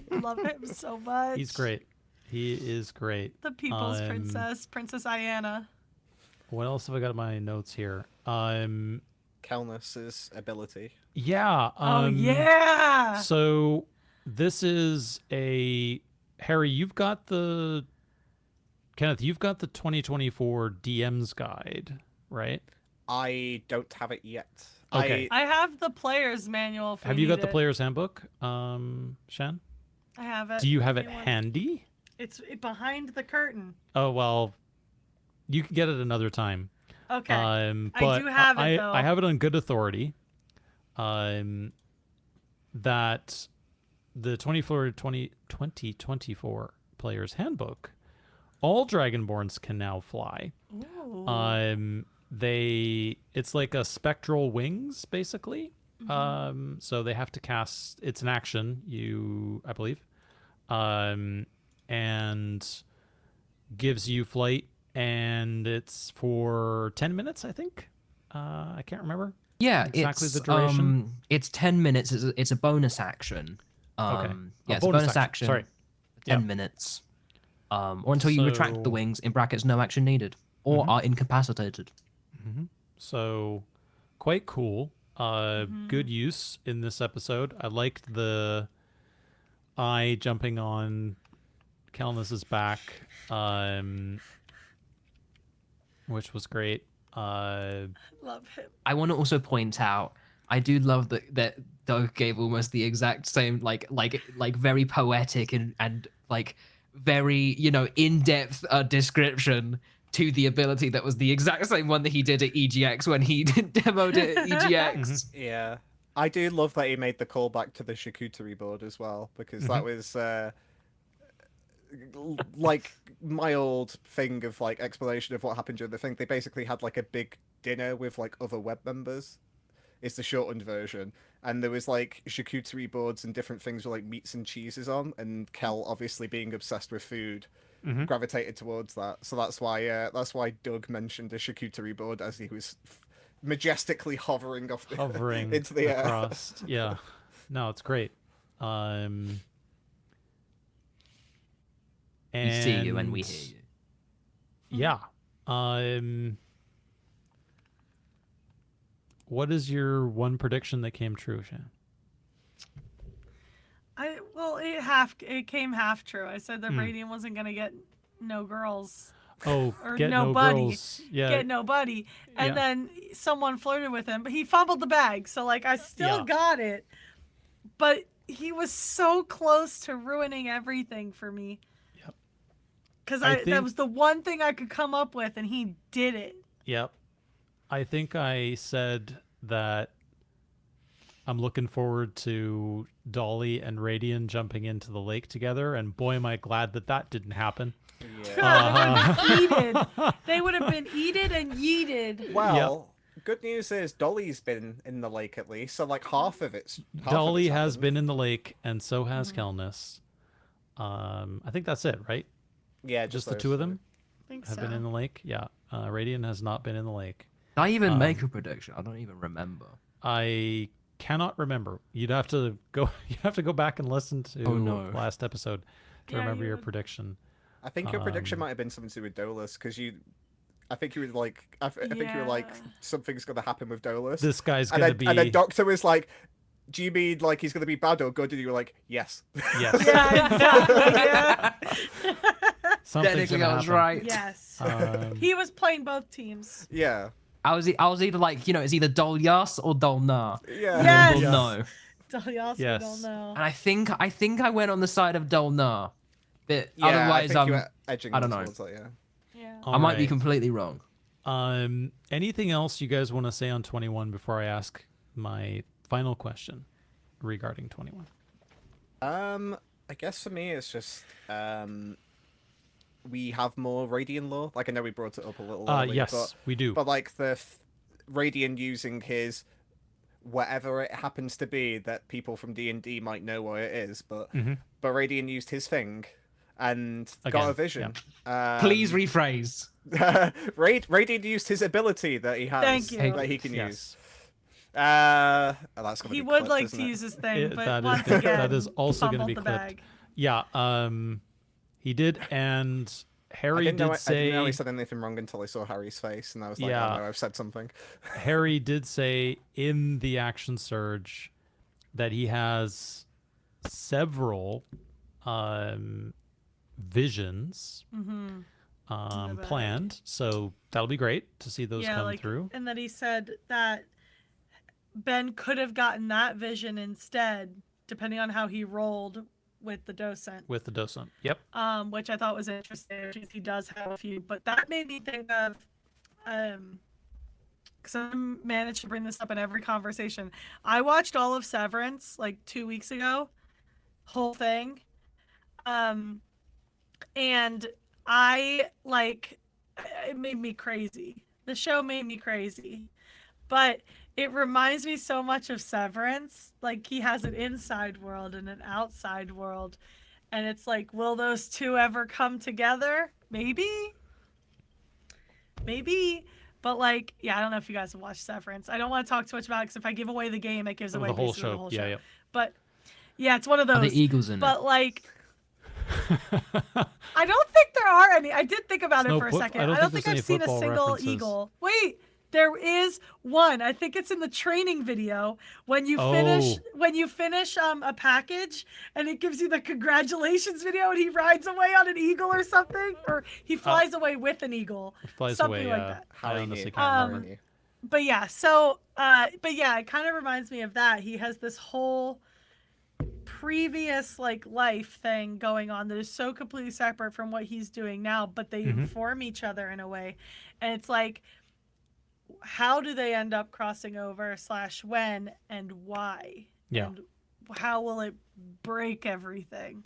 Love him so much. He's great. He is great. The people's princess, Princess Diana. What else have I got in my notes here? Kelness's ability. Yeah. Oh yeah. So this is Harry, Kenneth, you've got the 2024 DM's guide, right? I don't have it yet. Okay. I have the player's manual. If we Have you got need the it. player's handbook, Shan? I have it. Do you have If it want- handy? It's behind the curtain. Oh, well, you can get it another time. Okay. But I do have it, though. I have it on good authority. That the 2024 player's handbook, all Dragonborns can now fly. Ooh. It's like a spectral wings, basically. Mm-hmm. So they have to cast. It's an action, I believe, and gives you flight, and it's for 10 minutes, I think. I can't remember. Yeah, Exactly it's the duration? it's 10 minutes. It's a bonus action. Okay. Yeah, A it's a bonus action. Sorry. 10 Yeah. minutes. Or until you retract the So- wings, in brackets, no action needed, or are incapacitated. So, quite cool. Good use in this episode. I liked the eye jumping on Kelness's back, which was great. Love him. I want to also point out, I do love that Doug gave almost the exact same, like very poetic and like very in-depth description to the ability that was the exact same one that he did at EGX when he demoed it at EGX. Yeah. I do love that he made the callback to the charcuterie board as well, because that was like my old thing of like explanation of what happened during the thing. They basically had like a big dinner with like other web members. It's the shortened version, and there was like charcuterie boards and different things with like meats and cheeses on, and Kel, obviously being obsessed with food, gravitated towards that. So that's why Doug mentioned a charcuterie board as he was majestically hovering off the, Hovering into the air. across. Yeah. No, it's great. We see you and we hear you. Yeah. What is your one prediction that came true, Shan? It came half true. I said that Radiant wasn't gonna get no girls. Oh, Or get no nobody. girls. Yeah. Get nobody. And Yeah. then someone flirted with him, but he fumbled the bag. So like I still Yeah. got it. But he was so close to ruining everything for me. Yep. Because I that think- was the one thing I could come up with, and he did it. Yep. I think I said that I'm looking forward to Dolly and Radian jumping into the lake together, and boy, am I glad that didn't happen. Yeah. They would have been yeeted and yeeted. Well, good news is Dolly's been in the lake at least, so like half of it's. Dolly has happened. been in the lake, and so has Kelness. I think that's it, right? Yeah, Just the those two of them I think have so. been in the lake. Yeah. Radiant has not been in the lake. Did I even make a prediction? I don't even remember. I cannot remember. You'd have to go. You have to go back and listen to Oh, no. last episode to Yeah, remember you your would. prediction. I think your prediction might have been something to do with Dolus, because you. I think you were like. I think you were like, Yeah. something's gonna happen with Dolus. This guy's and gonna then, be. And then Doctor was like, "Do you mean like he's gonna be bad or good?" And you were like, "Yes." Yes. Yeah, exactly. Yeah. Something's Technically, gonna I was happen. right. Yes. He He was playing both teams. Yeah. I was either like, it's either Dol Yas or Dol Na. Yeah. Yes. Well, no. Dalias, Yes. we don't know. And I think I went on the side of Dol Na. But Yeah, otherwise, I think you were edging I don't know. towards that, yeah. Yeah. I might be completely wrong. Anything else you guys want to say on 21 before I ask my final question regarding 21? I guess for me it's just we have more Radiant lore. Like I know we brought it up a little earlier, Yes, we do. but like the Radiant using his whatever it happens to be that people from D&D might know what it is, but Radiant used his thing and got Again, a vision. Please rephrase. Radiant used his ability that he has Thank you. that he can Yes. use. That's gonna He be would clipped, like isn't to it? use his thing, but that is once gonna- again, that is also gonna fumbled be the clipped. bag. Yeah, he did, and Harry I didn't say know he said anything wrong until I saw Harry's face, and I was like, Yeah. "Oh no, I've said something." Harry did say in the action surge that he has several visions bag. planned, so that'll be great to see those come through. And then he said that Ben could have gotten that vision instead, depending on how he rolled with the docent. With the docent. Yep. Which I thought was interesting. Because he does have a few, but that made me think of, because I managed to bring this up in every conversation. I watched all of Severance like 2 weeks ago, whole thing, and I like it made me crazy. The show made me crazy, but it reminds me so much of Severance. Like he has an inside world and an outside world. And it's like, will those two ever come together? Maybe. But like, yeah, I don't know if you guys have watched Severance. I don't want to talk too much about it because if I give away the game, it gives away The whole basically show. the whole Yeah, show. yeah. But yeah, it's one of Are those. the eagles in But it? like, I don't think there are any. I did think about There's it no for a foot- second. I I don't don't think think there's I've seen any a football single references. eagle. Wait, there is one. I think it's in the training video when you finish a package and it gives you the congratulations video and he rides away on an eagle or something, or he flies away with an eagle. Flies something away. like that. I Harry honestly knew. can't remember. But yeah, so but yeah, it kind of reminds me of that. He has this whole previous like life thing going on that is so completely separate from what he's doing now, but they inform each other in a way. And it's like, how do they end up crossing over / when and why? Yeah. And how will it break everything?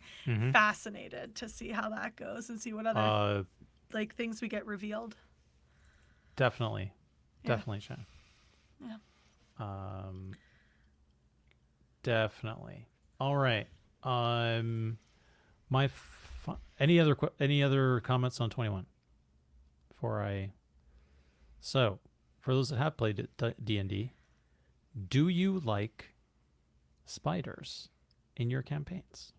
Fascinated to see how that goes and see what other like things we get revealed. Definitely. Definitely, Shan. Yeah. Definitely. All right. Any other comments on 21 before I? So, for those that have played D&D, do you like spiders in your campaigns?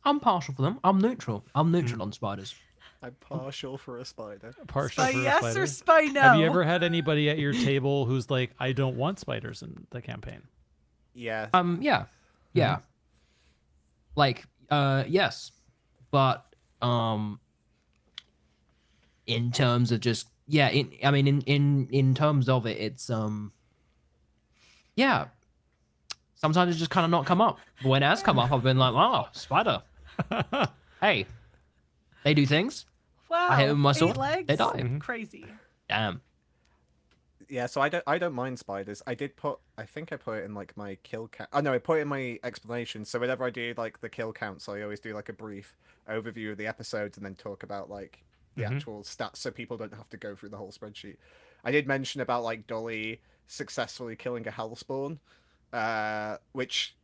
I'm partial for them. I'm neutral. I'm neutral on spiders. I'm partial for a spider. Partial Spy for a yes spider? or spy no? Have you ever had anybody at your table who's like, I don't want spiders in the campaign? Yeah. Yeah. Yeah. Like, yes. But, in terms of just, yeah, in terms of it, it's, yeah. Sometimes it's just kind of not come up. But when it has come up, I've been like, oh, spider. Hey, they do things. Wow. I hit them with my 8 sword, legs? they die. Crazy. Damn. Yeah, so I don't mind spiders. I think I put it in like my kill count. Oh no, I put it in my explanation. So whenever I do like the kill counts, I always do like a brief overview of the episodes and then talk about like the actual stats, so people don't have to go through the whole spreadsheet. I did mention about like Dolly successfully killing a hellspawn, which,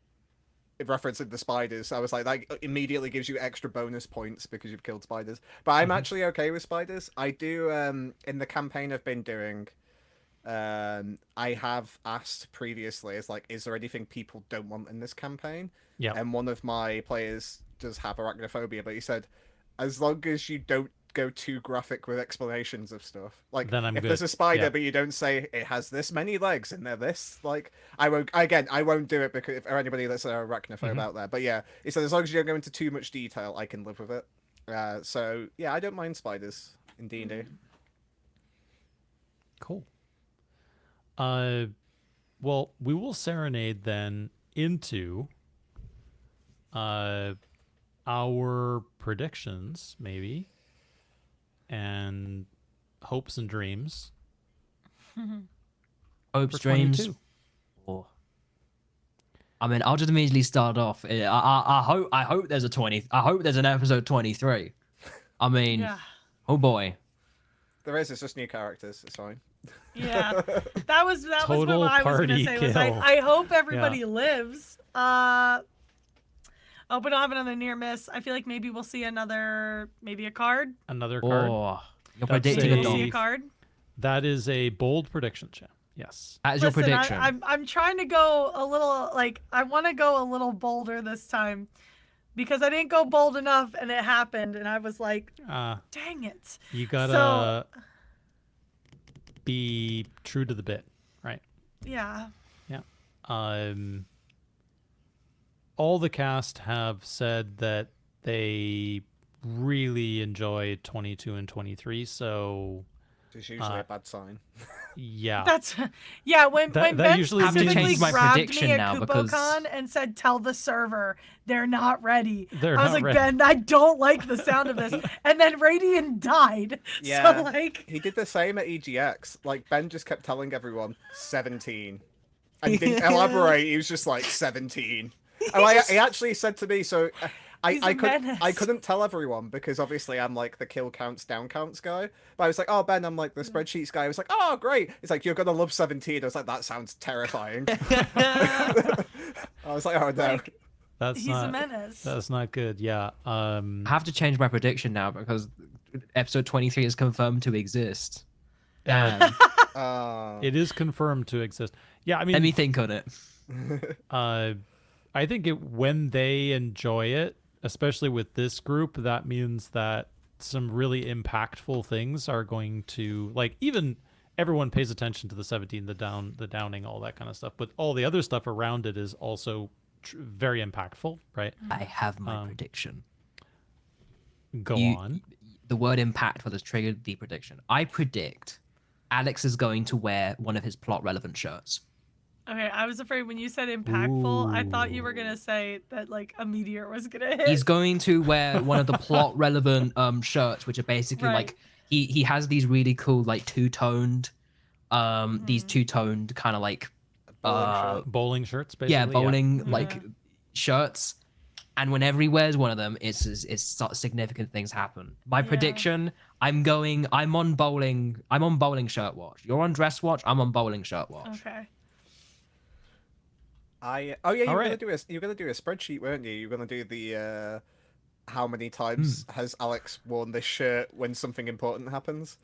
if referencing the spiders, I was like, that immediately gives you extra bonus points because you've killed spiders. But I'm actually okay with spiders. I do, in the campaign I've been doing, I have asked previously, is like, is there anything people don't want in this campaign? Yeah. And one of my players does have arachnophobia, but he said, as long as you don't go too graphic with explanations of stuff, like Then I'm if good. there's a spider Yeah. but you don't say it has this many legs and they're this, like, I won't do it because if anybody that's an arachnophobe out there. But yeah, he said as long as you don't go into too much detail, I can live with it. So yeah, I don't mind spiders in D&D. Cool. Well, we will serenade then into our predictions, maybe, and hopes and dreams. Hopes, for dreams. 22. Oh. I mean, I'll just immediately start off. I hope there's a 20. I hope there's an episode 23. I mean, Yeah. oh boy. There is, it's just new characters, it's fine. Yeah, that was what Total I was gonna party say. Was kill. I hope everybody lives. I hope we don't have another near miss. I feel like maybe we'll see maybe a card. Another card. Oh, you're That's predicting a- a We'll see a dog. card. That is a bold prediction, Shan. Yes. That is your Listen, prediction. I'm trying to go a little I want to go a little bolder this time, because I didn't go bold enough and it happened and I was like, dang it. You gotta be true to the bit, right? Yeah. Yeah. All the cast have said that they really enjoy 22 and 23, so It's usually a bad sign. yeah. When That Ben usually have to specifically change my grabbed prediction me at now because- KupoCon and said, "Tell the server they're not ready." They're I was not like, ready. Ben, I don't like the sound of this. And then Radiant died. Yeah. So like, He did the same at EGX. Like, Ben just kept telling everyone 17. And didn't elaborate, he was just like 17. And he actually said to me, so He's a I menace. couldn't tell everyone because obviously I'm like the kill counts, down counts guy. But I was like, oh, Ben, I'm like the spreadsheets guy. I was like, oh, great. It's like, you're going to love 17. I was like, that sounds terrifying. I was like, oh, no. like That's he's not a menace. that's not good. Yeah. I have to change my prediction now because episode 23 is confirmed to exist. And It it is confirmed to exist. Yeah, I mean, Let me think on it. I think when they enjoy it, especially with this group, that means that some really impactful things are going to, like, even everyone pays attention to the 17, the downing, all that kind of stuff, but all the other stuff around it is also very impactful, right? I have my prediction. Go You- on. The word impactful has triggered the prediction. I predict Alex is going to wear one of his plot relevant shirts. Okay, I was afraid when you said impactful, I thought you were gonna say that like a meteor was gonna hit. He's going to wear one of the plot relevant shirts, which are basically Right. like he has these really cool like two-toned these two-toned kind of like Bowling shirts, basically. yeah, bowling like shirts. And whenever he wears one of them, it's significant things happen. My prediction: I'm on bowling shirt watch. You're on dress watch. I'm on bowling shirt watch. Okay. you're Alright. gonna do a spreadsheet, weren't you? You're gonna do the how many times has Alex worn this shirt when something important happens?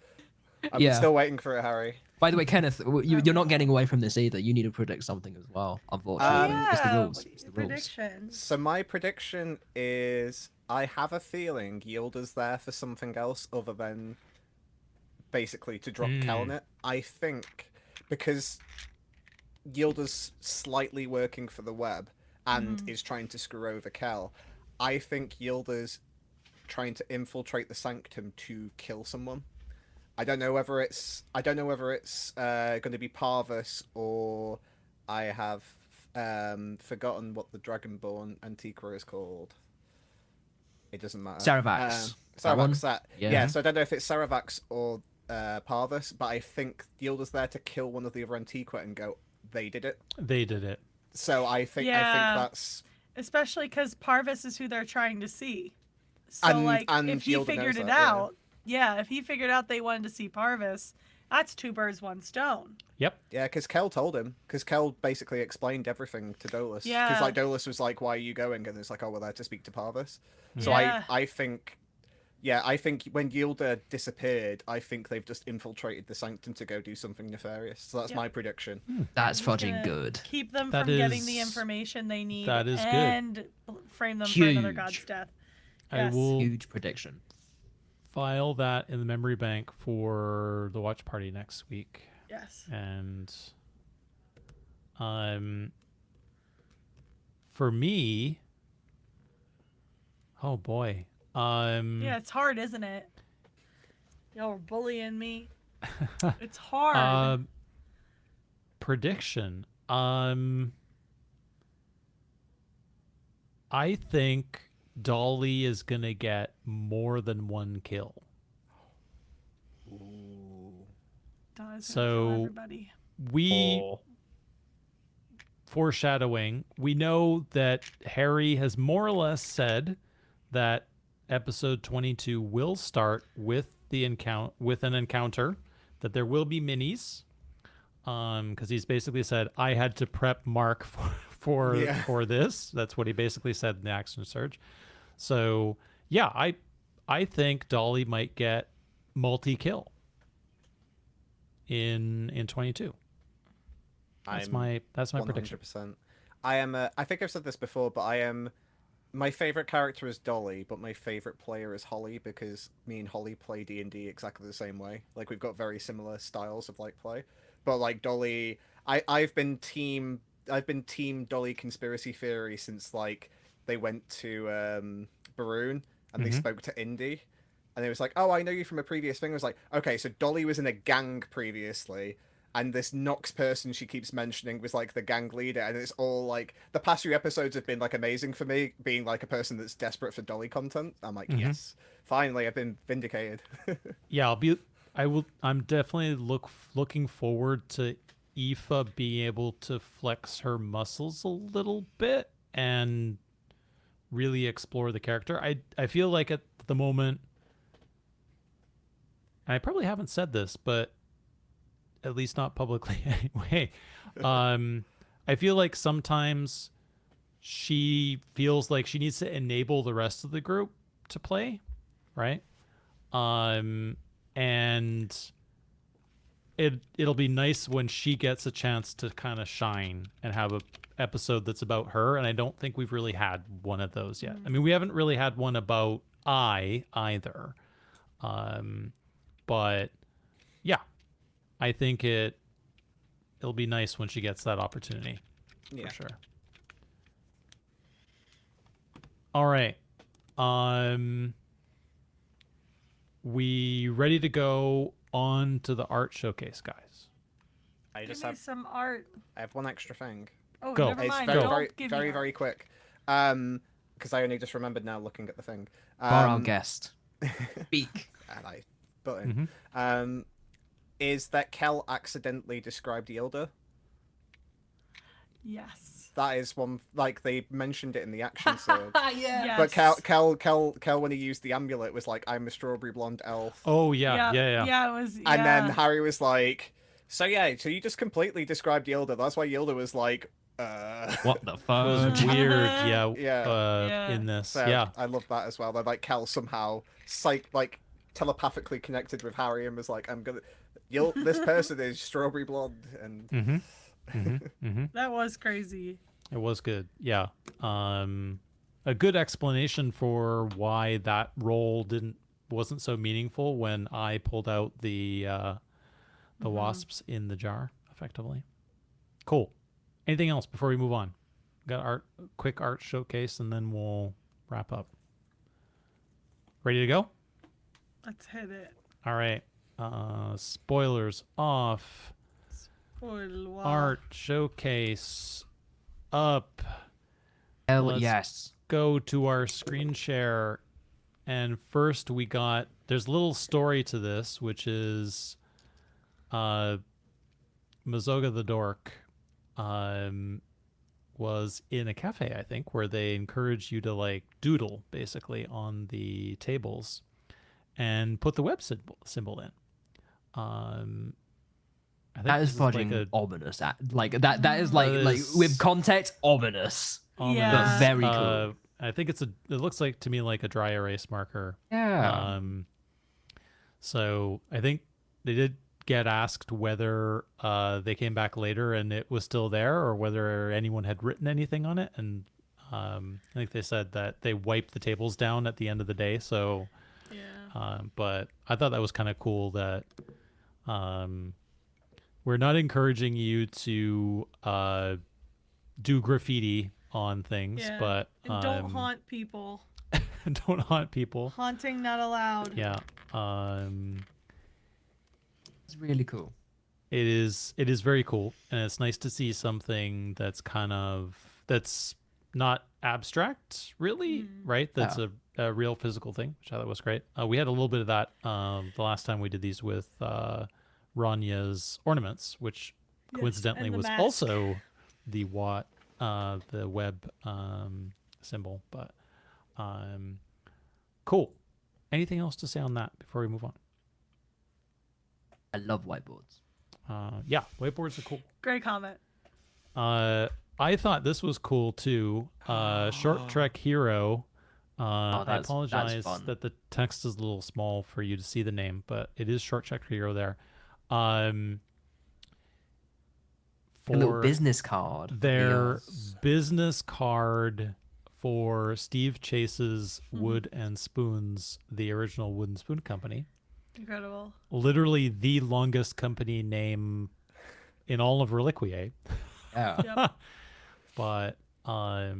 I'm Yeah. still waiting for it, Harry. By the way, Kenneth, you're not getting away from this either. You need to predict something as well. Unfortunately, it's the rules. It's the rules. Predictions. So my prediction is I have a feeling Yilda's there for something else other than basically to drop Kel on it. I think because Yilda's slightly working for the web and is trying to screw over Kel, I think Yilda's trying to infiltrate the sanctum to kill someone. I don't know whether it's going to be Parvus or I have forgotten what the Dragonborn Antiqua is called. It doesn't matter. Saravax. That one? Saravax. Yeah. Yeah. So I don't know if it's Saravax or Parvus, but I think Yilda's there to kill one of the other Antiqua and go, they did it. They did it. So I think Yeah. that's Especially because Parvis is who they're trying to see. So And- like, and if he Gilda figured knows it that, yeah. out, Yeah, if he figured out they wanted to see Parvis, that's 2 birds, 1 stone. Yep. Yeah, because Kel told him. Because Kel basically explained everything to Dolus. Because Yeah. like Dolus was like, "Why are you going?" And it's like, "Oh, we're there to speak to Parvis." So Yeah. I think, yeah, I think when Yilda disappeared, I think they've just infiltrated the Sanctum to go do something nefarious. So that's Yep. my prediction. That's Just fudging gonna good. Keep them That from getting the is- information they need that is good. and frame them for another Huge. god's death. I Yes. will Huge prediction. file that in the memory bank for the watch party next week. Yes. And for me, oh boy. Yeah, it's hard, isn't it? Y'all are bullying me. It's hard. Prediction. I think Dolly is gonna get more than 1 kill. Dawes gonna so- kill everybody. We foreshadowing. We know that Harry has more or less said that episode 22 will start with an encounter, that there will be minis. Because he's basically said, I had to prep Mark for this. That's what he basically said in the action surge. So yeah, I think Dolly might get multi-kill in 22. That's my prediction. 100%. I am. I think I've said this before, but I am. My favorite character is Dolly, but my favorite player is Holly because me and Holly play D&D exactly the same way. Like we've got very similar styles of like play. But like Dolly, I've been team Dolly conspiracy theory since like they went to Baroon and they spoke to Indy, and it was like, oh, I know you from a previous thing. I was like, okay, so Dolly was in a gang previously, and this Nox person she keeps mentioning was like the gang leader, and it's all like the past few episodes have been like amazing for me, being like a person that's desperate for Dolly content. I'm like, yes, finally, I've been vindicated. Yeah, I'm definitely looking forward to Aoife being able to flex her muscles a little bit and really explore the character. I feel like at the moment, and I probably haven't said this, but at least not publicly anyway. I feel like sometimes she feels like she needs to enable the rest of the group to play, right? And it'll be nice when she gets a chance to kind of shine and have a episode that's about her, and I don't think we've really had one of those yet. I mean, we haven't really had one about I either. But yeah, I think it'll be nice when she gets that opportunity. Yeah. For sure. All right. We ready to go on to the art showcase, guys? I Give just me have some art. I have one extra thing. Oh, Go. never It's mind. very, Don't very, give very, me very quick. Because I only just remembered now looking at the thing. Bar our guest. Speak. And I button. Is that Kel accidentally described Yilda? Yes. That is one, like they mentioned it in the action surge. Yeah. But Kel, when he used the amulet, was like, "I'm a strawberry blonde elf." Oh yeah. Yeah, it was. Yeah. And then Harry was like, "So yeah, so you just completely described Yilda. That's why Yilda was like, What the It fuck? was weird, yeah. Yeah. In this, So yeah. I love that as well. That like Kel somehow telepathically connected with Harry and was like, this person is strawberry blonde," and That was crazy. It was good, yeah. A good explanation for why that role wasn't so meaningful when I pulled out the wasps in the jar, effectively. Cool. Anything else before we move on? Got quick art showcase, and then we'll wrap up. Ready to go? Let's hit it. All right. Spoilers off. Spoiler. Art showcase up. Hell Let's yes. go to our screen share. And first there's a little story to this, which is Mazoga the Dork was in a cafe, I think, where they encourage you to like doodle basically on the tables. and put the web symbol in. I think That this is is like fucking ominous. Like that is like is with context ominous. ominous, Yeah. But very cool. I think it looks like to me like a dry erase marker. Yeah. So I think they did get asked whether they came back later and it was still there, or whether anyone had written anything on it. And I think they said that they wiped the tables down at the end of the day. So, Yeah. but I thought that was kind of cool that we're not encouraging you to do graffiti on things, Yeah. but And don't haunt people. don't haunt people. Haunting not allowed. Yeah. It's really cool. It is very cool, and it's nice to see something that's that's not abstract, really, right? That's a real physical thing, which I thought was great. We had a little bit of that the last time we did these with Ranya's ornaments, which Yes, coincidentally and the was mask. also the the web symbol. But cool. Anything else to say on that before we move on? I love whiteboards. Yeah, whiteboards are cool. Great comment. I thought this was cool too. Short Trek Hero. I that's apologize fun. that the text is a little small for you to see the name, but it is Short Trek Hero there. A little For business card. their Yes. business card for Steve Chase's Wood and Spoons, the original Wood and Spoon Company. Incredible. Literally the longest company name in all of Reliquiae. Yeah. Yep. But I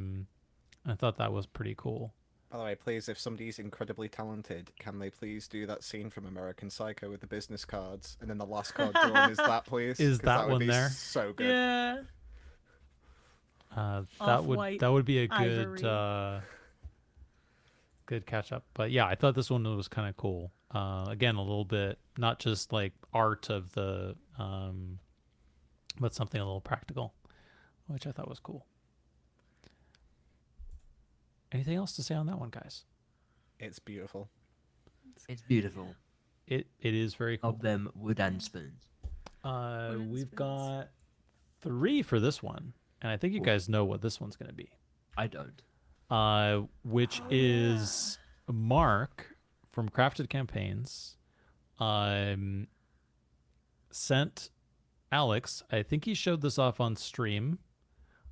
thought that was pretty cool. By the way, please, if somebody's incredibly talented, can they please do that scene from American Psycho with the business cards, and then the last card drawn is that, please? Is 'Cause that would one be there? So good. Yeah. That would be a good ivory. good catch up. But yeah, I thought this one was kind of cool. Again, a little bit not just like art of the but something a little practical, which I thought was cool. Anything else to say on that one, guys? It's beautiful. It's beautiful. It is very cool. Of them wood and spoons. Wooden We've spoons. got 3 for this one, and I think you guys know what this one's going to be. I don't. Which is Mark from Crafted Campaigns sent Alex, I think he showed this off on stream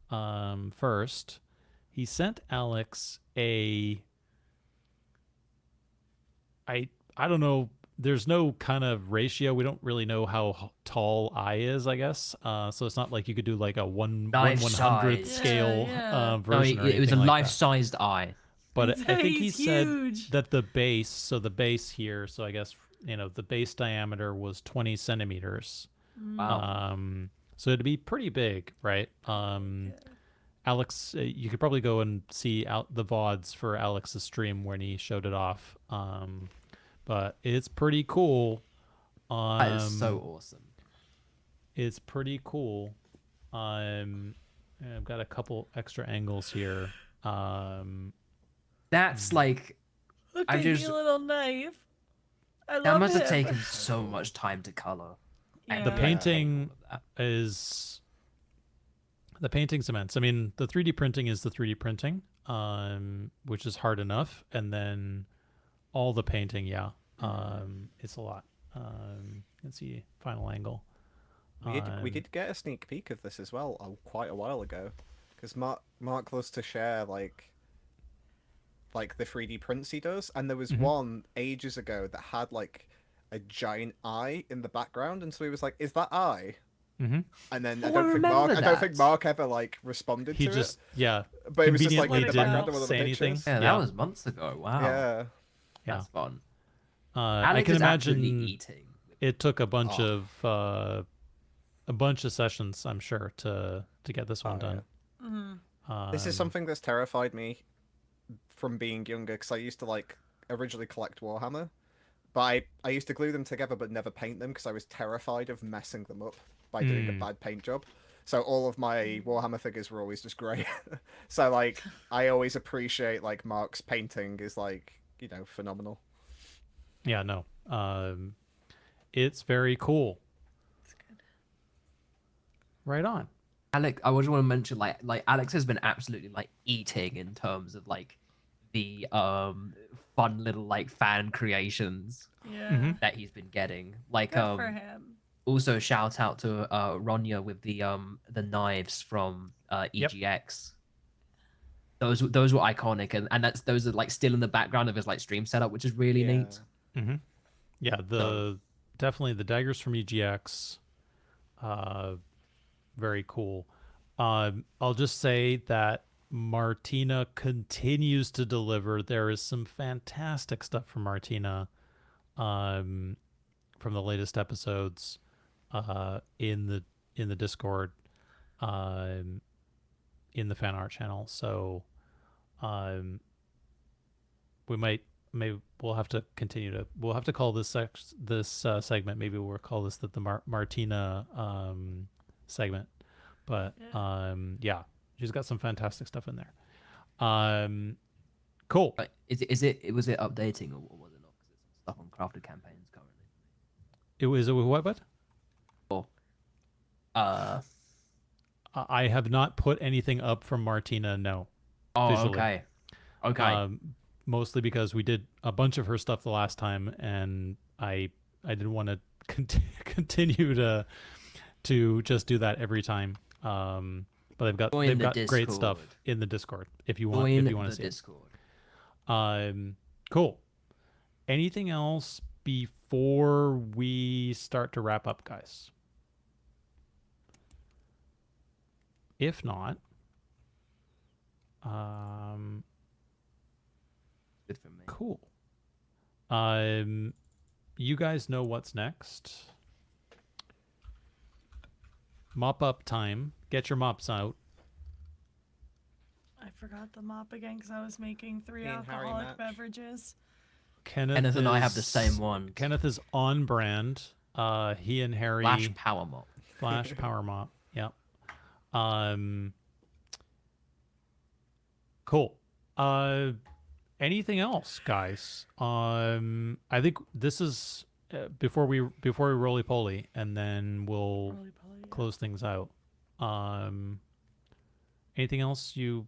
first. He sent Alex I don't know, there's no kind of ratio. We don't really know how tall I is, I guess. So it's not like you could do like a one Life 1/100th size. scale Yeah. No, version. or it was a anything like that. life-sized eye. But I think he He's said huge. that the base, so the base here, so I guess, the base diameter was 20 centimeters. Wow. So it'd be pretty big, right? Alex, you could probably go and see out the VODs for Alex's stream when he showed it off. But it's pretty cool. That is so awesome. It's pretty cool. I've got a couple extra angles here. That's like Look I at just- your little knife. I that love must have it. taken so much time to color. Yeah. The Yeah. painting is the painting's immense. I mean, the 3D printing is the 3D printing, which is hard enough, and then all the painting, it's a lot. You can see final angle. We did get a sneak peek of this as well quite a while ago, because Mark loves to share like the 3D prints he does, and there was one ages ago that had like a giant eye in the background, and so he was like, "Is that eye?" Mm-hmm. And then Oh, I I don't remember think that. Mark ever like responded He to just it, but it was just like conveniently in the didn't background of one of the say anything. pictures. Yeah, Yeah. that was months ago. Wow. Yeah. Yeah. That's fun. I Alex can is absolutely imagine eating. it took a bunch of sessions, I'm sure, to get this one Oh, done. Mhm. This is something that's terrified me from being younger, because I used to like originally collect Warhammer, but I used to glue them together but never paint them because I was terrified of messing them up by doing a bad paint job. So all of my Warhammer figures were always just grey. So like I always appreciate like Mark's painting is like, phenomenal. Yeah, no. It's very cool. It's good. Right on. Alex, I just want to mention like Alex has been absolutely like eating in terms of like the fun little like fan creations Yeah. Mm-hmm. that he's been getting. Like Good for him. also shout out to Ronya with the knives from Yep. EGX. Those were iconic, and those are like still in the background of his like stream setup, which is really neat. Mm-hmm. Yeah, definitely the daggers from EGX. Very cool. I'll just say that Martina continues to deliver. There is some fantastic stuff from Martina from the latest episodes in the Discord, in the fan art channel. So maybe we'll have to we'll have to call this segment, maybe we'll call this the Martina segment. But yeah, she's got some fantastic stuff in there. Cool. But was it updating or was it not? Because it's stuff on crafted campaigns currently. It was what? Or I have not put anything up from Martina. No. oh, visually. okay. Mostly because we did a bunch of her stuff the last time, and I didn't want to continue to just do that every time. But they've got great stuff in the Discord if you want to see Discord. it. Cool. Anything else before we start to wrap up, guys? If not, Good for me. cool. You guys know what's next. Mop-Up time. Get your mops out. I forgot the mop again because I was making 3 Me and Harry alcoholic match. beverages. Kenneth and I have the same one. Kenneth is on brand. He and Harry Flash power mop. Flash power mop. Yep. Cool. Anything else, guys? I think this is before we roly poly, and then we'll Roly poly, yeah. close things out. Anything else you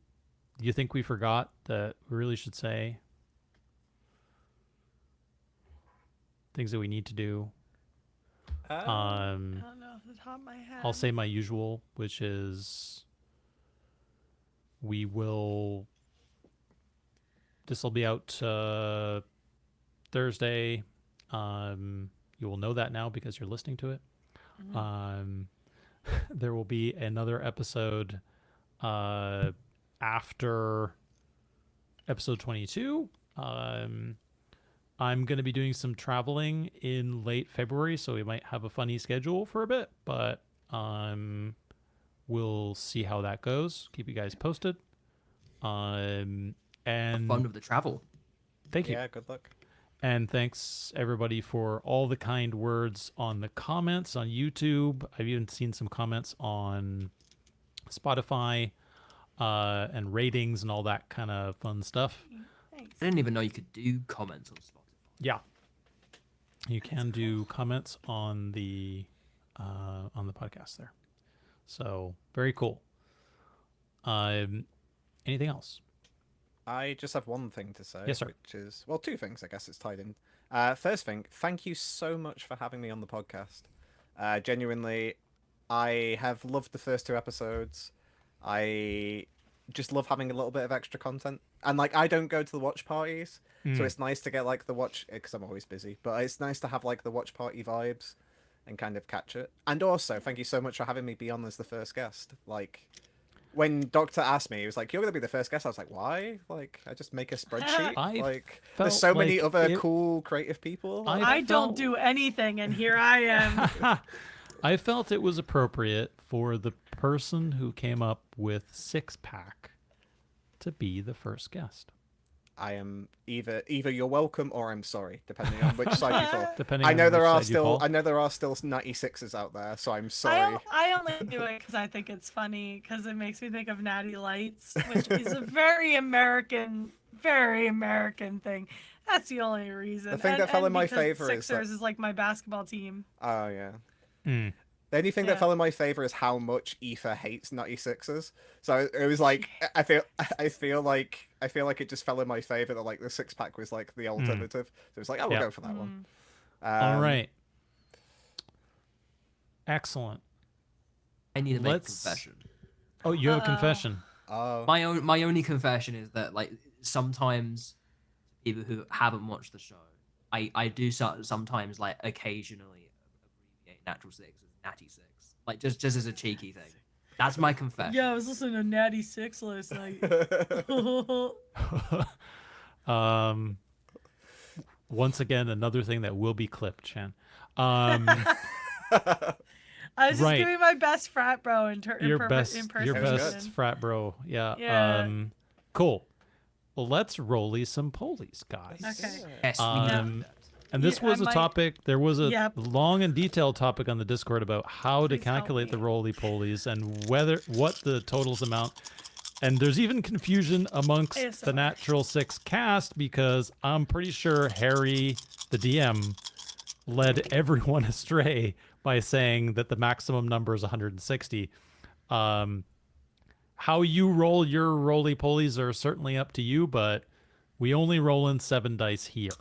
think we forgot that we really should say? Things that we need to do. I don't know off the top of my head. I'll say my usual, which is this will be out Thursday. You will know that now because you're listening to it. Mm-hmm. There will be another episode after episode 22. I'm going to be doing some traveling in late February, so we might have a funny schedule for a bit, but we'll see how that goes. Keep you guys posted. And Have fun with the travel. thank you. Yeah, good luck. And thanks everybody for all the kind words on the comments on YouTube. I've even seen some comments on Spotify and ratings and all that kind of fun stuff. Thanks. I didn't even know you could do comments on Spotify. Yeah, you can do comments on the podcast there. So very cool. Anything else? I just have one thing to say. Yes, sir. Which is, well, two things, I guess it's tied in. First thing, thank you so much for having me on the podcast. Genuinely, I have loved the first 2 episodes. I just love having a little bit of extra content. And, like, I don't go to the watch parties, so it's nice to get, like, the watch... Because I'm always busy. But it's nice to have, like, the watch party vibes and kind of catch it. And also, thank you so much for having me be on as the first guest. Like... When Doctor asked me, he was like, "You're gonna be the first guest." I was like, "Why? Like, I just make a spreadsheet. Like, there's so many other cool, creative people." I don't do anything, and here I am. I felt it was appropriate for the person who came up with SixPack to be the first guest. I am either you're welcome or I'm sorry, depending on which side you fall. Depending I know on there which are side you fall. I know there are still 96s out there, so I'm sorry. I only do it because I think it's funny because it makes me think of Natty Lights, which is a very American thing. That's the only reason. The thing that fell in my because favor is Sixers is like my basketball team. Oh yeah. Mm. The only thing Yeah. that fell in my favor is how much Aoife hates 96ers. So it was like I feel like it just fell in my favor that like the six pack was like the alternative. So it was like, oh, we'll Yeah. go for that one. All right. Excellent. I need to make Let's- a confession. Oh, you have a Uh-oh. confession. Oh. My only confession is that like sometimes people who haven't watched the show, I do sometimes like occasionally abbreviate natural six as natty six, like just as a cheeky thing. That's my confession. Yeah, I was listening to Natty Six last night. Once again, another thing that will be clipped, Shan. I was just Right. giving my best frat bro Your best impersonation. frat bro. Yeah. Yeah. Cool. Well, let's rolly some polies, guys. Okay. Yes, we need to do that. And this Yeah, was I a might- topic. There was a Yep. long and detailed topic on the Discord about how to Please help calculate the me. roly polies and what the totals amount. And there's even confusion amongst the ASMR. Natural Six cast because I'm pretty sure Harry, the DM, led everyone astray by saying that the maximum number is 160. How you roll your roly polies are certainly up to you, but we only roll in 7 dice here.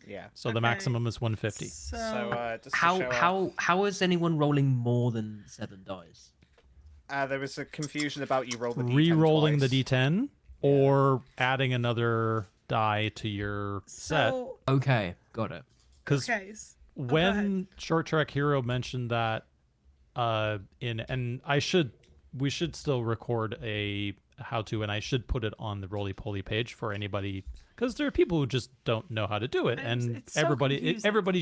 Yeah. So the Okay. maximum is 150. So just to show How is anyone rolling more than 7 dice? there was a confusion about you roll the D10 Re-rolling the twice. D10 or adding another die to your set. So Okay, got it. Because okay. when Short Track Hero mentioned that we should still record a how-to, and I should put it on the Roly Poly page for anybody, because there are people who just don't know how to do it, and It's so everybody confusing. everybody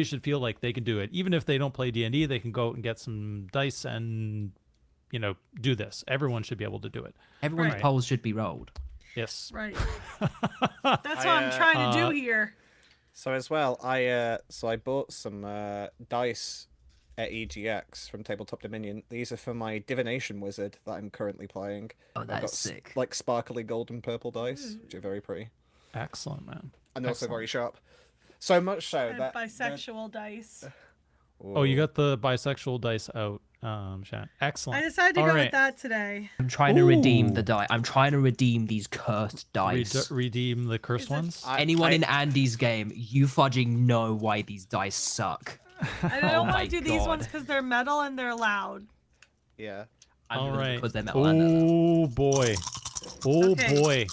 should feel like they can do it. Even if they don't play D&D, they can go out and get some dice and do this. Everyone should be able to do it. Everyone's Right. polls should be rolled. Yes. Right. That's what I'm trying to do here. So as well, I bought some dice at EGX from Tabletop Dominion. These are for my divination wizard that I'm currently playing. Oh, I've that's got sick. like sparkly gold and purple dice, which are very pretty Excellent, man. and also Excellent. very sharp. So much so And that bisexual dice. Oh, you got the bisexual dice out, Shan. Excellent. I decided to All go right. with that today. I'm trying to redeem Ooh. the die. I'm trying to redeem these cursed dice. Redeem the cursed Is it- ones. Anyone in Andy's game, you fudging know why these dice suck. I Oh don't my want to do these God. ones because they're metal and they're loud. Yeah. I'm All doing them right. because they're metal and they're loud. Oh boy. Oh Okay. boy.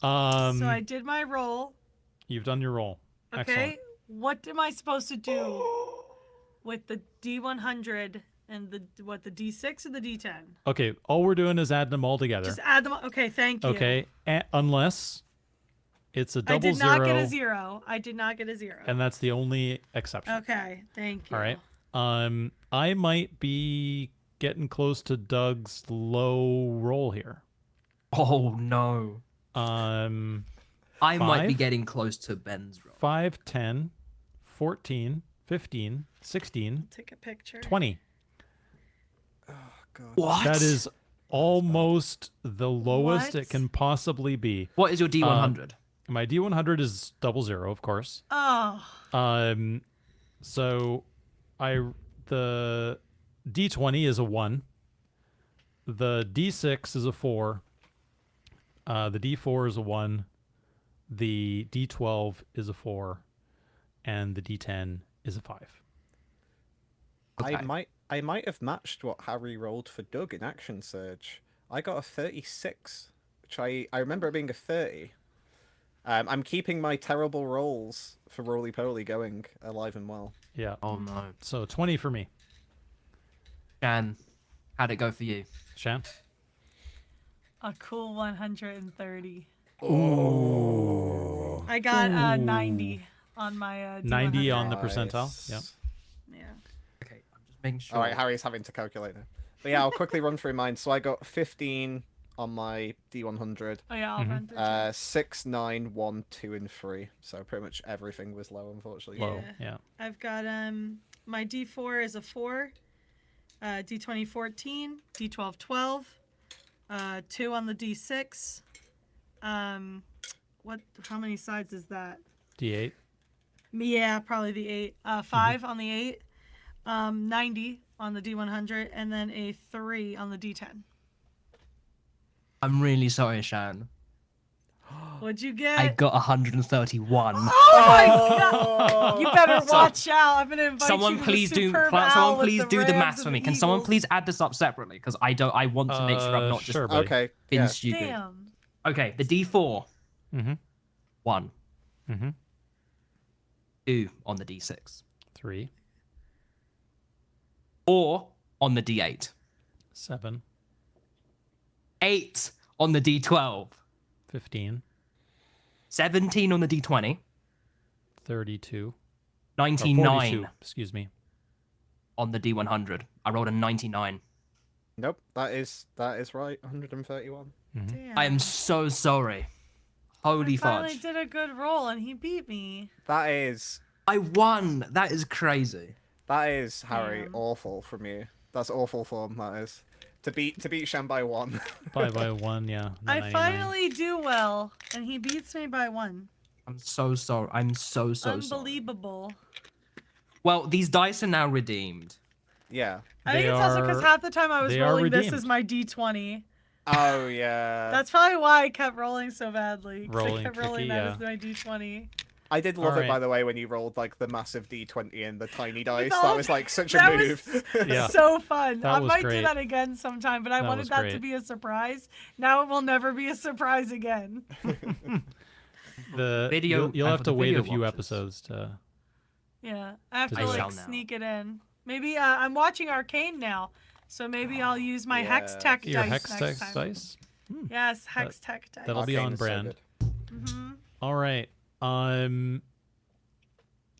So I did my roll. You've done your roll. Okay. Excellent. What am I supposed to do with the D100 and the D6 or the D10? Okay, all we're doing is adding them all together. Just add them. Okay, thank you. Okay, unless it's a I double did not zero, get a zero. I did not get a zero. and that's the only exception. Okay, thank you. All right. I might be getting close to Doug's low roll here. Oh no. I might be 5? getting close to Ben's roll. 5, 10, 14, 15, 16, Take a picture. 20. Oh god. What? That is almost the lowest What? it can possibly be. What is your D100? My D100 is double zero, of course. Oh, So the D20 is a 1. The D6 is a 4. The D4 is a 1. The D12 is a 4. And the D10 is a 5. Okay. I might have matched what Harry rolled for Doug in Action Surge. I got a 36, which I remember it being a 30. I'm keeping my terrible rolls for Roly Poly going alive and well. Yeah. Oh no. So 20 for me. Shan, how'd it go for you? Shan? a cool 130. Ooh. I got 90 on my 90 D100. on the percentile. Yep. Yeah. Okay, I'm just making sure. All right, Harry's having to calculate now. But yeah, I'll quickly run through mine. So I got 15 on my D100. Oh yeah, I'll run through. 6, 9, 1, 2, and 3. So pretty much everything was low, unfortunately. Low. Yeah. I've got my D4 is a 4, D20 14, D12 12, 2 on the D6, How many sides is that? D8. Yeah, probably the 8. 5 on the 8. 90 on the D100, and then a 3 on the D10. I'm really sorry, Shan. What'd you get? I got 131. Oh my god! You better watch out. I'm gonna invite Someone you to please the do. Superb Owl Someone with please the do the Rams maths and for me. the Can someone Eagles. please add this up separately? Because I want to make sure I'm not just Sure, buddy. Okay. being Yeah. stupid. Damn. Okay, the D4. Mm-hmm. 1. Mm-hmm. 2 on the D6. 3. 4 on the D8. 7. 8 on the D12. 15. 17 on the D20. 32. Or 99 42, excuse me. on the D100. I rolled a 99. Nope. That is right. 131. Damn. I am so sorry. Holy I finally fudge. did a good roll, and he beat me. That is I won. That is crazy. Harry Damn. awful from you. That's awful form. That is to beat Shan by 1. by 1, yeah. I 99. finally do well, and he beats me by 1. I'm so sorry. I'm so sorry. Unbelievable. Well, these dice are now redeemed. Yeah. I think They it's also because are- half the time I was they are rolling this redeemed. as my D20. Oh yeah. That's probably why I kept rolling so badly. 'Cause I Rolling kept tricky, rolling that yeah. as my D20. I did love it, by Alright. the way, when you rolled like the massive D20 and the tiny dice. all That was like such a that move. was Yeah. so fun. That I was might great. do that again sometime, but I That wanted was that to great. be a surprise. Now it will never be a surprise again. The Video- you'll and have for to the wait a video few watchers. episodes to. Yeah, I have To to do it. I like shall now. sneak it in. Maybe I'm watching Arcane now, so maybe I'll use my Hex Yeah. Tech Your dice Hex next Tech time. dice. Yes, Hex Tech dice. that'll be on Arcane's so brand. good. Hmm. All right.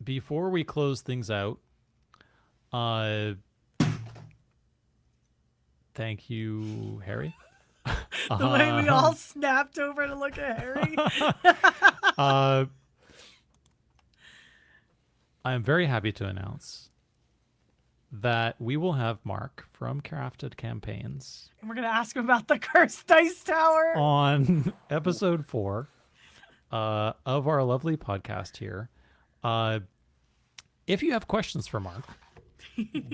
Before we close things out, thank you, Harry. The way we all snapped over to look at Harry. I am very happy to announce that we will have Mark from Crafted Campaigns And we're gonna ask him about the cursed dice tower. on episode 4 of our lovely podcast here. If you have questions for Mark,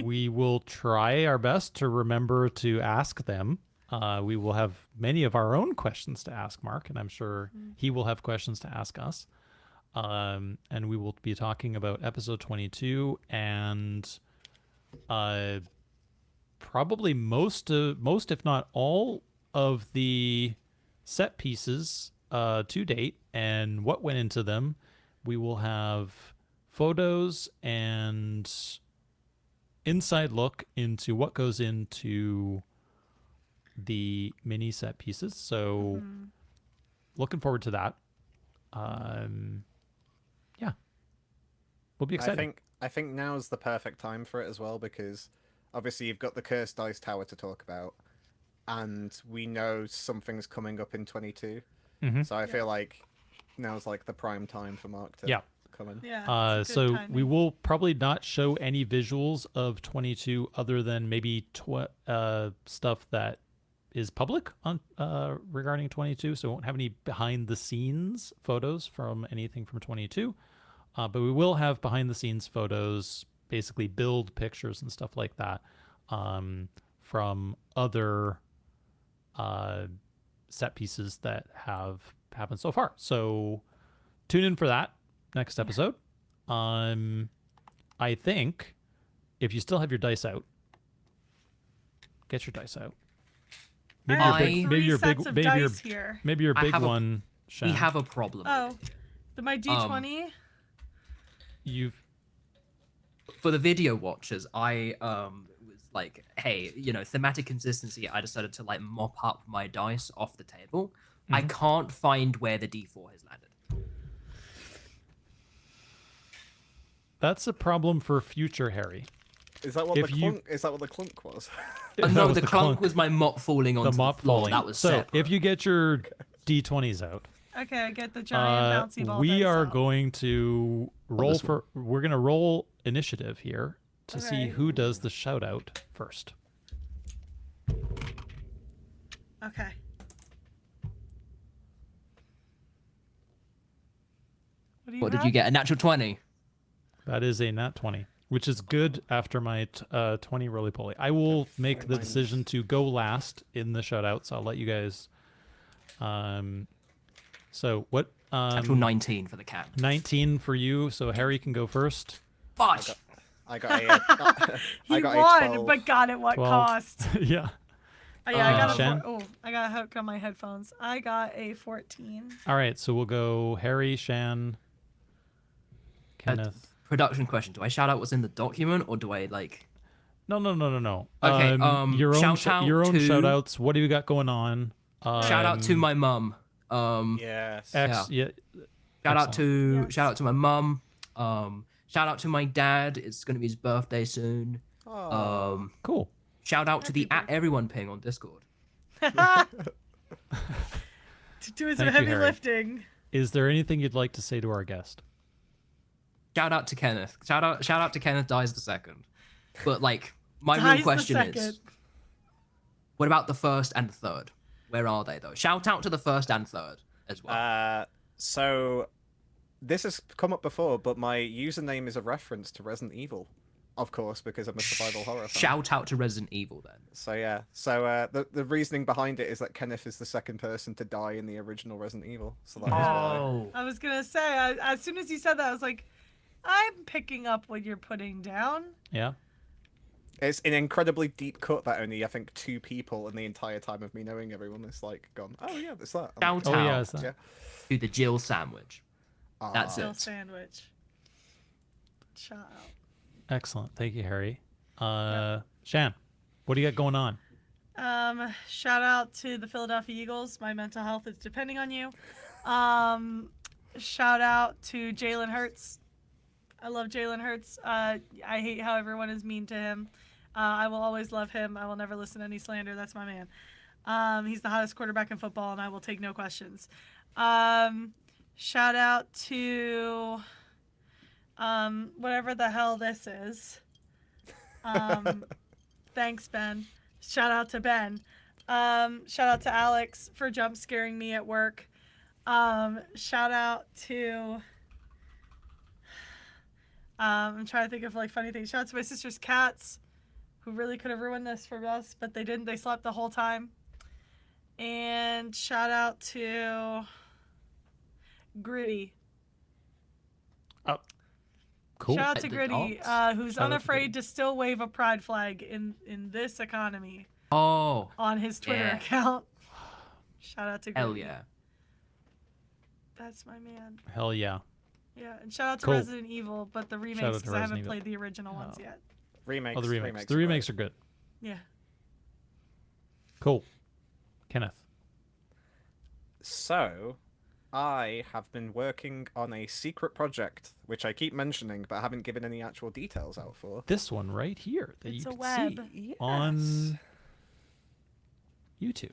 we will try our best to remember to ask them. We will have many of our own questions to ask Mark, and I'm sure he will have questions to ask us. And we will be talking about episode 22 and probably most, if not all, of the set pieces to date and what went into them. We will have photos and inside look into what goes into the mini set pieces. So looking forward to that. Yeah, we'll be excited. I think now's the perfect time for it as well, because obviously you've got the cursed dice tower to talk about, and we know something's coming up in 22. Mhm. So I feel like now's like the prime time for Mark to Yeah. come in. Yeah. it's a good So timing. we will probably not show any visuals of 22 other than maybe stuff that is public on regarding 22. So we won't have any behind the scenes photos from anything from 22. But we will have behind the scenes photos, basically build pictures and stuff like that from other set pieces that have happened so far. So tune in for that next episode. I think if you still have your dice out, get your dice out. Maybe I your have big, three maybe your sets big, of maybe your, dice here. maybe your I big have a- one. Shan, We have a problem. Oh, my D20. you've For the video watchers, I was like, hey, thematic consistency. I decided to like mop up my dice off the table. I can't find where the D4 has landed. that's a problem for future Harry. Is that what If the you- clunk? Is that what the clunk was? That No, was the clunk was my mop falling onto the mop floor. falling. That was so separate. if you get your D20s out, Okay, I get the giant bouncy ball. we dice are out. going to roll this one. we're going to roll initiative here to see Okay. who does the shout out first. Okay. What did you get? A natural 20. That is a nat 20, which is good after my 20 roly-poly. I will make the decision to go last in the shoutouts. I'll let you guys. So what? Natural 19 for the cat. 19 for you. So Harry can go first. Fudge! I got a. He I got won, a 12. but got at what 12. cost? Yeah. Oh, yeah, I got Shan? I got a hook on my headphones. I got a 14. All right. So we'll go Harry, Shan, Kenneth. Production question. Do I shout out what's in the document or do I like... No. Okay, your own shout out your own to- shoutouts. What have you got going on? Shout out to my mum. Yes. Yeah. Shout out to Yes. shout out to my mum. Shout out to my dad. It's gonna be his birthday soon. Oh. Cool. Shout out to the Happy birthday. @everyone ping on Discord. Doing Thank some you, heavy Harry. lifting. Is there anything you'd like to say to our guest? Shout out to Kenneth. Shout out to Kenneth dies the second. But like my Dies real the question is, second. what about the first and third? Where are they though? Shout out to the first and third as well. So this has come up before, but my username is a reference to Resident Evil, of course, because I'm a survival horror fan. Shout out to Resident Evil then. So yeah, so the reasoning behind it is that Kenneth is the second person to die in the original Resident Evil. So that is why. Oh. I was going to say, as soon as you said that, I was like, I'm picking up what you're putting down. Yeah. It's an incredibly deep cut that only, I think, 2 people in the entire time of me knowing everyone is like gone, oh yeah, there's that. I'm like, Shout Oh out yeah. It's that. yeah. to the Jill sandwich. That's Bill it. sandwich. Shout out. Excellent. Thank you, Harry. Shan, what do you got going on? Shout out to the Philadelphia Eagles. My mental health is depending on you. Shout out to Jalen Hurts. I love Jalen Hurts. I hate how everyone is mean to him. I will always love him. I will never listen to any slander. That's my man. He's the hottest quarterback in football, and I will take no questions. Shout out to whatever the hell this is. Thanks, Ben. Shout out to Ben. Shout out to Alex for jump scaring me at work. Shout out to I'm trying to think of like funny things. Shout out to my sister's cats, who really could have ruined this for us, but they didn't. They slept the whole time. And shout out to Gritty. Oh, cool. Shout out to The Gritty, dogs? who's Shout out to unafraid to still wave a pride flag in this economy Oh, on his Twitter Yeah. account. Shout out to Gritty. hell yeah. That's my man. Hell yeah. Yeah, and shout out to Cool. Resident Evil, but the out remakes to because I haven't Resident Evil. played the original ones Oh. yet. Remakes. Oh, the remakes. The are remakes great. are good. Yeah. Cool. Kenneth. So, I have been working on a secret project, which I keep mentioning, but I haven't given any actual details out for. This one right here that It's you a can web. see on YouTube.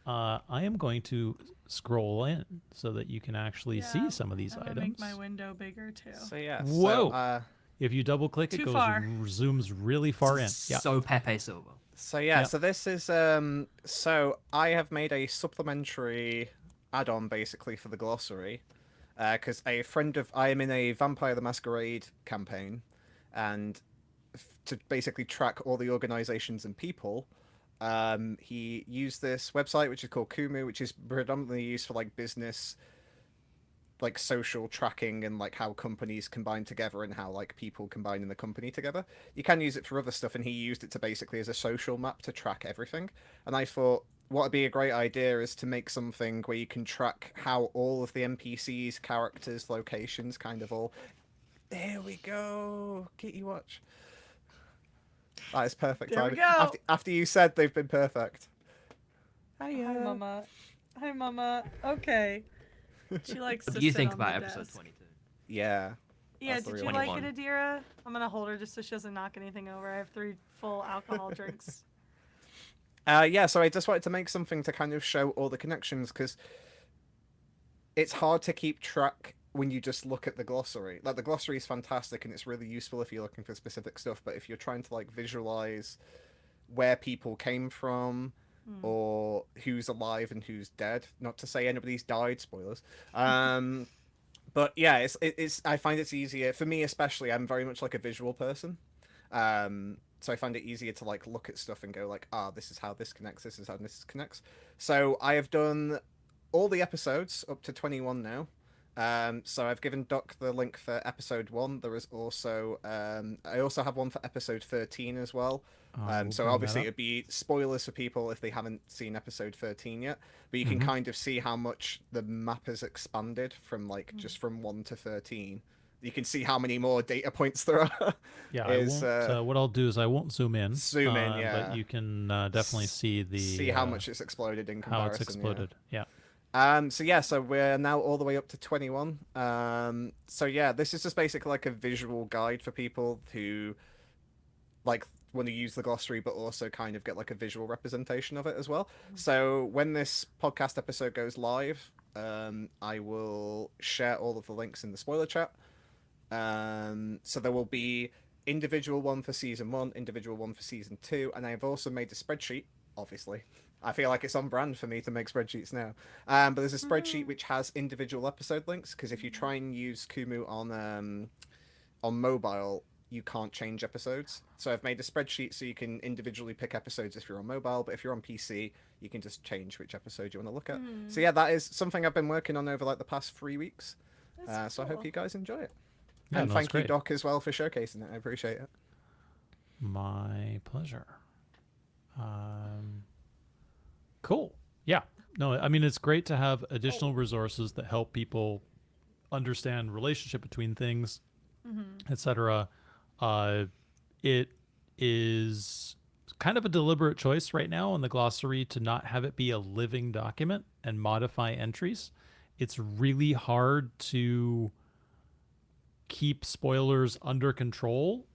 I am going to scroll in so that you can actually Yeah, see some of these I'm gonna items. make my window bigger too. So yeah. Whoa. So, If you double click, it Too goes far. zooms really far in. Yeah. So Pepe Silva. So yeah, Yep. so this is so I have made a supplementary add-on basically for the glossary, because I am in a Vampire the Masquerade campaign, and to basically track all the organizations and people, he used this website which is called Kumu, which is predominantly used for like business, like social tracking and like how companies combine together and how like people combine in the company together. You can use it for other stuff, and he used it to basically as a social map to track everything. And I thought what would be a great idea is to make something where you can track how all of the NPCs, characters, locations kind of all. There we go. Kitty watch. That is perfect There we timing. go. After you said they've been perfect. Hi, Mama. Hi, Mama. Okay. She likes What to do you sit think on about the episode desk. 22? Yeah. Yeah, That's the did real you like 21. it, Adira? I'm gonna hold her just so she doesn't knock anything over. I have 3 full alcohol drinks. Yeah, so I just wanted to make something to kind of show all the connections, because it's hard to keep track when you just look at the glossary. Like, the glossary is fantastic and it's really useful if you're looking for specific stuff, but if you're trying to like visualize where people came from or who's alive and who's dead, not to say anybody's died, spoilers, But yeah, it's I find it's easier for me, especially. I'm very much like a visual person, so I find it easier to like look at stuff and go like, ah, this is how this connects. This is how this connects. So I have done all the episodes up to 21 now. So I've given Doc the link for episode 1. There is also I also have one for episode 13 as well. We'll So bring that obviously up. it'd be spoilers for people if they haven't seen episode 13 yet, but you can kind of see how much the map has expanded from like just from 1 to 13. You can see how many more data points there are. Yeah, is, I won't, what I'll do is I won't zoom in. Zoom in, yeah. But you can definitely see the see how much it's exploded in comparison. how it's exploded. Yeah. So we're now all the way up to 21. So yeah, this is just basically like a visual guide for people who like want to use the glossary but also kind of get like a visual representation of it as well. So when this podcast episode goes live, I will share all of the links in the spoiler chat. So there will be individual one for season 1, individual one for season 2, and I have also made a spreadsheet, obviously. I feel like it's on brand for me to make spreadsheets now. But there's a spreadsheet which has individual episode links, because if you try and use Kumu on mobile, you can't change episodes. So I've made a spreadsheet so you can individually pick episodes if you're on mobile, but if you're on PC, you can just change which episode you want to look at. So yeah, that is something I've been working on over like the past 3 weeks. So I hope you guys enjoy it. Yeah, And no, thank it's you, great. Doc, as well for showcasing it. I appreciate it. My pleasure. Cool. Yeah. No, I mean, it's great to have additional resources that help people understand relationship between things, etc. It is kind of a deliberate choice right now in the glossary to not have it be a living document and modify entries. It's really hard to keep spoilers under control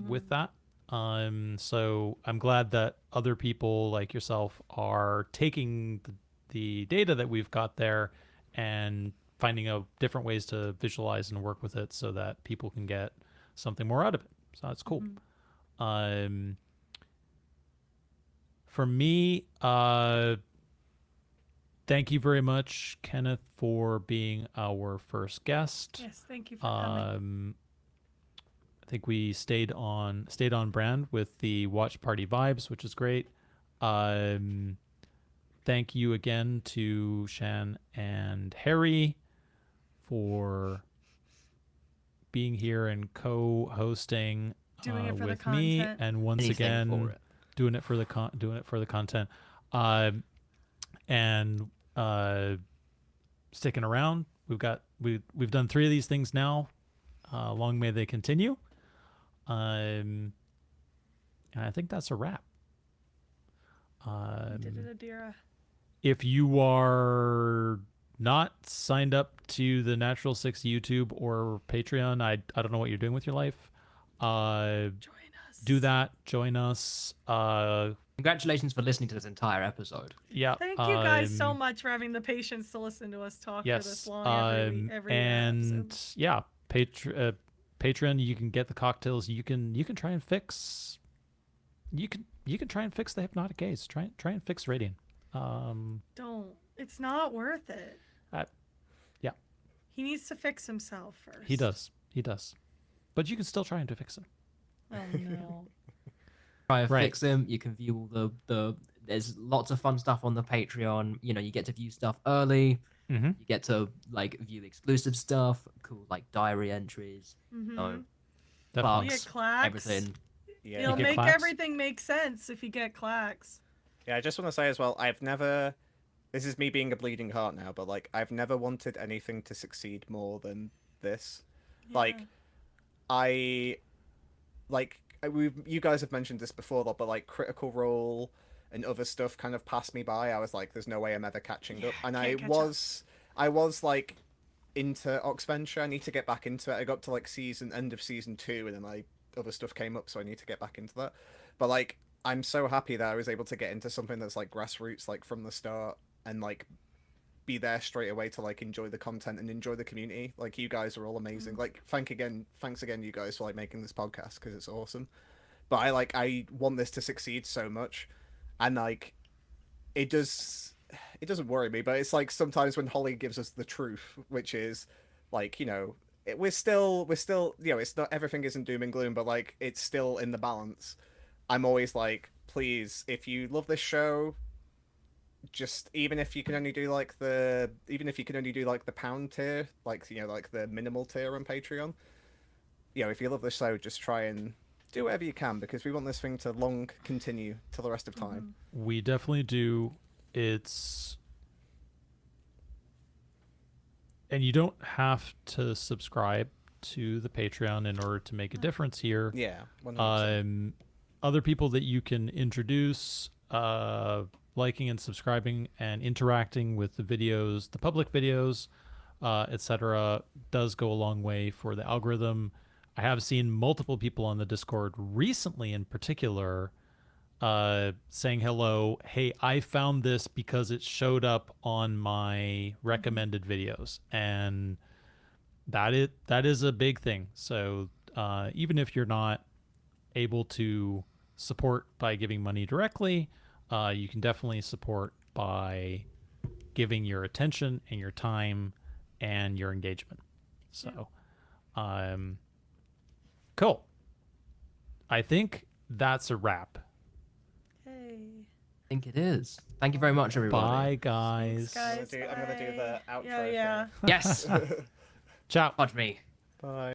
with that. So I'm glad that other people like yourself are taking the data that we've got there and finding out different ways to visualize and work with it so that people can get something more out of it. So that's cool. For me, thank you very much, Kenneth, for being our first guest. Yes, thank you for coming. I think we stayed on brand with the watch party vibes, which is great. Thank you again to Shan and Harry for being here and co-hosting Doing it for the with me, content. and once Anything again for it. doing it for the content, and sticking around. We've done 3 of these things now. Long may they continue. And I think that's a wrap. You did it, Adira. If you are not signed up to the Natural Six YouTube or Patreon, I don't know what you're doing with your life. Join us. Do that. Join us. Congratulations for listening to this entire episode. Yeah. Thank you guys so much for having the patience to listen to us talk for Yes. this long every and episode. yeah, Patreon, you can get the cocktails. You can try and fix. You can try and fix the hypnotic gaze. Try and fix Radiant. Don't. It's not worth it. Yeah. He needs to fix himself first. He does. But you can still try and fix him. Oh no. Try and Right. fix them. You can view all the there's lots of fun stuff on the Patreon. You know, you get to view stuff early. Mm-hmm. You get to like view exclusive stuff, cool like diary entries. No, You Definitely. get clacks. everything. Yeah. It'll You get make clacks? everything make sense if you get clacks. Yeah, I just want to say as well, this is me being a bleeding heart now, but like I've never wanted anything to succeed more than this. Like you guys have mentioned this before, but like Critical Role and other stuff kind of passed me by. I was like, there's no way I'm ever catching up. And I can't catch up. was like into Oxventure. I need to get back into it. I got to like end of season 2, and then like other stuff came up, so I need to get back into that. But like I'm so happy that I was able to get into something that's like grassroots, like from the start, and like be there straight away to like enjoy the content and enjoy the community. Like you guys are all amazing. Like thanks again you guys for like making this podcast, because it's awesome. But I want this to succeed so much, and like it doesn't worry me, but it's like sometimes when Holly gives us the truth, which is like, we're still, it's not, everything isn't doom and gloom, but like it's still in the balance. I'm always like, please, if you love this show, just even if you can only do like the pound tier, like like the minimal tier on Patreon, if you love this show, just try and do whatever you can, because we want this thing to long continue till the rest of time. We definitely do. It's and you don't have to subscribe to the Patreon in order to make a difference here. Yeah, 100%. Other people that you can introduce, liking and subscribing and interacting with the videos, the public videos, etc., does go a long way for the algorithm. I have seen multiple people on the Discord recently, in particular, saying hello. Hey, I found this because it showed up on my recommended videos, and that is a big thing. So even if you're not able to support by giving money directly, you can definitely support by giving your attention and your time and your engagement. So, cool. I think that's a wrap. Hey. I think it is. Thank you very much, everybody. Bye, guys. Thanks, guys. I'm gonna do the Bye. outro Yeah. Yes. Ciao. Watch me. Bye.